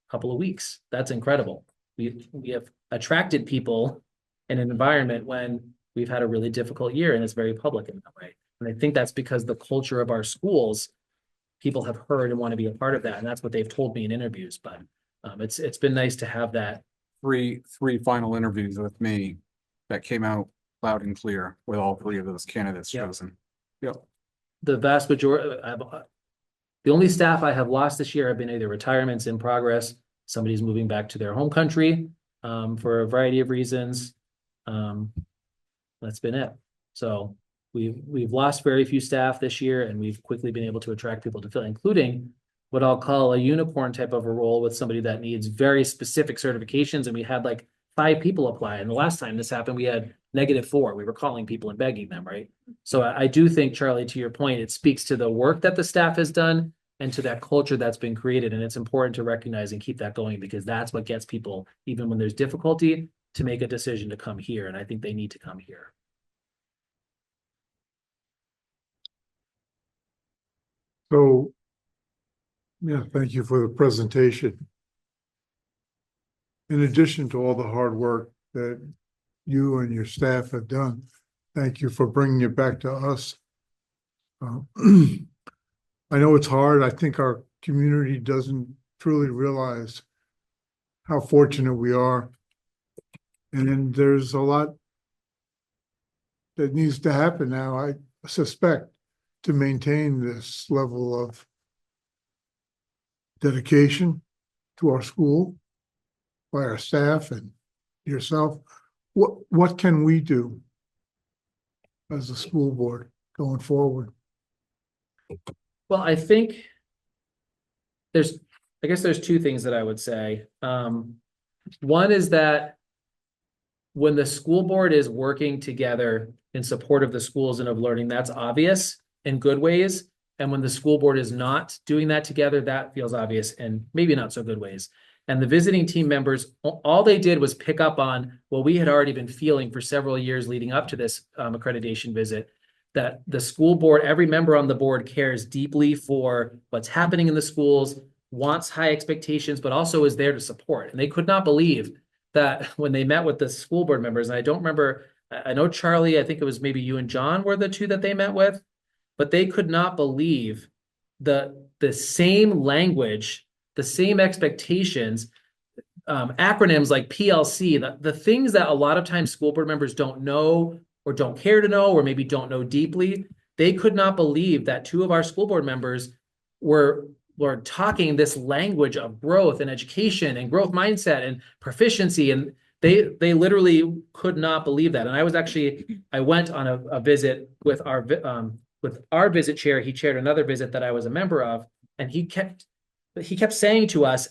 couple of weeks. That's incredible. We have attracted people in an environment when we've had a really difficult year, and it's very public in that way. And I think that's because the culture of our schools, people have heard and want to be a part of that, and that's what they've told me in interviews. But it's been nice to have that. Three final interviews with me that came out loud and clear with all three of those candidates Yep. chosen. Yep. The vast majority, the only staff I have lost this year have been either retirements in progress, somebody's moving back to their home country for a variety of reasons. That's been it. So we've lost very few staff this year, and we've quickly been able to attract people to fill, including what I'll call a unicorn type of a role with somebody that needs very specific certifications. And we had like 5 people apply. And the last time this happened, we had -4. We were calling people and begging them, right? So I do think, Charlie, to your point, it speaks to the work that the staff has done and to that culture that's been created. And it's important to recognize and keep that going, because that's what gets people, even when there's difficulty, to make a decision to come here. And I think they need to come here. So, yeah, thank you for the presentation. In addition to all the hard work that you and your staff have done, thank you for bringing it back to us. I know it's hard. I think our community doesn't truly realize how fortunate we are. And there's a lot that needs to happen now, I suspect, to maintain this level of dedication to our school by our staff and yourself. What can we do as a school board going forward? Well, I think I guess there's 2 things that I would say. One is that when the school board is working together in support of the schools and of learning, that's obvious in good ways. And when the school board is not doing that together, that feels obvious in maybe not so good ways. And the visiting team members, all they did was pick up on what we had already been feeling for several years leading up to this accreditation visit, that the school board, every member on the board cares deeply for what's happening in the schools, wants high expectations, but also is there to support. And they could not believe that when they met with the school board members, and I don't remember, I know Charlie, I think it was maybe you and John were the 2 that they met with, but they could not believe the same language, the same expectations, acronyms like PLC, the things that a lot of times school board members don't know or don't care to know, or maybe don't know deeply. They could not believe that 2 of our school board members were talking this language of growth and education and growth mindset and proficiency. And they literally could not believe that. And I went on a visit with our visit chair. He chaired another visit that I was a member of, and he kept saying to us,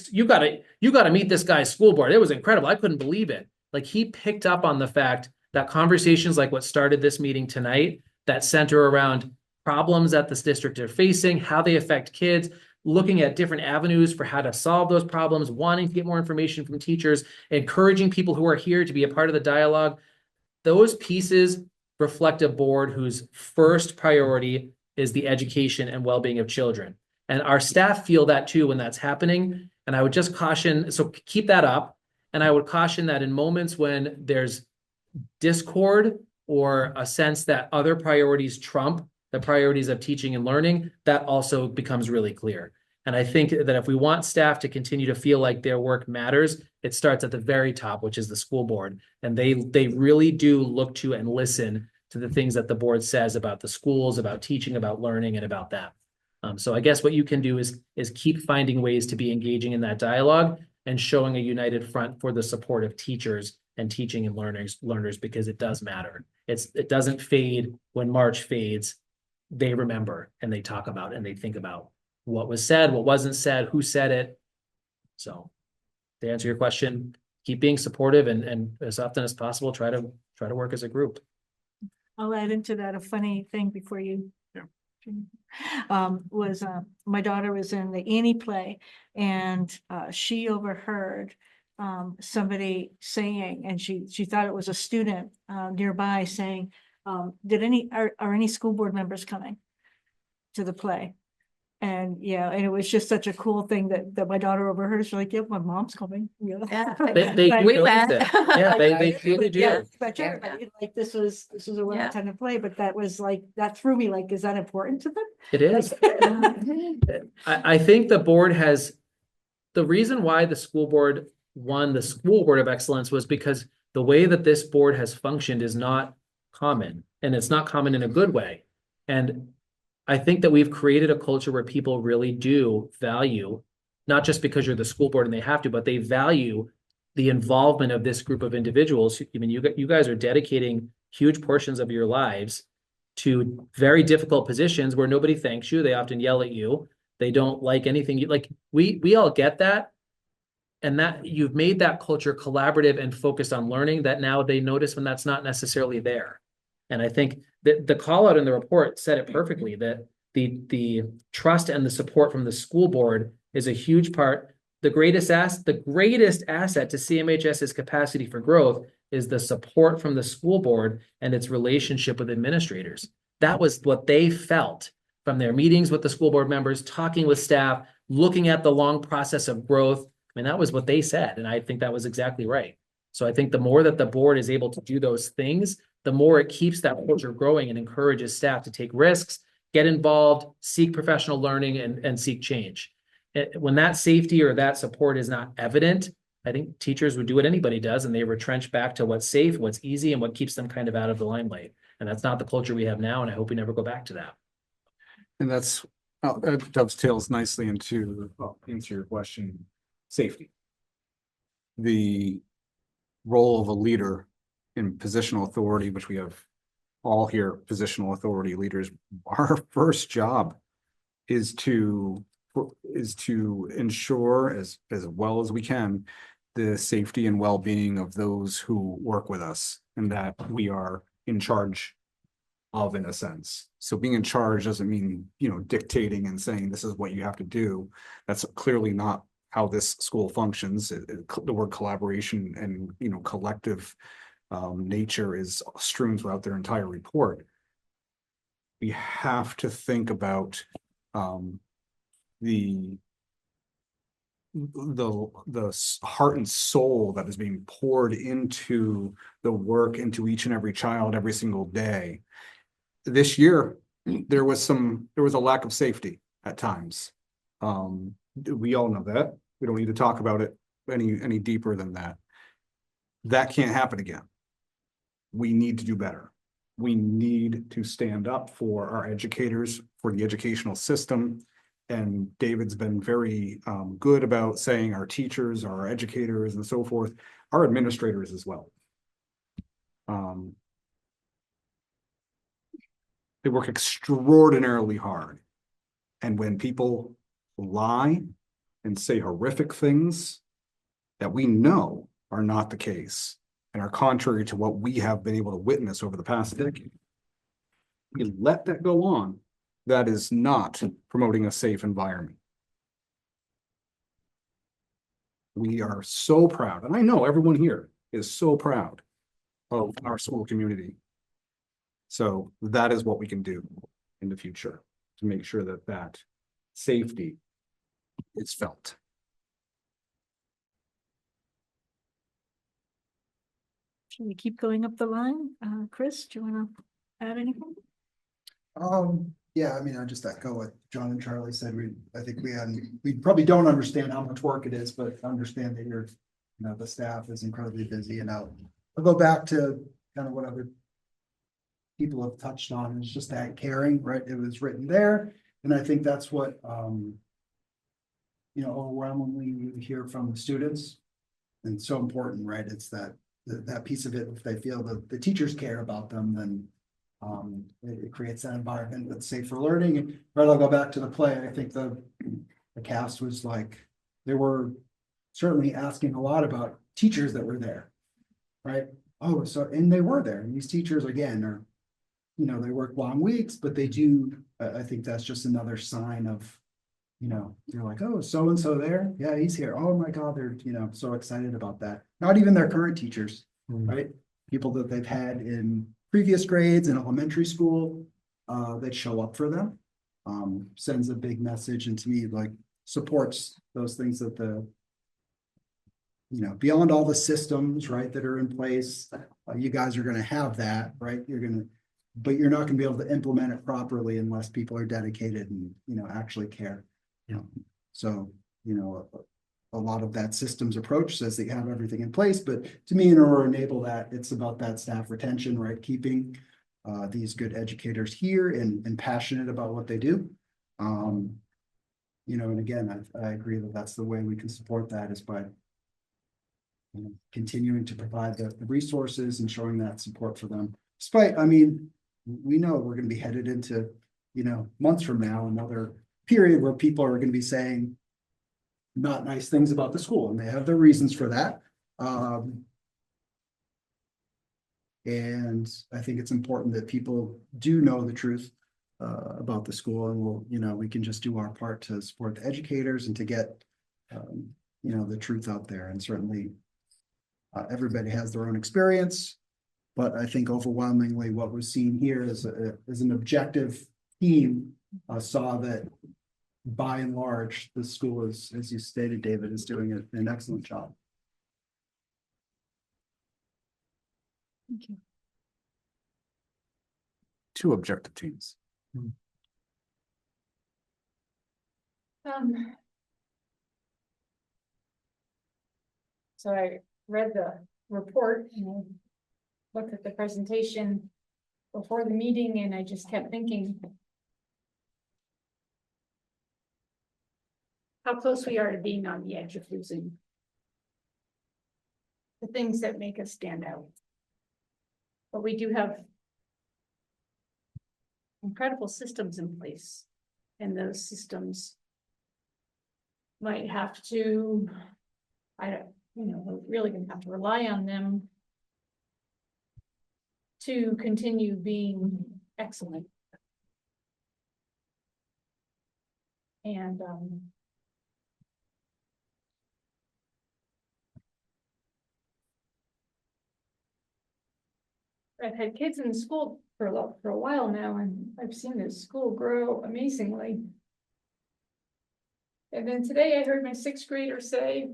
you gotta meet this guy's school board. It was incredible. I couldn't believe it. Like, he picked up on the fact that conversations like what started this meeting tonight, that center around problems that this district are facing, how they affect kids, looking at different avenues for how to solve those problems, wanting to get more information from teachers, encouraging people who are here to be a part of the dialogue. Those pieces reflect a board whose first priority is the education and well-being of children. And our staff feel that too when that's happening. And I would just caution, so keep that up. And I would caution that in moments when there's discord or a sense that other priorities trump the priorities of teaching and learning, that also becomes really clear. And I think that if we want staff to continue to feel like their work matters, it starts at the very top, which is the school board. And they really do look to and listen to the things that the board says about the schools, about teaching, about learning, and about that. So I guess what you can do is keep finding ways to be engaging in that dialogue and showing a united front for the support of teachers and teaching and learners, because it does matter. It doesn't fade when March fades. They remember and they talk about and they think about what was said, what wasn't said, who said it. So to answer your question, keep being supportive and as often as possible, try to work as a group. I'll add into that a funny thing before you. My daughter was in the Annie play, and she overheard somebody saying, and she thought it was a student nearby saying, are any school board members coming to the play. And yeah, and it was just such a cool thing that my daughter overheard. She's like, yeah, my mom's coming. Yeah. They But- we went. Yeah, they really But do. yeah, but Yeah. everybody, like, this was a well Yeah. attended play, but that was like, that threw me, like, is that important to them? It is. I think the board has, the reason why the school board won the School Board of Excellence was because the way that this board has functioned is not common, and it's not common in a good way. And I think that we've created a culture where people really do value, not just because you're the school board and they have to, but they value the involvement of this group of individuals. I mean, you guys are dedicating huge portions of your lives to very difficult positions where nobody thanks you. They often yell at you. They don't like anything you like. We all get that. And that you've made that culture collaborative and focused on learning, that now they notice when that's not necessarily there. And I think that the call out in the report said it perfectly, that the trust and the support from the school board is a huge part. The greatest asset to CMHS's capacity for growth is the support from the school board and its relationship with administrators. That was what they felt from their meetings with the school board members, talking with staff, looking at the long process of growth. I mean, that was what they said. And I think that was exactly right. So I think the more that the board is able to do those things, the more it keeps that culture growing and encourages staff to take risks, get involved, seek professional learning, and seek change. When that safety or that support is not evident, I think teachers would do what anybody does, and they retrench back to what's safe, what's easy, and what keeps them kind of out of the limelight. And that's not the culture we have now, and I hope we never go back to that. And that's, that dovetails nicely into, answer your question, safety. The role of a leader in positional authority, which we have all here, positional authority leaders, our first job is to ensure as well as we can the safety and well-being of those who work with us, and that we are in charge of, in a sense. So being in charge doesn't mean, dictating and saying this is what you have to do. That's clearly not how this school functions. The word collaboration and collective nature is strewn throughout their entire report. We have to think about the heart and soul that is being poured into the work, into each and every child every single day. This year, there was a lack of safety at times. We all know that. We don't need to talk about it any deeper than that. That can't happen again. We need to do better. We need to stand up for our educators, for the educational system. And David's been very good about saying our teachers, our educators, and so forth, our administrators as well. They work extraordinarily hard. And when people lie and say horrific things that we know are not the case and are contrary to what we have been able to witness over the past decade, we let that go on. That is not promoting a safe environment. We are so proud, and I know everyone here is so proud of our school community. So that is what we can do in the future to make sure that safety is felt. Should we keep going up the line? Chris, do you want to add anything? Yeah, I mean, I just echo what John and Charlie said. I think we probably don't understand how much work it is, but understand that the staff is incredibly busy. And I'll go back to kind of what other people have touched on. It's just that caring, right? It was written there. And I think that's what, overwhelmingly you hear from the students. And so important, right? It's that piece of it. If they feel that the teachers care about them, then it creates that environment that's safe for learning. And right, I'll go back to the play. I think the cast was like, they were certainly asking a lot about teachers that were there, right? Oh, and they were there. And these teachers, again, are, they work long weeks, but they do, I think that's just another sign of, they're like, oh, so-and-so there. Yeah, he's here. Oh my God, they're, so excited about that. Not even their current teachers, right? People that they've had in previous grades in elementary school, that show up for them. sends a big message and to me, like, supports those things that beyond all the systems, right, that are in place, you guys are gonna have that, right? But you're not gonna be able to implement it properly unless people are dedicated and, actually care. So, a lot of that systems approach says that you have everything in place, but to me, in order to enable that, it's about that staff retention, right? Keeping these good educators here and passionate about what they do. And again, I agree that that's the way we can support that is by continuing to provide the resources and showing that support for them. Despite, we know we're going to be headed into, months from now, another period where people are going to be saying not nice things about the school, and they have their reasons for that. And I think it's important that people do know the truth about the school, and we can just do our part to support the educators and to get, the truth out there. And certainly everybody has their own experience, but I think overwhelmingly what was seen here is an objective team saw that by and large, the school is, as you stated, David, is doing an excellent job. Thank you. Two objective teams. So I read the report and looked at the presentation before the meeting, and I just kept thinking how close we are to being on the edge of losing the things that make us stand out. But we do have incredible systems in place, and those systems might have to, we're really gonna have to rely on them to continue being excellent. And I've had kids in the school for a while now, and I've seen this school grow amazingly. And then today I heard my 6th grader say,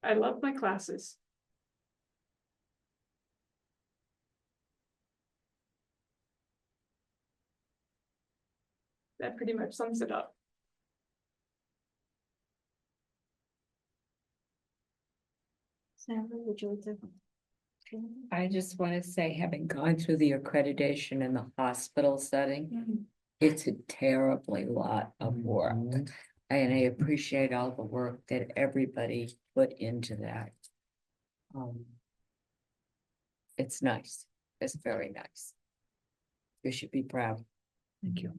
"I love my classes." That pretty much sums it up. Sandra, would you like to? I just want to say, having gone through the accreditation in the hospital setting, it's a terribly lot of work. And I appreciate all the work that everybody put into that. It's nice. It's very nice. You should be proud. Thank you.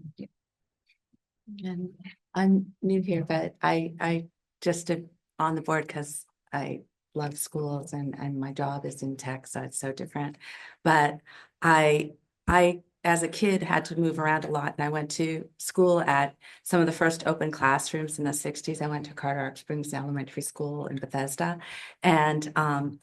And I'm new here, but I just on the board because I love schools and my job is in tech, so it's so different. But I as a kid had to move around a lot, and I went to school at some of the first open classrooms in the 60s. I went to Carter Arc Springs Elementary School in Bethesda, and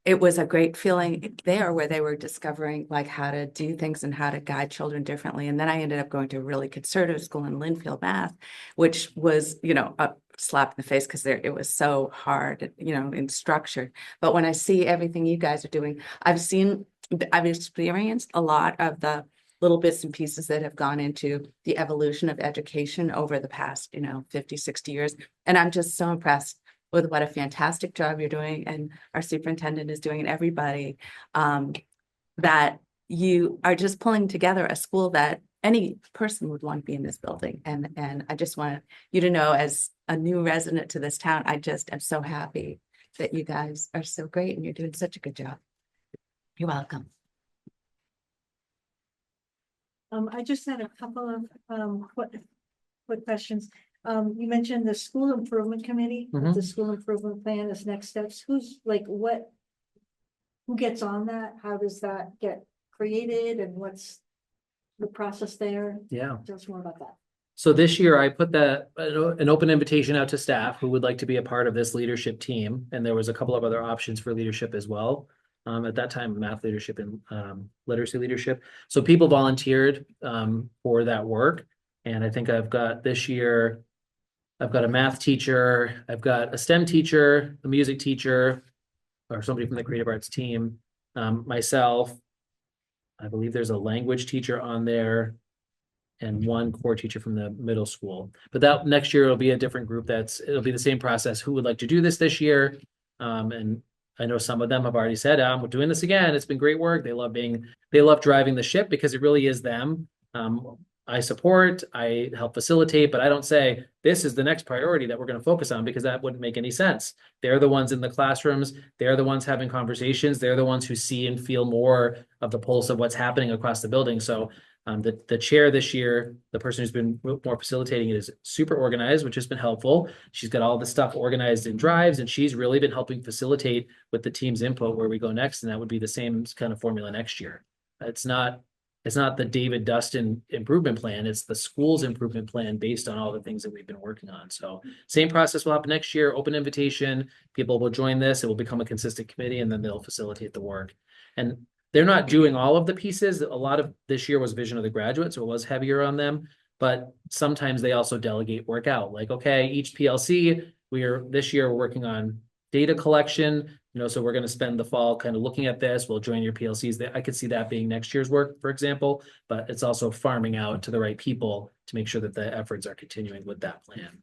it was a great feeling there where they were discovering like how to do things and how to guide children differently. And then I ended up going to a really conservative school in Linfield, Math, which was, a slap in the face because it was so hard, and structured. But when I see everything you guys are doing, I've experienced a lot of the little bits and pieces that have gone into the evolution of education over the past, 50, 60 years. And I'm just so impressed with what a fantastic job you're doing and our superintendent is doing, and everybody, that you are just pulling together a school that any person would want to be in this building. And I just want you to know, as a new resident to this town, I just am so happy that you guys are so great and you're doing such a good job. You're welcome. I just had a couple of quick questions. You mentioned the school improvement committee, the school improvement plan is next steps. Who gets on that? How does that get created, and what's the process there? Yeah. Tell us more about that. So this year I put an open invitation out to staff who would like to be a part of this leadership team. And there was a couple of other options for leadership as well. At that time, math leadership and literacy leadership. So people volunteered for that work. And I think I've got this year, I've got a math teacher, I've got a STEM teacher, a music teacher, or somebody from the creative arts team, myself. I believe there's a language teacher on there and one core teacher from the middle school. But that next year it'll be a different group. It'll be the same process. Who would like to do this year? And I know some of them have already said, we're doing this again. It's been great work. They love driving the ship because it really is them. I support, I help facilitate, but I don't say this is the next priority that we're going to focus on because that wouldn't make any sense. They're the ones in the classrooms. They're the ones having conversations. They're the ones who see and feel more of the pulse of what's happening across the building. So the chair this year, the person who's been more facilitating it, is super organized, which has been helpful. She's got all the stuff organized in drives, and she's really been helping facilitate with the team's input where we go next. And that would be the same kind of formula next year. It's not the David Dustin improvement plan. It's the school's improvement plan based on all the things that we've been working on. So same process will happen next year, open invitation. People will join this. It will become a consistent committee, and then they'll facilitate the work. And they're not doing all of the pieces. A lot of this year was Vision of the Graduate, so it was heavier on them. But sometimes they also delegate work out. Like, okay, each PLC, this year we're working on data collection. So we're going to spend the fall kind of looking at this. We'll join your PLCs. I could see that being next year's work, for example, but it's also farming out to the right people to make sure that the efforts are continuing with that plan.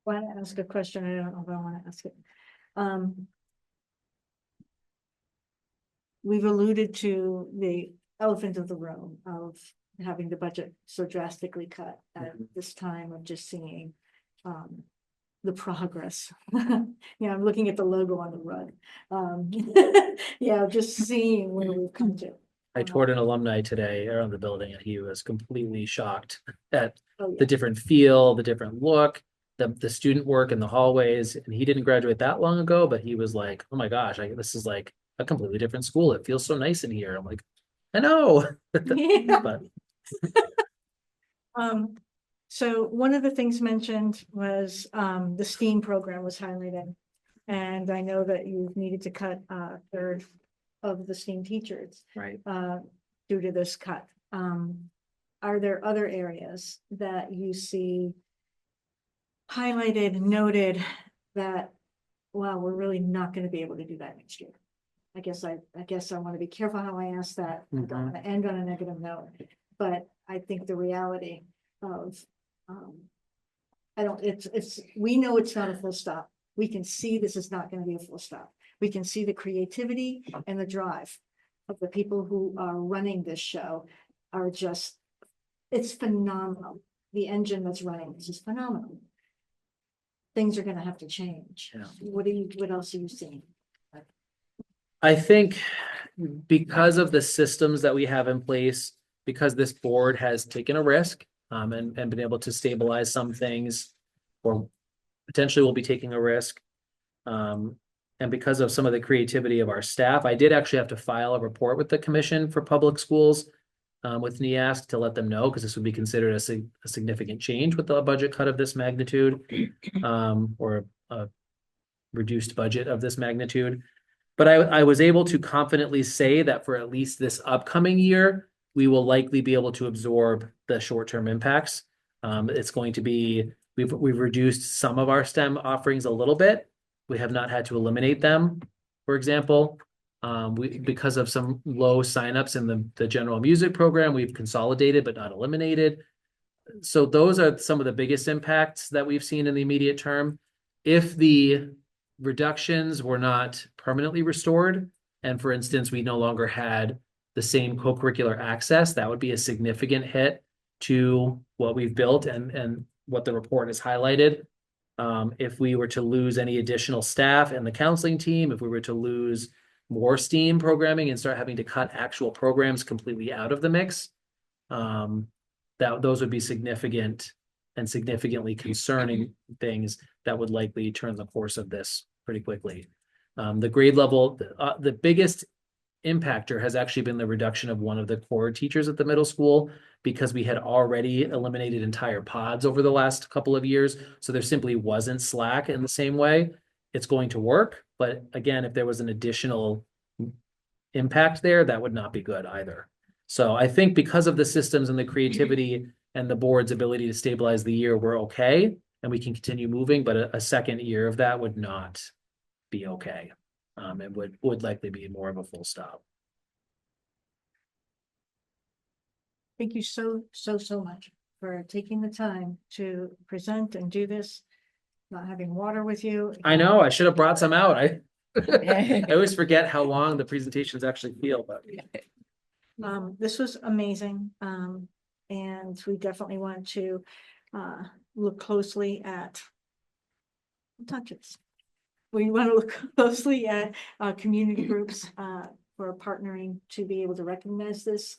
Want to ask a question? I don't know if I want to ask it. We've alluded to the elephant of the room of having the budget so drastically cut at this time of just seeing the progress. I'm looking at the logo on the rug. Just seeing where we've come to. I toured an alumni today around the building, and he was completely shocked at the different feel, the different look, the student work in the hallways. And he didn't graduate that long ago, but he was like, oh my gosh, this is like a completely different school. It feels so nice in here. I'm like, I know. But so one of the things mentioned was the STEAM program was highlighted. And I know that you've needed to cut a third of the STEAM teachers right. Due to this cut. Are there other areas that you see highlighted, noted that, wow, we're really not going to be able to do that next year? I guess I want to be careful how I ask that. I don't want to end on a negative note, but I think the reality of, we know it's not a full stop. We can see this is not going to be a full stop. We can see the creativity and the drive of the people who are running this show are just, it's phenomenal. The engine that's running this is phenomenal. Things are going to have to change. Yeah. What else are you seeing? I think because of the systems that we have in place, because this board has taken a risk and been able to stabilize some things, or potentially will be taking a risk. And because of some of the creativity of our staff, I did actually have to file a report with the Commission for Public Schools with NEASC to let them know, because this would be considered a significant change with the budget cut of this magnitude, or a reduced budget of this magnitude. But I was able to confidently say that for at least this upcoming year, we will likely be able to absorb the short-term impacts. It's going to be, we've reduced some of our STEM offerings a little bit. We have not had to eliminate them, for example. Because of some low signups in the general music program, we've consolidated but not eliminated. So those are some of the biggest impacts that we've seen in the immediate term. If the reductions were not permanently restored, and for instance, we no longer had the same co-curricular access, that would be a significant hit to what we've built and what the report has highlighted. If we were to lose any additional staff and the counseling team, if we were to lose more STEAM programming and start having to cut actual programs completely out of the mix, those would be significant and significantly concerning things that would likely turn the course of this pretty quickly. The grade level, the biggest impactor has actually been the reduction of one of the core teachers at the middle school. because we had already eliminated entire pods over the last couple of years. So there simply wasn't slack in the same way. It's going to work, but again, if there was an additional impact there, that would not be good either. So I think because of the systems and the creativity and the board's ability to stabilize the year, we're okay and we can continue moving, but a second year of that would not be okay. It would likely be more of a full stop. Thank you so much for taking the time to present and do this. Not having water with you. I know, I should have brought some out. I always forget how long the presentations actually feel, but. This was amazing. And we definitely want to look closely at touches. We want to look closely at community groups for partnering to be able to recognize this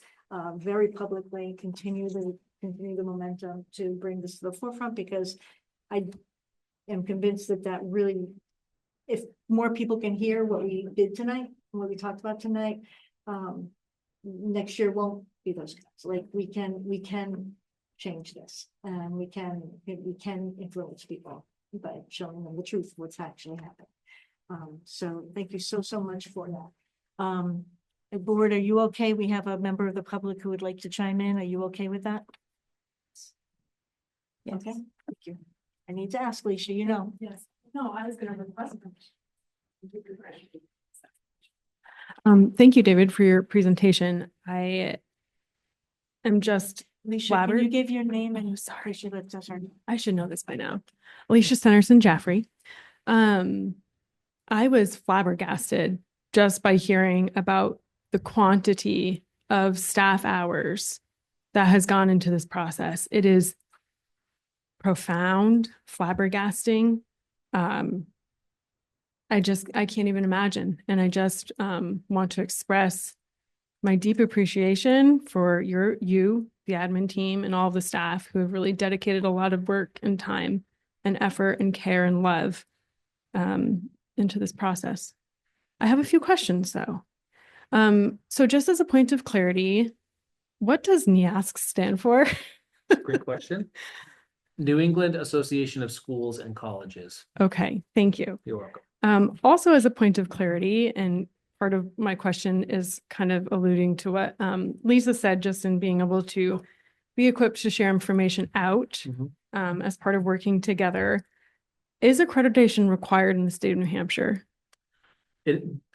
very publicly, continue the momentum to bring this to the forefront, because I am convinced that really, if more people can hear what we did tonight, what we talked about tonight, next year won't be those guys. Like we can change this, and we can influence people by showing them the truth, what's actually happening. So thank you so much for that. Board, are you okay? We have a member of the public who would like to chime in. Are you okay with that? Yes. Okay, thank you. I need to ask Leisha, you know. Yes, no, I was gonna request. Thank you, David, for your presentation. I am just Leisha, can you give your name and sorry, I should know this by now. Alicia Centerson Jaffrey. I was flabbergasted just by hearing about the quantity of staff hours that has gone into this process. It is profound, flabbergasting. I can't even imagine. And I just want to express my deep appreciation for you, the admin team, and all the staff who have really dedicated a lot of work and time and effort and care and love into this process. I have a few questions though. So just as a point of clarity, what does NEASC stand for? Great question. New England Association of Schools and Colleges. Okay, thank you. You're welcome. Also as a point of clarity, and part of my question is kind of alluding to what Lisa said, just in being able to be equipped to share information out as part of working together. Is accreditation required in the state of New Hampshire?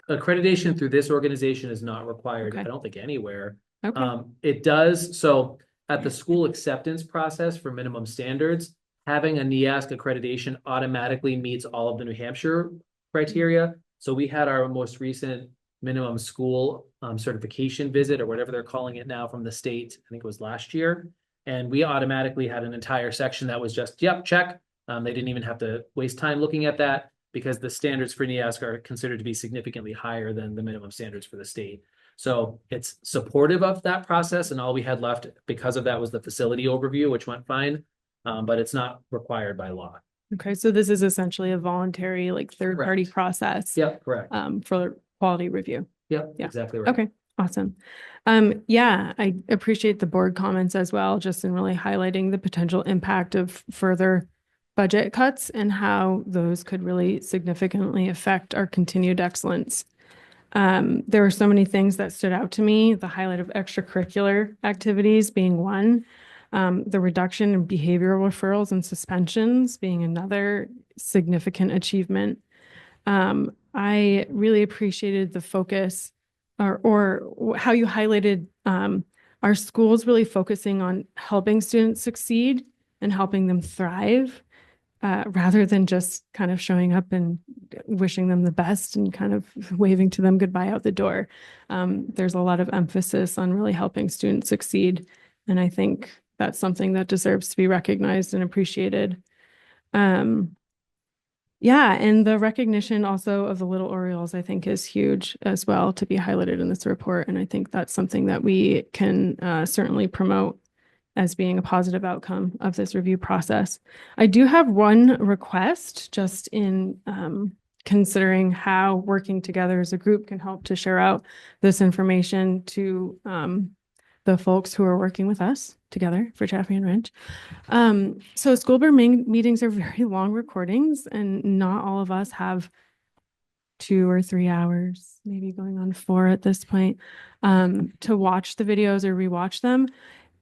Accreditation through this organization is not required, Okay. I don't think anywhere. Okay. It does, so at the school acceptance process for minimum standards, having a NEASC accreditation automatically meets all of the New Hampshire criteria. So we had our most recent minimum school certification visit, or whatever they're calling it now, from the state. I think it was last year. And we automatically had an entire section that was just, yep, check. They didn't even have to waste time looking at that, because the standards for NEASC are considered to be significantly higher than the minimum standards for the state. So it's supportive of that process, and all we had left because of that was the facility overview, which went fine, but it's not required by law. Okay, so this is essentially a voluntary, like, third-party process. Yep, correct. For quality review. Yep, Yeah. exactly right. Okay, awesome. Yeah, I appreciate the board comments as well, just in really highlighting the potential impact of further budget cuts and how those could really significantly affect our continued excellence. There were so many things that stood out to me, the highlight of extracurricular activities being one, the reduction in behavioral referrals and suspensions being another significant achievement. I really appreciated the focus or how you highlighted our schools really focusing on helping students succeed and helping them thrive, rather than just kind of showing up and wishing them the best and kind of waving to them goodbye out the door. There's a lot of emphasis on really helping students succeed. And I think that's something that deserves to be recognized and appreciated. Yeah, and the recognition also of the Little Orioles, I think, is huge as well to be highlighted in this report. And I think that's something that we can certainly promote as being a positive outcome of this review process. I do have one request, just in considering how working together as a group can help to share out this information to the folks who are working with us together for Chaffee and Wrench. So school board meetings are very long recordings, and not all of us have 2 or 3 hours, maybe going on 4 at this point, to watch the videos or rewatch them.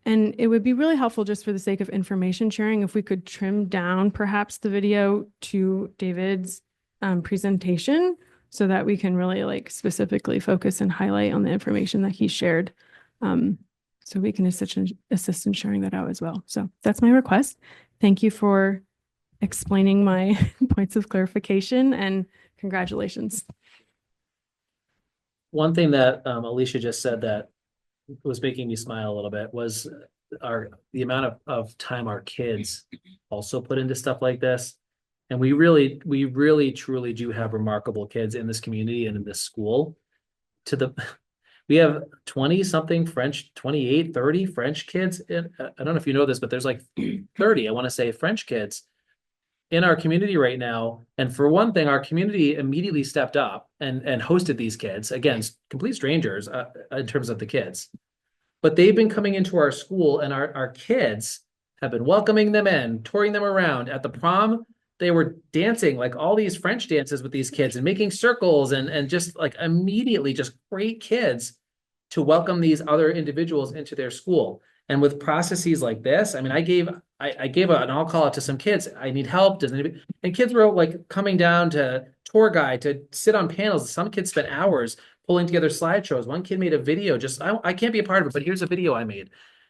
And it would be really helpful, just for the sake of information sharing, if we could trim down perhaps the video to David's presentation, so that we can really like specifically focus and highlight on the information that he shared. So we can assist in sharing that out as well. So that's my request. Thank you for explaining my points of clarification, and congratulations. One thing that Alicia just said that was making me smile a little bit was the amount of time our kids also put into stuff like this. And we really truly do have remarkable kids in this community and in this school. We have 20 something French, 28, 30 French kids. I don't know if you know this, but there's like 30, I want to say, French kids in our community right now. And for one thing, our community immediately stepped up and hosted these kids, again, complete strangers in terms of the kids. But they've been coming into our school, and our kids have been welcoming them in, touring them around. At the prom, they were dancing like all these French dances with these kids and making circles, and just like immediately just great kids to welcome these other individuals into their school. And with processes like this, I mean, I gave an all call out to some kids. I need help. And kids were like coming down to tour guide, to sit on panels. Some kids spent hours pulling together slideshows. One kid made a video, I can't be a part of it, but here's a video I made.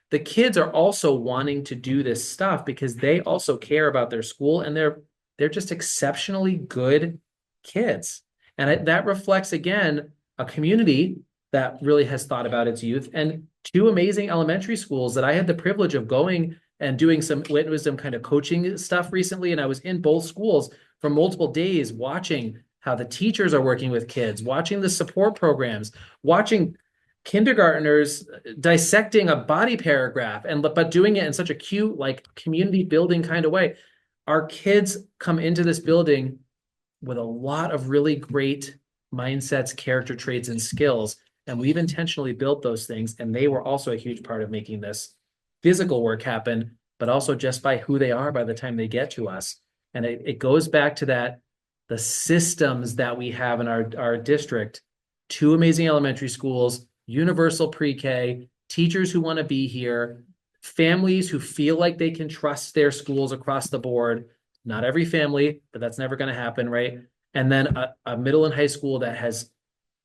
The kids are also wanting to do this stuff because they also care about their school, and they're just exceptionally good kids. And that reflects, again, a community that really has thought about its youth, and 2 amazing elementary schools that I had the privilege of going and doing some wisdom kind of coaching stuff recently. And I was in both schools for multiple days, watching how the teachers are working with kids, watching the support programs, watching kindergartners dissecting a body paragraph, but doing it in such a cute, like community building kind of way. Our kids come into this building with a lot of really great mindsets, character traits, and skills. And we've intentionally built those things. And they were also a huge part of making this physical work happen, but also just by who they are by the time they get to us. And it goes back to the systems that we have in our district: 2 amazing elementary schools, universal pre-K, teachers who want to be here, families who feel like they can trust their schools across the board. Not every family, but that's never going to happen, right? And then a middle and high school that has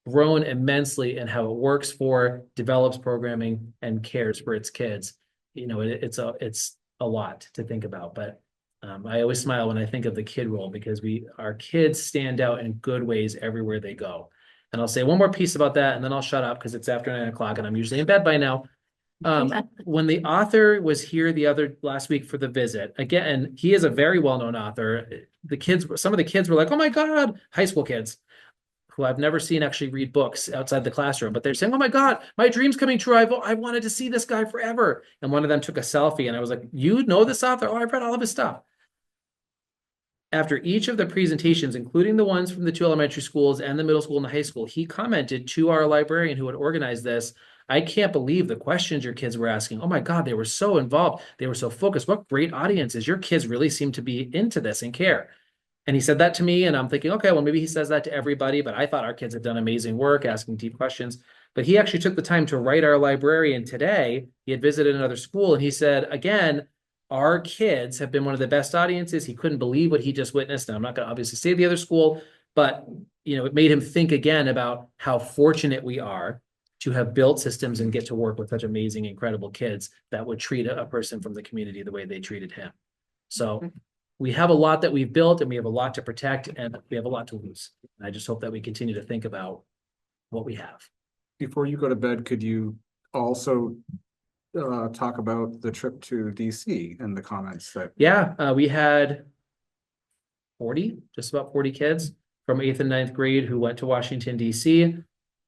grown immensely in how it works for, develops programming, and cares for its kids. You know, it's a lot to think about, but I always smile when I think of the kid role, because our kids stand out in good ways everywhere they go. And I'll say one more piece about that, and then I'll shut up because it's after 9 o'clock and I'm usually in bed by now. When the author was here last week for the visit, again, he is a very well-known author. Some of the kids were like, "Oh my God," high school kids who I've never seen actually read books outside the classroom, but they're saying, "Oh my God, my dream's coming true. I wanted to see this guy forever." And one of them took a selfie, and I was like, "You know this author?" "Oh, I've read all of his stuff." After each of the presentations, including the ones from the 2 elementary schools and the middle school and the high school, he commented to our librarian who had organized this, "I can't believe the questions your kids were asking. Oh my God, they were so involved. They were so focused. What great audiences. Your kids really seem to be into this and care." And he said that to me, and I'm thinking, okay, well, maybe he says that to everybody, but I thought our kids had done amazing work asking deep questions. But he actually took the time to write our librarian today. He had visited another school, and he said, again, our kids have been one of the best audiences. He couldn't believe what he just witnessed. And I'm not going to obviously say the other school, but it made him think again about how fortunate we are to have built systems and get to work with such amazing, incredible kids that would treat a person from the community the way they treated him. So we have a lot that we've built, and we have a lot to protect, and we have a lot to lose. I just hope that we continue to think about what we have. Before you go to bed, could you also talk about the trip to DC and the comments that? Yeah, we had just about 40 kids from 8th and 9th grade who went to Washington, DC.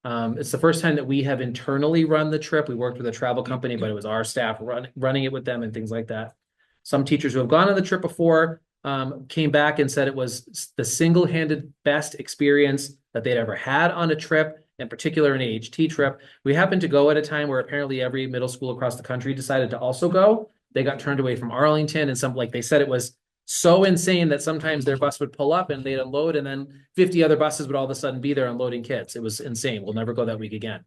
It's the first time that we have internally run the trip. We worked with a travel company, but it was our staff running it with them and things like that. Some teachers who have gone on the trip before came back and said it was the single-handed best experience that they'd ever had on a trip. in particular an AHT trip. We happened to go at a time where apparently every middle school across the country decided to also go. They got turned away from Arlington, and like they said, it was so insane that sometimes their bus would pull up and they'd unload, and then 50 other buses would all of a sudden be there unloading kids. It was insane. We'll never go that week again.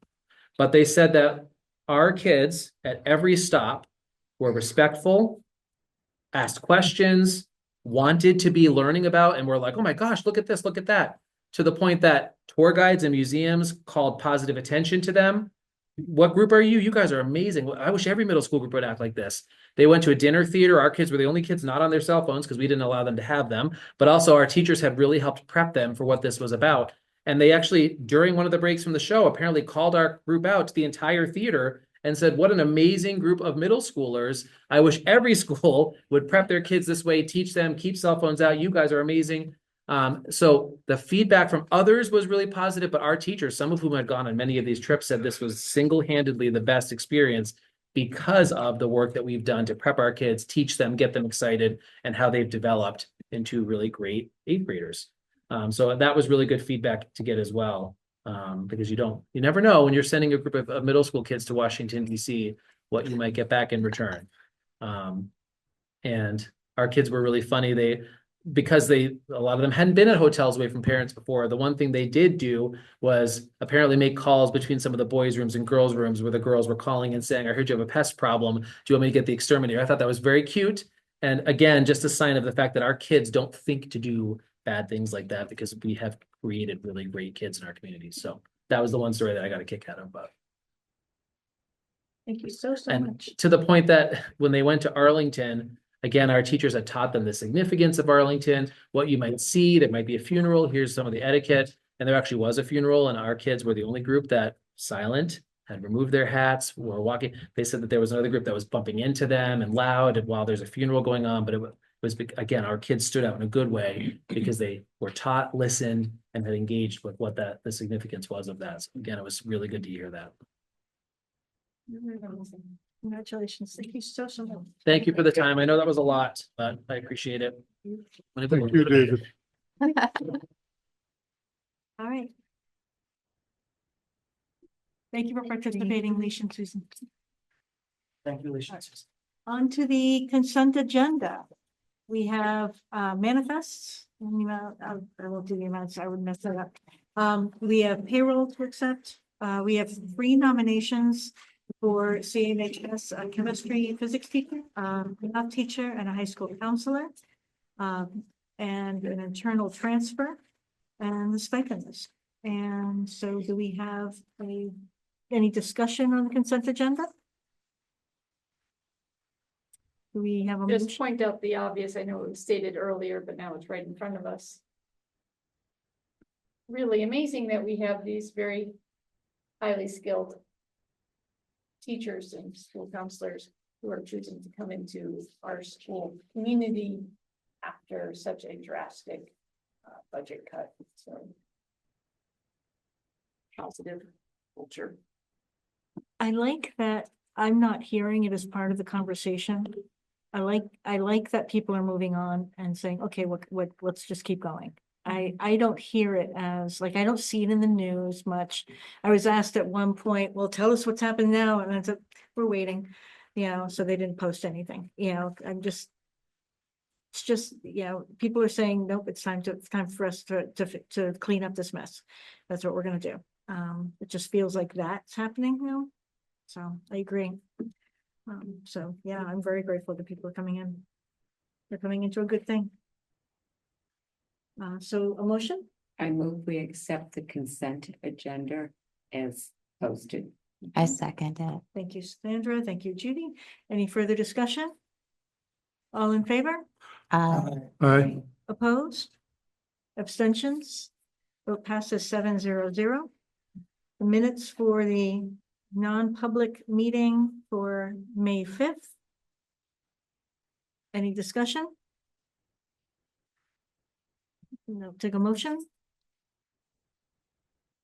But they said that our kids at every stop were respectful, asked questions, wanted to be learning about, and were like, oh my gosh, look at this, look at that. To the point that tour guides and museums called positive attention to them. What group are you? You guys are amazing. I wish every middle school group would act like this. They went to a dinner theater. Our kids were the only kids not on their cell phones because we didn't allow them to have them. But also our teachers had really helped prep them for what this was about. And they actually, during one of the breaks from the show, apparently called our group out to the entire theater and said, what an amazing group of middle schoolers. I wish every school would prep their kids this way, teach them, keep cell phones out. You guys are amazing. So the feedback from others was really positive, but our teachers, some of whom had gone on many of these trips, said this was single-handedly the best experience because of the work that we've done to prep our kids, teach them, get them excited, and how they've developed into really great 8th graders. So that was really good feedback to get as well, because you never know when you're sending a group of middle school kids to Washington, D.C., what you might get back in return. And our kids were really funny. Because a lot of them hadn't been at hotels away from parents before, the one thing they did do was apparently make calls between some of the boys' rooms and girls' rooms where the girls were calling and saying, I heard you have a pest problem. Do you want me to get the exterminator? I thought that was very cute. And again, just a sign of the fact that our kids don't think to do bad things like that because we have created really great kids in our community. So that was the one story that I got a kick out of. But Thank you so and much. to the point that when they went to Arlington, again, our teachers had taught them the significance of Arlington, what you might see. There might be a funeral. Here's some of the etiquette. And there actually was a funeral, and our kids were the only group that silent, had removed their hats, were walking. They said that there was another group that was bumping into them and loud and while there's a funeral going on. But it was, again, our kids stood out in a good way because they were taught, listened, and had engaged with what the significance was of that. So again, it was really good to hear that. Congratulations. Thank you so much. Thank you for the time. I know that was a lot, but I appreciate it. Thank you, David. All right. Thank you for participating, Leisha and Susan. Thank you, Alicia. On to the consent agenda. We have manifests. In the amount of, I won't do the amounts, I would mess that up. We have payroll to accept. We have 3 nominations for CMHS, a chemistry physics teacher, a math teacher, and a high school counselor, and an internal transfer, and the stipend list. And so do we have any discussion on the consent agenda? Do we have a Just motion? point out the obvious. I know it was stated earlier, but now it's right in front of us. Really amazing that we have these very highly skilled teachers and school counselors who are choosing to come into our school community after such a drastic budget cut. So positive culture. I like that I'm not hearing it as part of the conversation. I like that people are moving on and saying, okay, let's just keep going. I don't hear it as, like, I don't see it in the news much. I was asked at one point, well, tell us what's happening now. And I said, we're waiting, so they didn't post anything, it's just, people are saying, nope, it's time for us to clean up this mess. That's what we're going to do. It just feels like that's happening now. So I agree. So yeah, I'm very grateful that people are coming in. They're coming into a good thing. So a motion? I move we accept the consent agenda as posted. I second it. Thank you, Sandra. Thank you, Judy. Any further discussion? All in favor? Aye. Opposed? Abstentions? Vote passes 7-0-0. The minutes for the non-public meeting for May 5th. Any discussion? No, take a motion.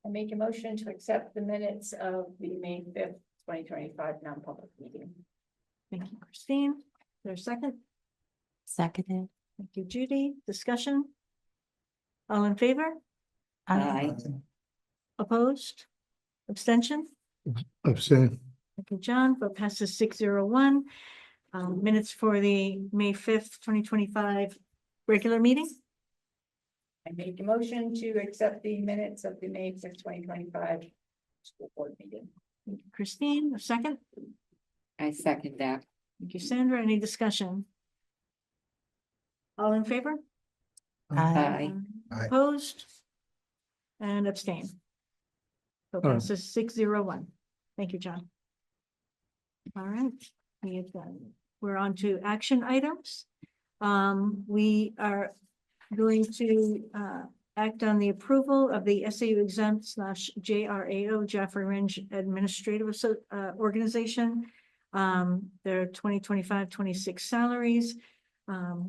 I make a motion to accept the minutes of the May 5th, 2025 non-public meeting. Thank you, Christine. Is there a second? Seconded. Thank you, Judy. Discussion? All in favor? Aye. Opposed? Abstention? Abstain. Thank you, John. Vote passes 601. Minutes for the May 5th, 2025 regular meeting. I make a motion to accept the minutes of the May 5th, 2025 school board meeting. Thank you, Christine, a second. I second that. Thank you, Sandra. Any discussion? All in favor? Aye. Aye. Opposed? And abstain. So Aye. passes 601. Thank you, John. All right, we're on to action items. We are going to act on the approval of the SAU exempt / JRAO Jaffrey Ringe Administrative Organization. Their 2025-26 salaries.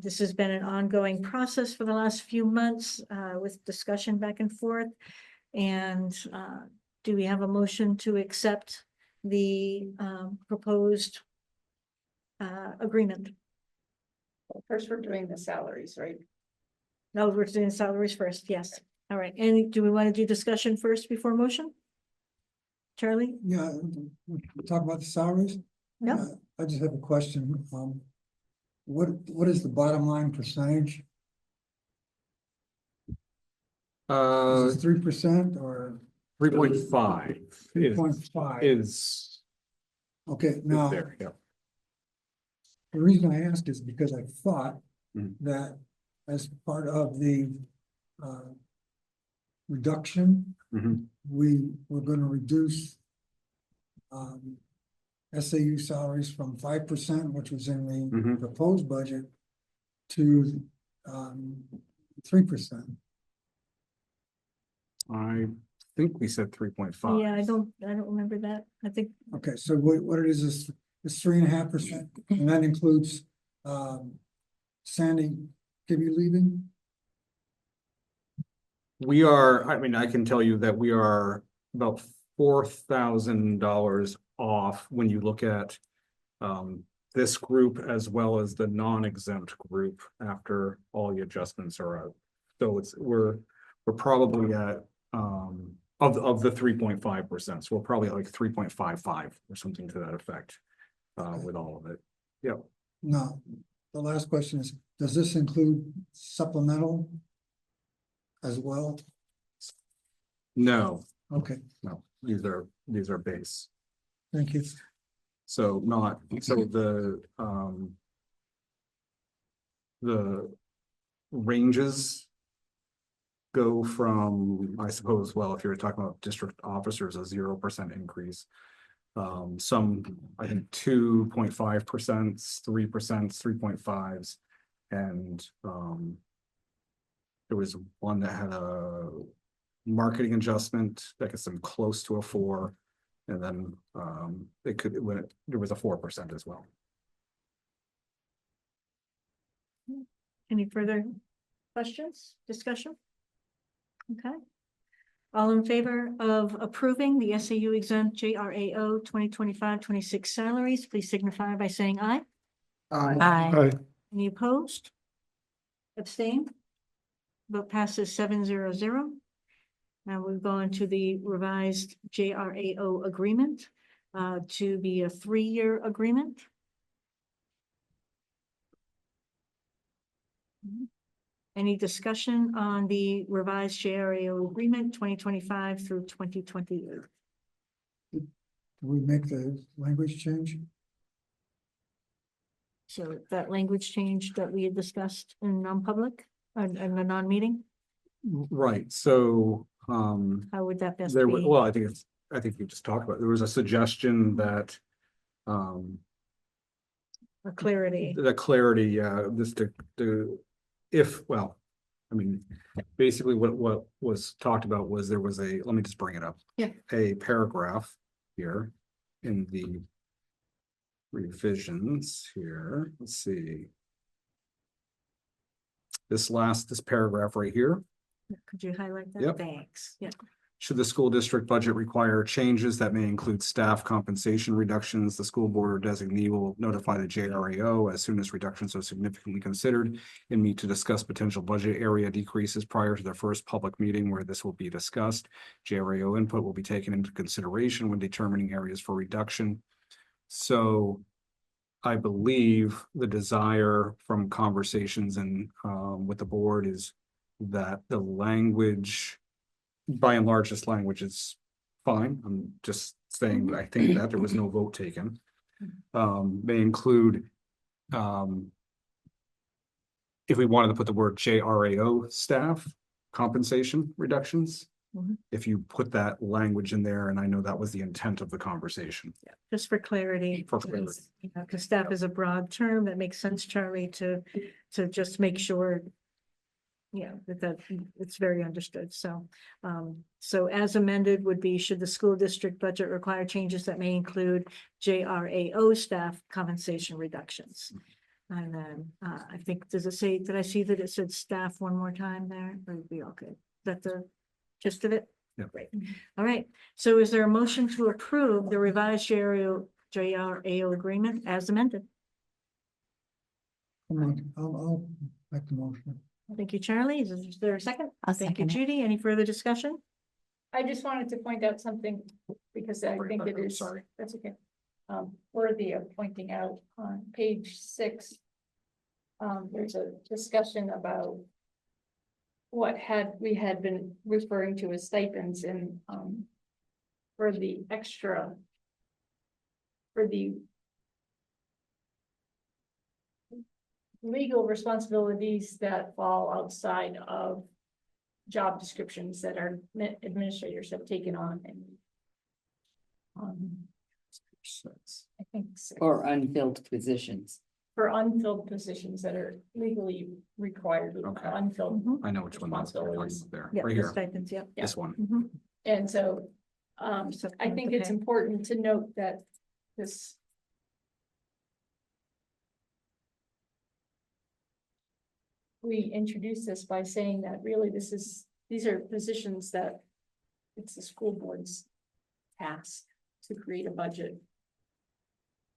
This has been an ongoing process for the last few months with discussion back and forth. And do we have a motion to accept the proposed agreement? First, we're doing the salaries, right? No, we're doing salaries first, yes. All right, and do we want to do discussion first before motion? Charlie? Yeah, we'll talk about the salaries. Yep. I just have a question. What is the bottom line percentage? Is it 3% or 3.5 3.5? is Okay, now, there, yeah. the reason I ask is because I thought Mhm. that as part of the reduction, Mhm. we were gonna reduce SAU salaries from 5%, which was in the Mhm. proposed budget, to 3%. I think we said 3.5. Yeah, I don't remember that. I think, Okay, so what it is 3.5%, and that includes Sandy Gibby leaving? We are, I mean, I can tell you that we are about $4,000 off when you look at this group as well as the non-exempt group after all the adjustments are out. So we're probably at of the 3.5%. So we're probably at like 3.55 or something to that effect with all of it. Yep. No, the last question is, does this include supplemental as well? No, Okay, no, these are base. thank you. So the ranges go from, I suppose, well, if you're talking about district officers, a 0% increase. Some, I think 2.5%, 3%, 3.5s, and there was one that had a marketing adjustment that gets them close to a 4. And then there was a 4% as well. any further questions, discussion? Okay. All in favor of approving the SAU exempt JRAO 2025-26 salaries, please signify by saying aye. Aye. Aye. Any opposed? Abstain? Vote passes 700. Now we've gone to the revised JRAO agreement to be a 3-year agreement. Any discussion on the revised JRAO agreement 2025 through 2028? Do we make the language change? So that language change that we had discussed in non-public in the non-meeting, Right, so how would that best there, be? well, I think you just talked about, there was a suggestion that A clarity. the clarity, this well, I mean, basically what was talked about was there was let me just bring it up. Yeah. A paragraph here in the revisions here, let's see. This paragraph right here. Could you highlight that? Yep. Thanks. Yeah. Should the school district budget require changes that may include staff compensation reductions, the school board or designee will notify the JRAO as soon as reductions are significantly considered and meet to discuss potential budget area decreases prior to the first public meeting where this will be discussed. JRAO input will be taken into consideration when determining areas for reduction. So I believe the desire from conversations and with the board is that the language, by and large, this language is fine. I'm just saying that I think that there was no vote taken. May include if we wanted to put the word JRAO staff compensation reductions. Mhm. If you put that language in there, and I know that was the intent of the conversation. Just for clarity. For clarity. because, you know, 'cause staff is a broad term, that makes sense, Charlie, to just make sure. Yeah, that it's very understood. So, so as amended would be, should the school district budget require changes that may include JRAO staff compensation reductions? And then, I think, does it say, did I see that it said staff one more time there? Or would be all good? Is that the gist of it? Yeah. Great. All right. So is there a motion to approve the revised JRAO agreement as amended? I'll make the motion. Thank you, Charlie. Is there a second? I'll Thank you, second it. Judy. Any further discussion? I just wanted to point out something because I think it is, Sorry. that's okay. Worthy of pointing out on page 6. There's a discussion about what we had been referring to as stipends and for the extra for the legal responsibilities that fall outside of job descriptions that our administrators have taken on and I think 6. Or unfilled positions. For unfilled positions that are legally required, Okay. unfilled. I know which one that's Responsibilities. there, Yeah, right the here, stipends, yeah. this one. Mhm. And so, So I think it's okay. important to note that this. We introduced this by saying that really these are positions that it's the school board's task to create a budget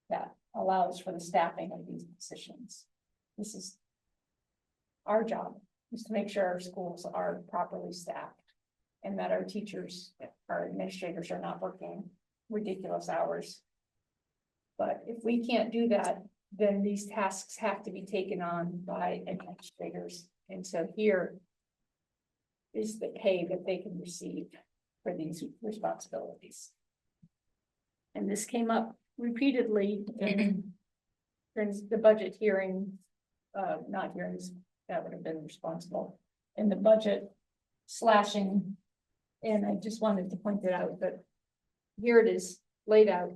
that allows for the staffing of these positions. This is our job, is to make sure our schools are properly staffed and that our teachers, our administrators are not working ridiculous hours. But if we can't do that, then these tasks have to be taken on by administrators. And so here is the pay that they can receive for these responsibilities. And this came up repeatedly in the budget hearing, not hearings, that would have been responsible, in the budget slashing. And I just wanted to point it out, but here it is laid out.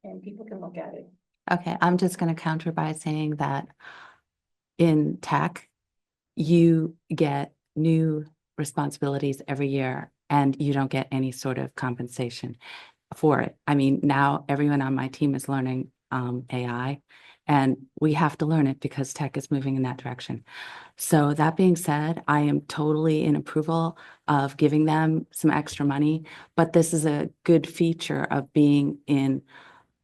And people can look at it. Okay, I'm just going to counter by saying that in tech, you get new responsibilities every year and you don't get any sort of compensation for it. I mean, now everyone on my team is learning AI and we have to learn it because tech is moving in that direction. So that being said, I am totally in approval of giving them some extra money, but this is a good feature of being in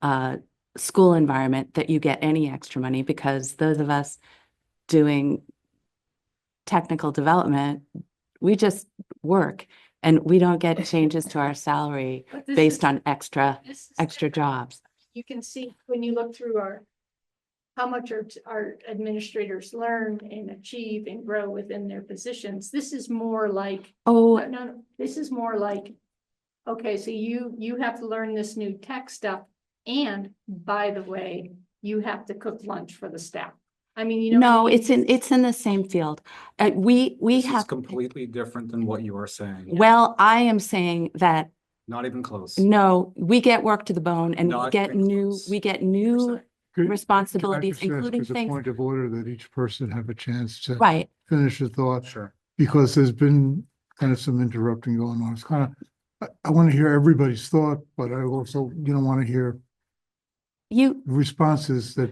a school environment that you get any extra money, because those of us doing technical development, we just work and we don't get changes to our salary But this based is- on extra this is jobs. You can see when you look through how much our administrators learn and achieve and grow within their positions. This is more like, Oh, no, this is more like, okay, so you have to learn this new tech stuff. And by the way, you have to cook lunch for the staff. I mean, you know. no, what I mean? it's in the same field. We This is have, completely different than what you are saying. well, I am saying that, Not even close. no, we get work to the bone and Not even close. we get new Could- responsibilities, can I just ask including as a things, point of order that each person have a chance to right? finish a thought, Sure. because there's been kind of some interrupting going on. It's kind of, I want to hear everybody's thought, but I also, want to hear You, responses that,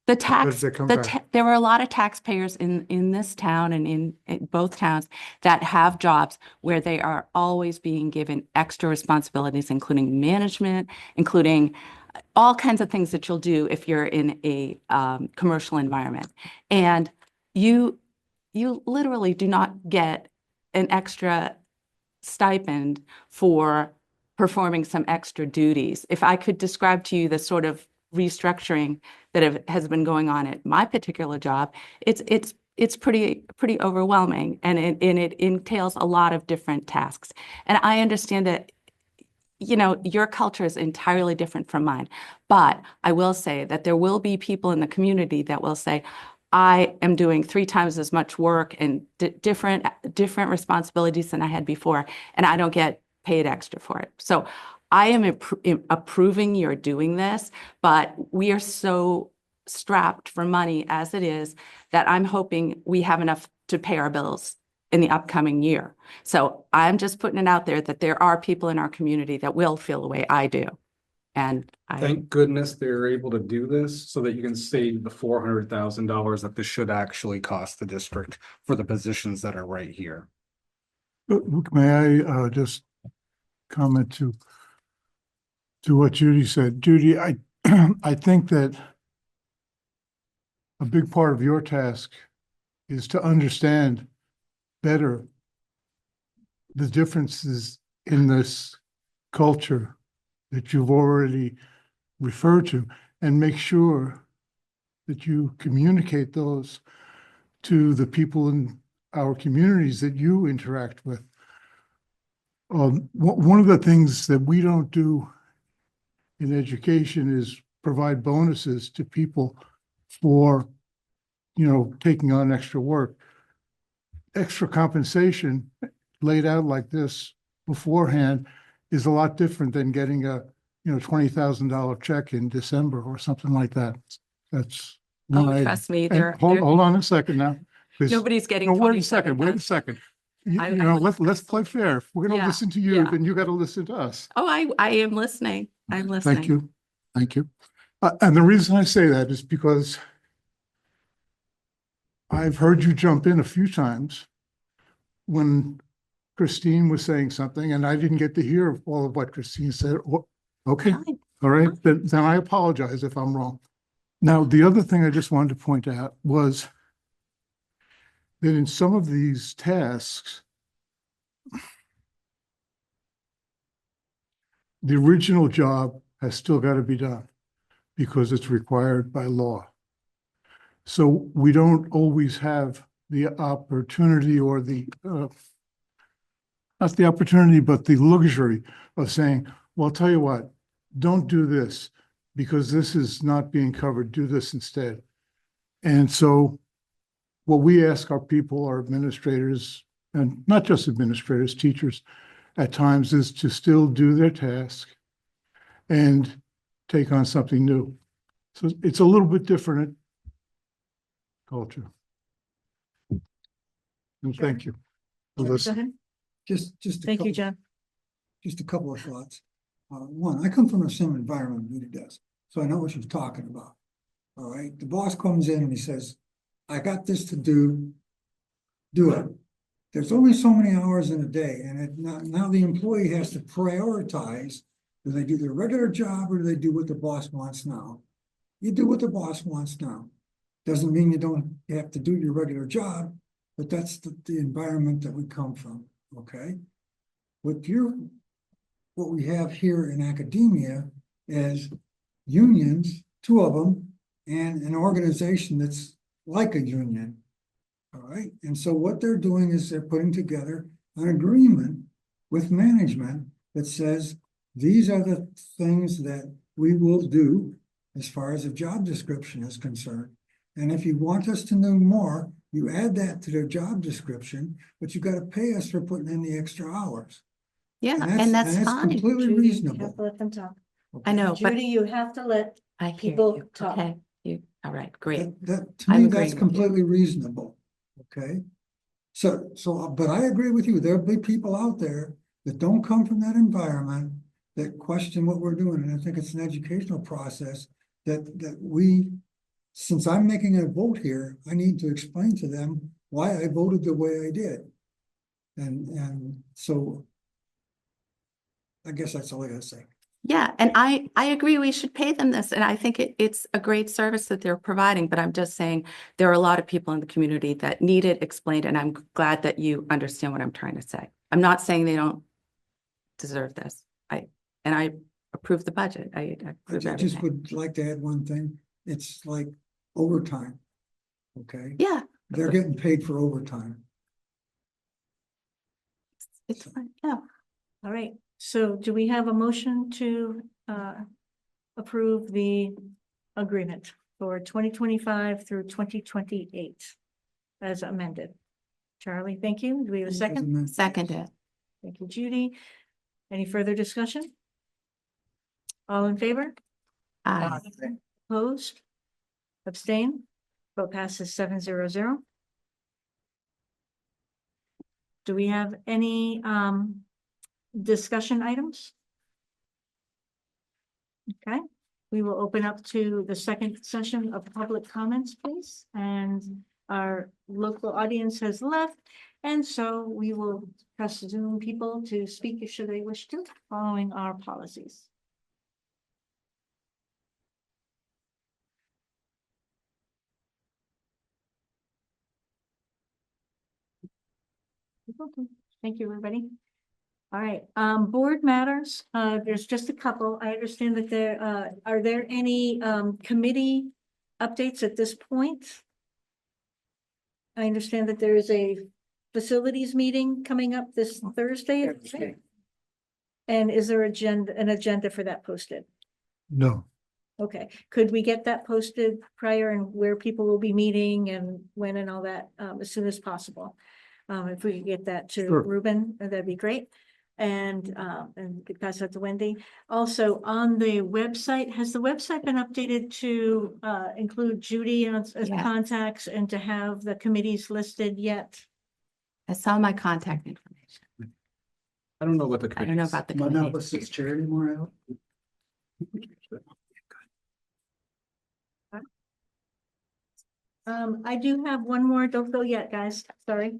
The How tax, does that come back? there were a lot of taxpayers in this town and in both towns that have jobs where they are always being given extra responsibilities, including management, including all kinds of things that you'll do if you're in a commercial environment. And you literally do not get an extra stipend for performing some extra duties. If I could describe to you the sort of restructuring that has been going on at my particular job, it's pretty overwhelming, and it entails a lot of different tasks. And I understand that, you know, your culture is entirely different from mine, but I will say that there will be people in the community that will say, I am doing 3 times as much work and different responsibilities than I had before, and I don't get paid extra for it. So I am approving you're doing this, but we are so strapped for money as it is that I'm hoping we have enough to pay our bills in the upcoming year. So I'm just putting it out there that there are people in our community that will feel the way I do. And Thank goodness they're able to do this so that you can save the $400,000 that this should actually cost the district for the positions that are right here. May I just comment to what Judy said? Judy, I I think that a big part of your task is to understand better the differences in this culture that you've already referred to, and make sure that you communicate those to the people in our communities that you interact with. One of the things that we don't do in education is provide bonuses to people for, you know, taking on extra work. Extra compensation laid out like this beforehand is a lot different than getting a, you know, $20,000 check in December or something like that. That's trust me, and hold on a second now. 'Cause- nobody's getting. No, wait a second. You know, let's play fair. If we're gonna listen to you, then you got to listen to us. Oh, I am listening. I'm listening. Thank you. Thank you. And the reason I say that is because I've heard you jump in a few times when Christine was saying something and I didn't get to hear all of what Christine said. Okay, all right, then I apologize if I'm wrong. Now, the other thing I just wanted to point out was that in some of these tasks, the original job has still got to be done because it's required by law. So we don't always have the opportunity or the, not the opportunity, but the luxury of saying, well, I'll tell you what, don't do this because this is not being covered, do this instead. And so what we ask our people, our administrators, and not just administrators, teachers at times, is to still do their task and take on something new. So it's a little bit different culture. And thank you. for Go listening. ahead. Just. Thank you, John. Just a couple of thoughts. One, I come from the same environment Judy does, so I know what she's talking about. All right, the boss comes in and he says, I got this to do it. There's only so many hours in a day, and now the employee has to prioritize. Do they do their regular job or do they do what the boss wants now? You do what the boss wants now. Doesn't mean you don't have to do your regular job, but that's the environment that we come from, okay? What we have here in academia is unions, 2 of them, and an organization that's like a union. All right. And so what they're doing is they're putting together an agreement with management that says, these are the things that we will do as far as a job description is concerned. And if you want us to know more, you add that to their job description, but you got to pay us for putting in the extra hours. Yeah, and that's fine. Completely Judy, you reasonable. have to let them talk. I know, but Judy, you have to let I hear people you. talk. Okay, all right, great. To I'm me, agreeing that's with you. completely reasonable, okay? So, but I agree with you, there'll be people out there that don't come from that environment that question what we're doing, and I think it's an educational process that we since I'm making a vote here, I need to explain to them why I voted the way I did. And so I guess that's all I gotta say. Yeah, and I agree we should pay them this, and I think it's a great service that they're providing, but I'm just saying there are a lot of people in the community that need it explained, and I'm glad that you understand what I'm trying to say. I'm not saying they don't deserve this. I approve the budget. I I approve just everything. would like to add one thing. It's like overtime. Okay, Yeah, they're getting paid for overtime. it's fine, yeah. All right, so do we have a motion to approve the agreement for 2025 through 2028 as amended? Charlie, thank you. Do we have a second? Seconded. Thank you, Judy. Any further discussion? All in favor? Aye. Opposed? Abstain? Vote passes 700. Do we have any discussion items? Okay, we will open up to the second session of public comments, please. And our local audience has left. And so we will press Zoom people to speak should they wish to, following our policies. Thank you, everybody. All right, board matters. There's just a couple. I understand that there, are there any, committee updates at this point? I understand that there is a facilities meeting coming up this Thursday. And is there an agenda for that posted? No. Okay, could we get that posted prior and where people will be meeting and when and all that, as soon as possible? If we could get that to Sure. Ruben, that'd be great. And could pass that to Wendy. Also, on the website, has the website been updated to include Judy as Yes. contacts and to have the committees listed yet? I saw my contact information. I don't know what the. I don't know about the Am I not committee. listed as chair anymore, Al? I do have one more, don't go yet, guys, sorry.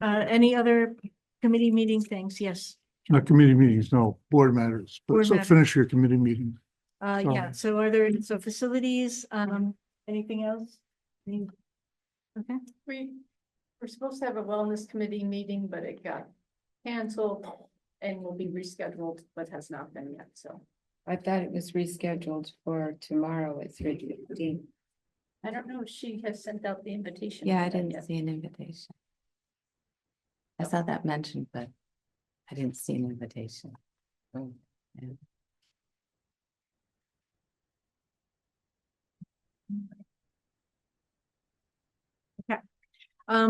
Any other committee meeting things? Yes. Not committee meetings, no, board matters. But Board so matters. finish your committee meeting. Yeah, so are there, so facilities, anything else? Okay, We're supposed to have a wellness committee meeting, but it got canceled and will be rescheduled, but has not been yet, so. I thought it was rescheduled for tomorrow at 3:15. I don't know if she has sent out the invitation. Yeah, I for that didn't yet. see an invitation. I saw that mentioned, but I didn't see an invitation. Oh. Yeah.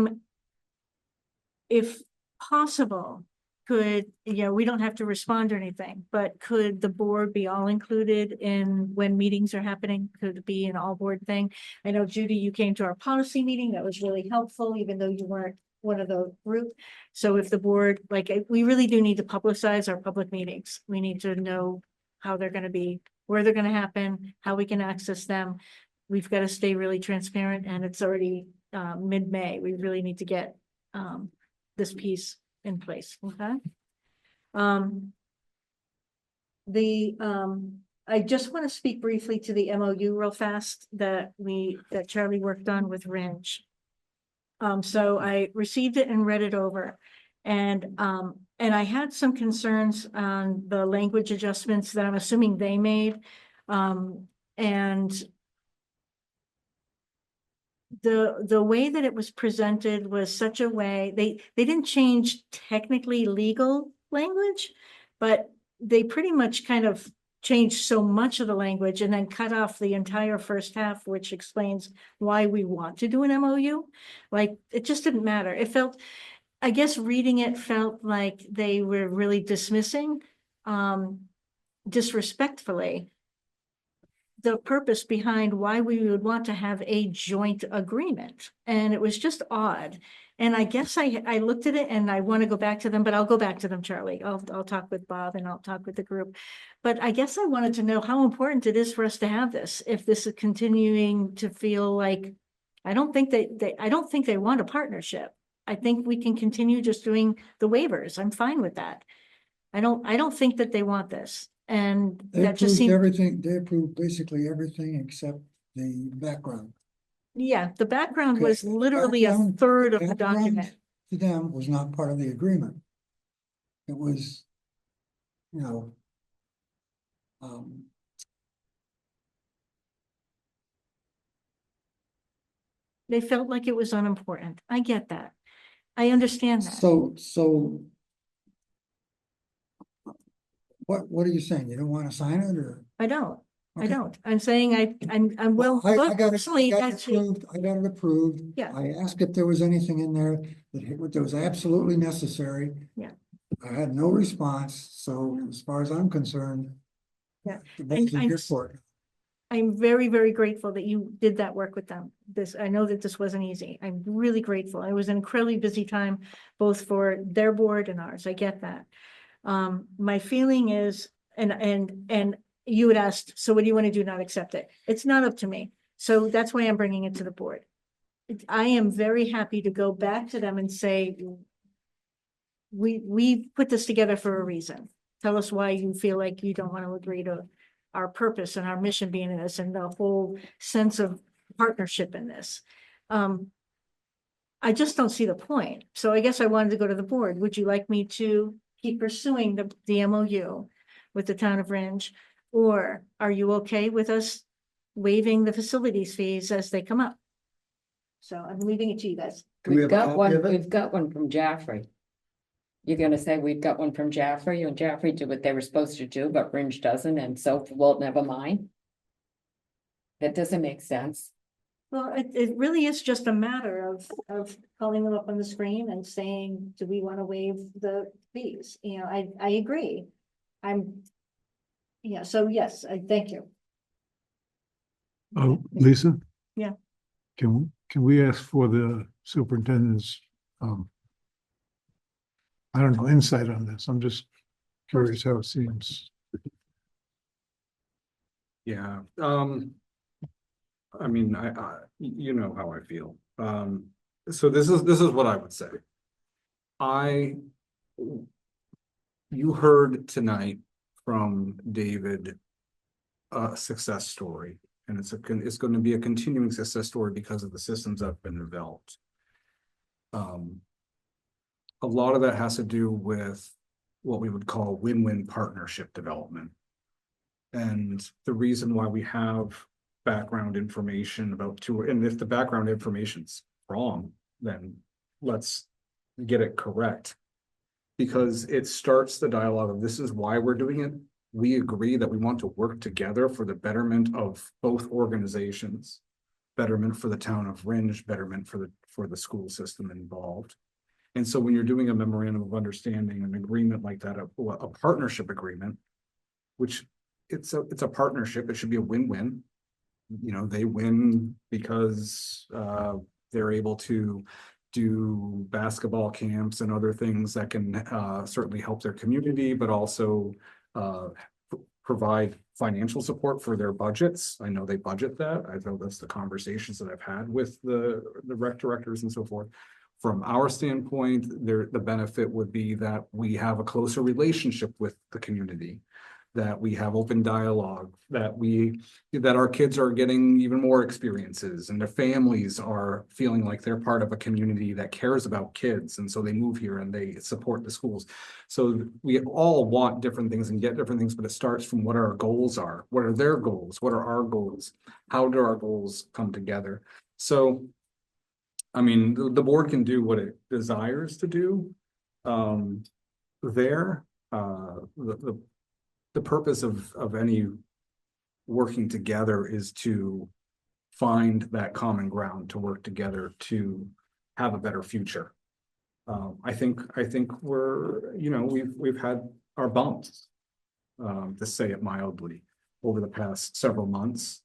If possible, could, we don't have to respond or anything, but could the board be all included in when meetings are happening? Could it be an all board thing? I know Judy, you came to our policy meeting. That was really helpful, even though you weren't one of the group. So if the board, we really do need to publicize our public meetings. We need to know how they're gonna be, where they're gonna happen, how we can access them. We've got to stay really transparent, and it's already mid-May. We really need to get this piece in place, okay? I just want to speak briefly to the MOU real fast that Charlie worked on with Ringe. So I received it and read it over, and I had some concerns on the language adjustments that I'm assuming they made. And the way that it was presented was such a way, they didn't change technically legal language, but they pretty much kind of changed so much of the language and then cut off the entire first half, which explains why we want to do an MOU. Like, it just didn't matter. It felt, I guess reading it felt like they were really dismissing, disrespectfully, the purpose behind why we would want to have a joint agreement. And it was just odd. And I guess I looked at it and I want to go back to them, but I'll go back to them, Charlie. I'll talk with Bob and I'll talk with the group. But I guess I wanted to know how important it is for us to have this, if this is continuing to feel like, I don't think they want a partnership. I think we can continue just doing the waivers. I'm fine with that. I don't think that they want this. And They that just approved seems, everything, they approved basically everything except the background. yeah, the background Okay, was literally a background- third of the background document. To them was not part of the agreement. It was, you know, They felt like it was unimportant. I get that. I understand that. so what are you saying? You don't want to sign it or? I don't. I Okay. don't. I'm saying I'm well, I got it, personally, I got it actually, approved, I got it approved. Yeah. I asked if there was anything in there that was absolutely necessary. Yeah. I had no response, so as far as I'm concerned. Yeah. The ball's in I'm your court. I'm very, very grateful that you did that work with them. I know that this wasn't easy. I'm really grateful. It was an incredibly busy time, both for their board and ours. I get that. My feeling is, and you had asked, so what do you want to do? Not accept it? It's not up to me. So that's why I'm bringing it to the board. I am very happy to go back to them and say, we put this together for a reason. Tell us why you feel like you don't want to agree to our purpose and our mission being in this and the whole sense of partnership in this. I just don't see the point. So I guess I wanted to go to the board. Would you like me to keep pursuing the MOU with the town of Ringe? Or are you okay with us waiving the facilities fees as they come up? So I'm leaving it to you guys. Can we We've have a got copy of one, it? we've got one from Jaffrey. You're gonna say we've got one from Jaffrey and Jaffrey did what they were supposed to do, but Ringe doesn't, and so, well, never mind. That doesn't make sense. Well, it really is just a matter of calling them up on the screen and saying, do we want to waive the fees? You know, I agree. Yeah, so yes, I thank you. Oh, Lisa? Yeah. Can we ask for the superintendent's, I don't know, insight on this? I'm just curious how it seems. Yeah, I mean, you know how I feel. So this is what I would say. You heard tonight from David a success story, and it's going to be a continuing success story because of the systems that have been developed. A lot of that has to do with what we would call win-win partnership development. And the reason why we have background information about and if the background information's wrong, then let's get it correct. Because it starts the dialogue of this is why we're doing it. We agree that we want to work together for the betterment of both organizations, betterment for the town of Ringe, betterment for the school system involved. And so when you're doing a memorandum of understanding, an agreement like that, a partnership agreement, which it's a partnership, it should be a win-win. You know, they win because they're able to do basketball camps and other things that can certainly help their community, but also provide financial support for their budgets. I know they budget that. I know that's the conversations that I've had with the rec directors and so forth. From our standpoint, the benefit would be that we have a closer relationship with the community, that we have open dialogue, that our kids are getting even more experiences and their families are feeling like they're part of a community that cares about kids. And so they move here and they support the schools. So we all want different things and get different things, but it starts from what our goals are. What are their goals? What are our goals? How do our goals come together? So, I mean, the board can do what it desires to do. The purpose of any working together is to find that common ground, to work together to have a better future. I think we're, you know, we've had our bumps, to say it mildly. over the past several months.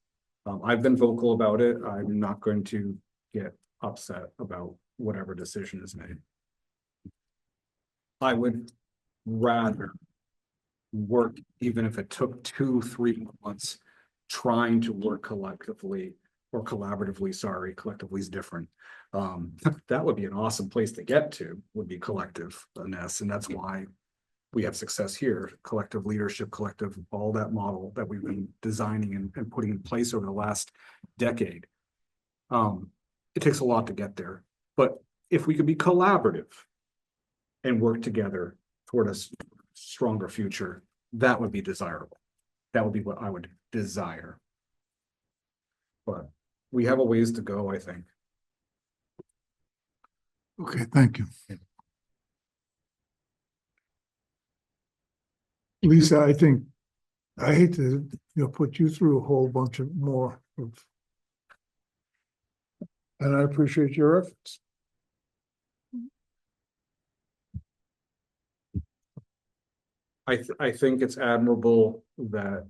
I've been vocal about it. I'm not going to get upset about whatever decision is made. I would rather work, even if it took 2-3 months, trying to work collectively or collaboratively, sorry, collectively is different. That would be an awesome place to get to, would be collectiveness, and that's why we have success here, collective leadership, collective, all that model that we've been designing and putting in place over the last decade. It takes a lot to get there, but if we could be collaborative and work together toward a stronger future, that would be desirable. That would be what I would desire. But we have a ways to go, I think. Okay, thank you. Lisa, I think, I hate to, put you through a whole bunch of more of, and I appreciate your efforts. I think it's admirable that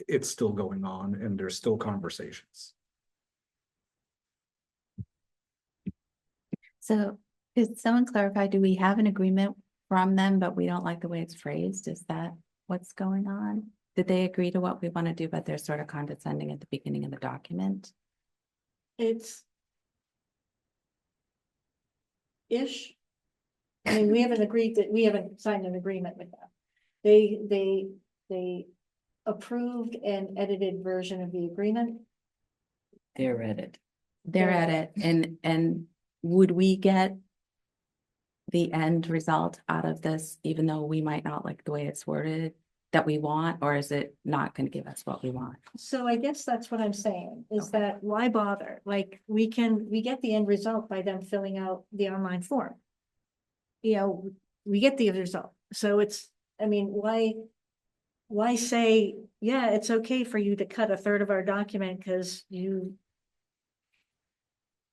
it's still going on and there's still conversations. So could someone clarify, do we have an agreement from them, but we don't like the way it's phrased? Is that what's going on? Did they agree to what we want to do, but they're sort of condescending at the beginning of the document? It's ish. I mean, we haven't agreed that, we haven't signed an agreement with them. They approved an edited version of the agreement. They're at it. They're at it, and would we get the end result out of this, even though we might not like the way it's worded, that we want, or is it not going to give us what we want? So I guess that's what I'm saying, is that why bother? Like, we get the end result by them filling out the online form. We get the result. So it's, I mean, why say, yeah, it's okay for you to cut a third of our document because you,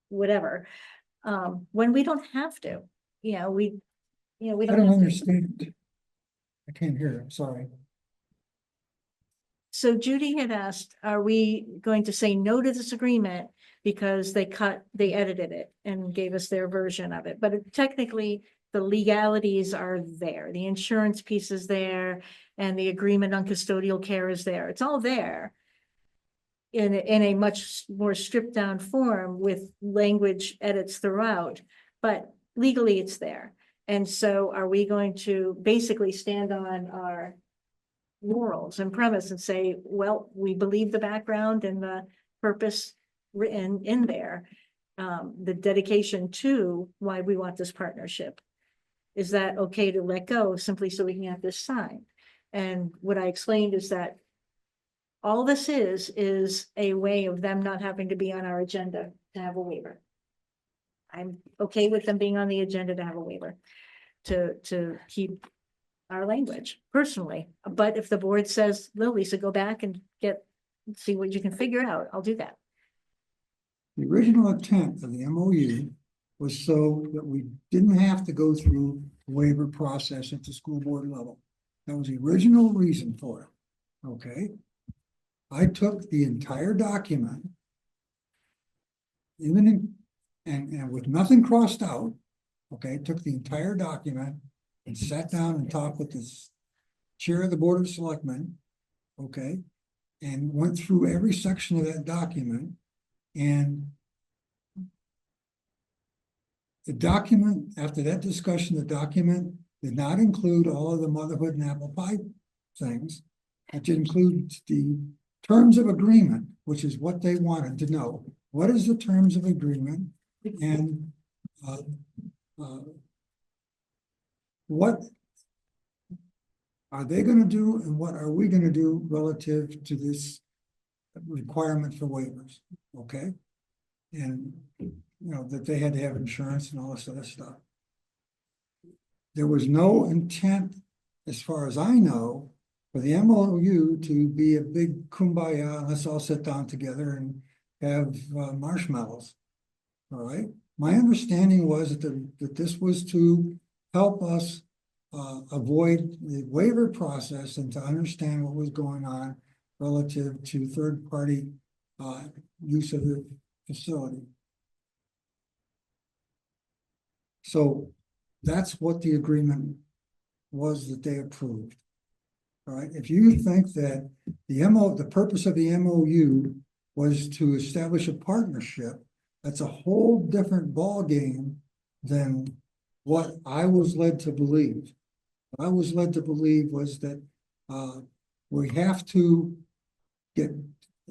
whatever, when we don't have to, we I don't don't have to. understand. I can't hear, I'm sorry. So Judy had asked, are we going to say no to this agreement because they edited it and gave us their version of it? But technically, the legalities are there. The insurance piece is there and the agreement on custodial care is there. It's all there in a much more stripped down form with language edits throughout, but legally it's there. And so are we going to basically stand on our laurels and premise and say, well, we believe the background and the purpose written in there, the dedication to why we want this partnership? Is that okay to let go simply so we can have this signed? And what I explained is that all this is a way of them not having to be on our agenda to have a waiver. I'm okay with them being on the agenda to have a waiver, to keep our language personally. But if the board says, no, Lisa, go back and see what you can figure out, I'll do that. The original intent of the MOU was so that we didn't have to go through the waiver process at the school board level. That was the original reason for it, okay? I took the entire document, and with nothing crossed out, okay, took the entire document and sat down and talked with the chair of the Board of Selectmen, okay, and went through every section of that document. And the document, after that discussion, the document did not include all of the motherhood and apple pie things. It did include the terms of agreement, which is what they wanted to know. What is the terms of agreement? And what are they going to do and what are we going to do relative to this requirement for waivers? Okay. And, that they had to have insurance and all this other stuff. There was no intent, as far as I know, for the MOU to be a big kumbaya, let's all sit down together and have marshmallows. All right. My understanding was that this was to help us avoid the waiver process and to understand what was going on relative to third-party use of the facility. So that's what the agreement was that they approved. All right, if you think that the purpose of the MOU was to establish a partnership, that's a whole different ballgame than what I was led to believe. What I was led to believe was that we have to get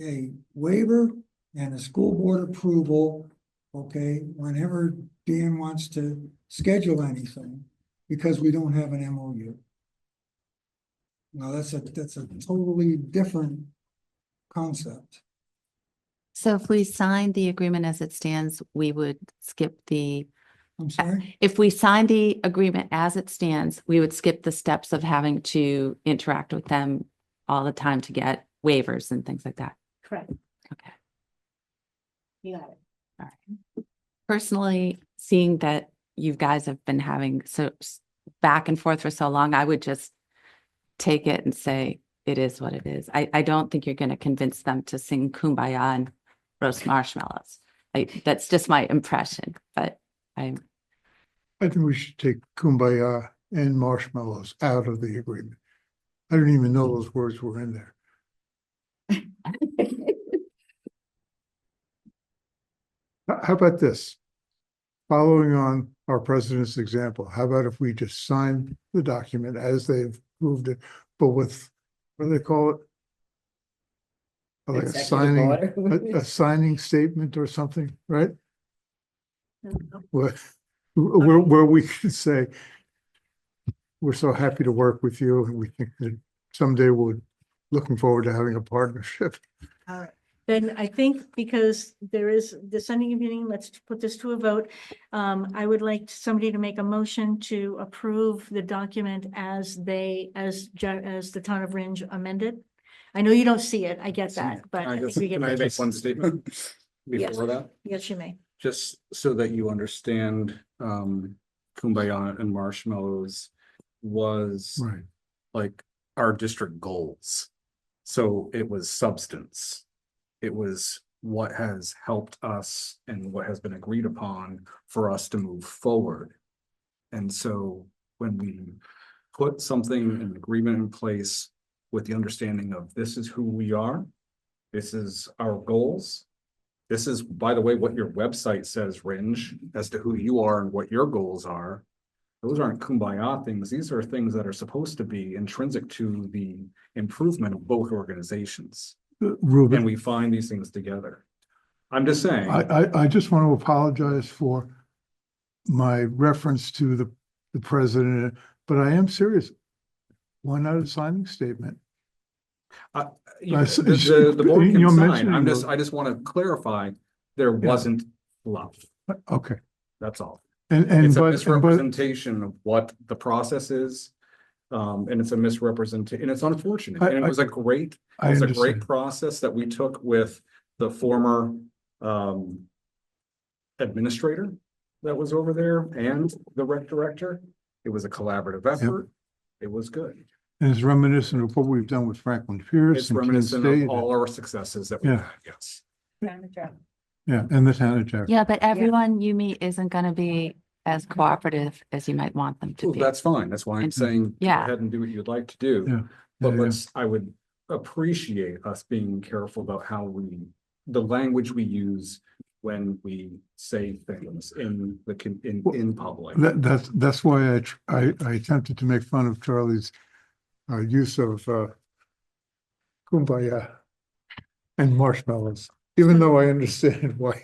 a waiver and a school board approval, okay, whenever Dan wants to schedule anything, because we don't have an MOU. Now, that's a totally different concept. So if we sign the agreement as it stands, we would skip the, I'm sorry? if we sign the agreement as it stands, we would skip the steps of having to interact with them all the time to get waivers and things like that. Correct. Okay. You got it. All right. Personally, seeing that you guys have been having so back and forth for so long, I would just take it and say, it is what it is. I don't think you're going to convince them to sing Kumbaya and roast marshmallows. That's just my impression, but I think we should take Kumbaya and marshmallows out of the agreement. I don't even know those words were in there. How about this? Following on our president's example, how about if we just sign the document as they've moved it, but with, what do they call it? Like a signing statement or something, right? Where we can say, we're so happy to work with you, and we think that someday we're looking forward to having a partnership. All right. Then I think because there is the Sunday evening, let's put this to a vote. I would like somebody to make a motion to approve the document as the town of Ringe amended. I know you don't see it, I get that, but I think we get. Can I make one statement before that? Yes, you may. Just so that you understand, Kumbaya and marshmallows was Right. like our district goals. So it was substance. It was what has helped us and what has been agreed upon for us to move forward. And so when we put something, an agreement in place with the understanding of this is who we are, this is our goals, this is, by the way, what your website says, Ringe, as to who you are and what your goals are. Those aren't Kumbaya things. These are things that are supposed to be intrinsic to the improvement of both organizations. Ruben, And we find these things together. I'm just saying. I just want to apologize for my reference to the president, but I am serious. Why not a signing statement? The You board you're can sign. mentioning I just want to clarify, there wasn't fluff. Okay. That's all. And It's a but misrepresentation of what the process is. And it's a misrepresentation, and it's unfortunate. And it was a great, I it was a understand. great process that we took with the former administrator that was over there and the rec director. It was a collaborative effort. It was good. And it's reminiscent of what we've done with Franklin Pierce. It's and Penn reminiscent State. of all our successes that we've Yeah. had, yes. Yeah, and the town of Jackson. yeah, but everyone you meet isn't going to be as cooperative as you might want them to Well, be. that's fine. That's why I'm And- saying, go yeah. ahead and do what you'd like to do. Yeah. But Yeah, I would appreciate us being careful about the language we use when we say things in public. That's why I attempted to make fun of Charlie's use of Kumbaya and marshmallows, even though I understand why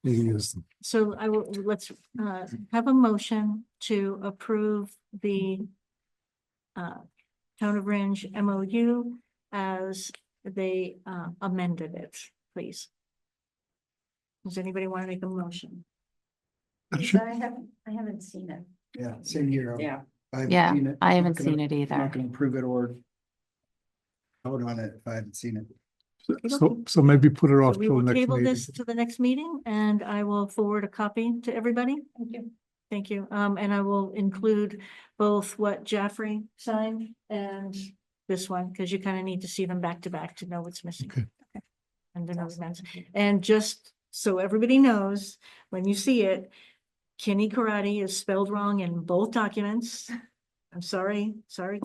he used them. So let's have a motion to approve the Town of Ringe MOU as they amended it, please. Does anybody want to make a motion? That should- I haven't seen it. Yeah, same here. Yeah. Yeah, I haven't seen it I'm either. not gonna approve it or vote on it if I haven't seen it. So maybe put it off So we till will next table meeting. this to the next meeting and I will forward a copy to everybody. Thank you. thank you. And I will include both what Jaffrey signed and this one, because you kind of need to see them back to back to know what's missing. Okay. And then those amends. And just so everybody knows, when you see it, Kenny Karate is spelled wrong in both documents. I'm sorry,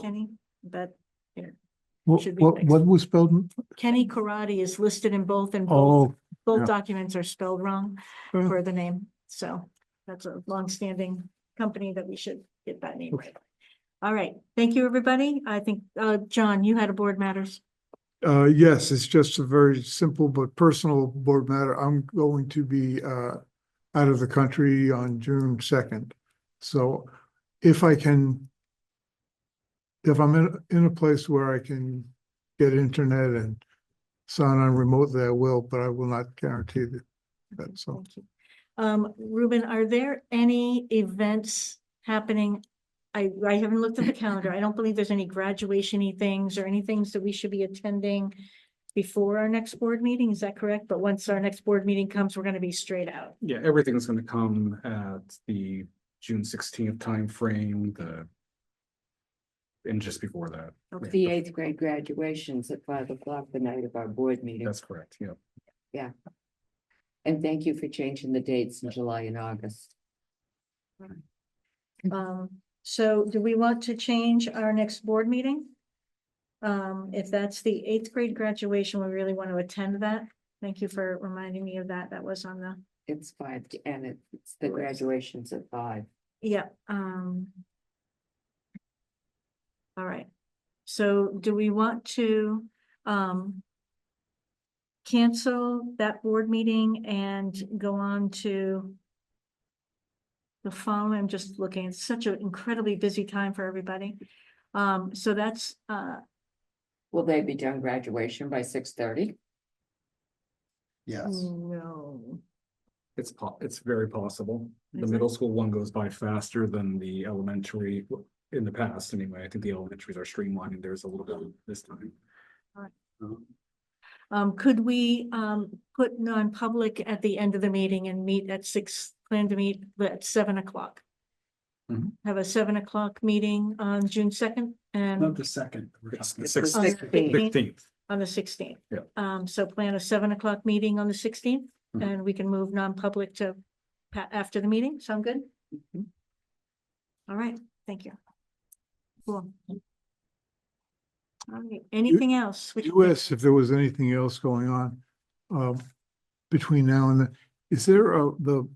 Kenny, but here, What, should be what, fixed. what was spelled? Kenny Karate is listed in both, and Oh, both yeah. documents are spelled wrong Yeah. for the name. So that's a longstanding company that we should get that name right. All right, thank you, everybody. I think, John, you had a board matters. Yes, it's just a very simple but personal board matter. I'm going to be out of the country on June 2nd. So if I can, if I'm in a place where I can get internet and sign on remotely, I will, but I will not guarantee that. So Thank you. Ruben, are there any events happening? I haven't looked at the calendar. I don't believe there's any graduation-y things or any things that we should be attending before our next board meeting. Is that correct? But once our next board meeting comes, we're going to be straight out. Yeah, everything's gonna come at the June 16th timeframe, and just before that. The 8th grade graduation's at 5 o'clock the night of our board meeting. That's correct, yeah. Yeah. And thank you for changing the dates in July and August. So do we want to change our next board meeting? If that's the 8th grade graduation, we really want to attend that. Thank you for reminding me of that. That was on the, It's 5 and it's the graduation's at 5. yeah. All right. So do we want to, cancel that board meeting and go on to the phone? I'm just looking, it's such an incredibly busy time for everybody. So that's, Will they be done graduation by 6:30? Yes. no. It's very possible. The Is it? middle school one goes by faster than the elementary in the past anyway. I think the elementaries are streamlining theirs a little bit this time. All right. Um, Could we, put non-public at the end of the meeting and meet at plan to meet at 7 o'clock? Mhm. Have a 7 o'clock meeting on June 2nd and Not the second. It's the It's the 16th. 16th. on the 16th. Yeah. So plan a 7 o'clock meeting on the 16th, Mhm. and we can move non-public to after the meeting. Sound good? Mhm. All right, thank you. Cool. All right, anything else? you asked if there was anything else going on between now and then. Is there the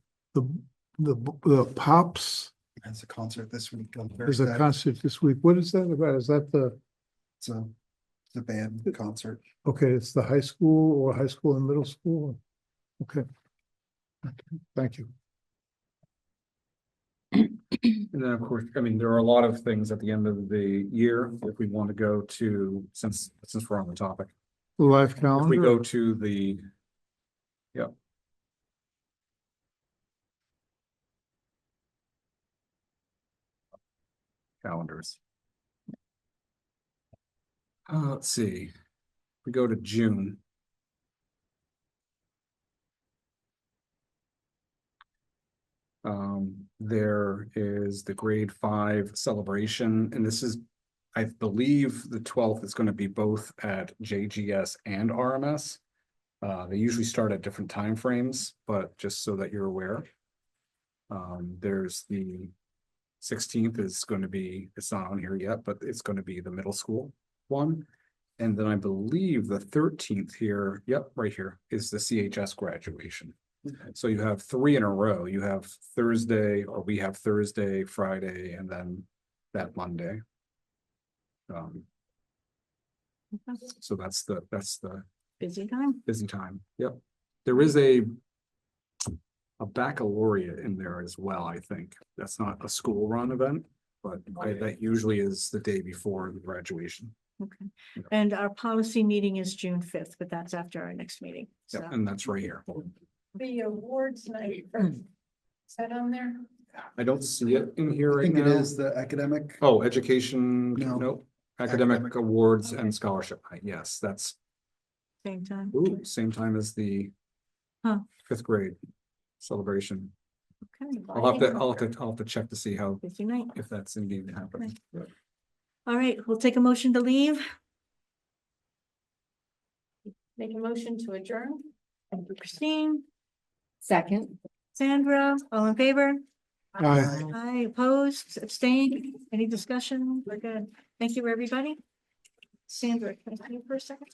Pops? There's a concert this week on There's a Thursday. concert this week. What is that about? Is that It's a band concert. okay, it's the high school or high school and middle school? Okay. Thank you. And then, of course, I mean, there are a lot of things at the end of the year if we want to go to, since we're on the topic. The live If we calendar? go to the, yeah. Calendars. Let's see. We go to June. There is the grade 5 celebration, and this is, I believe the 12th is going to be both at JGS and RMS. They usually start at different time frames, but just so that you're aware. There's the 16th is going to be, it's not on here yet, but it's going to be the middle school one. And then I believe the 13th here, yep, right here, is the CHS graduation. So you have 3 in a row. You have Thursday, or we have Thursday, Friday, and then that Monday. So that's the Busy time. busy time. Yep. There is a baccalaureate in there as well, I think. That's not a school run event, but that usually is the day before the graduation. Okay. And our policy meeting is June 5th, but that's after our next meeting. Yep, So and that's right here. The awards night, is that on there? I don't see it in here I right think it now. is the academic. Oh, education, No. nope. Academic Academic. awards and scholarship night. Yes, that's, same time. ooh, same time as the Huh. 5th grade celebration. Okay. I'll have to check to see how, Busy night. if that's indeed happening. But- All right, we'll take a motion to leave. Make a motion to adjourn. Thank you, Christine, Second. Sandra, all in favor? Aye. Aye, opposed, abstained, any discussion? We're good. Thank you, everybody. Sandra, can I see you for a second?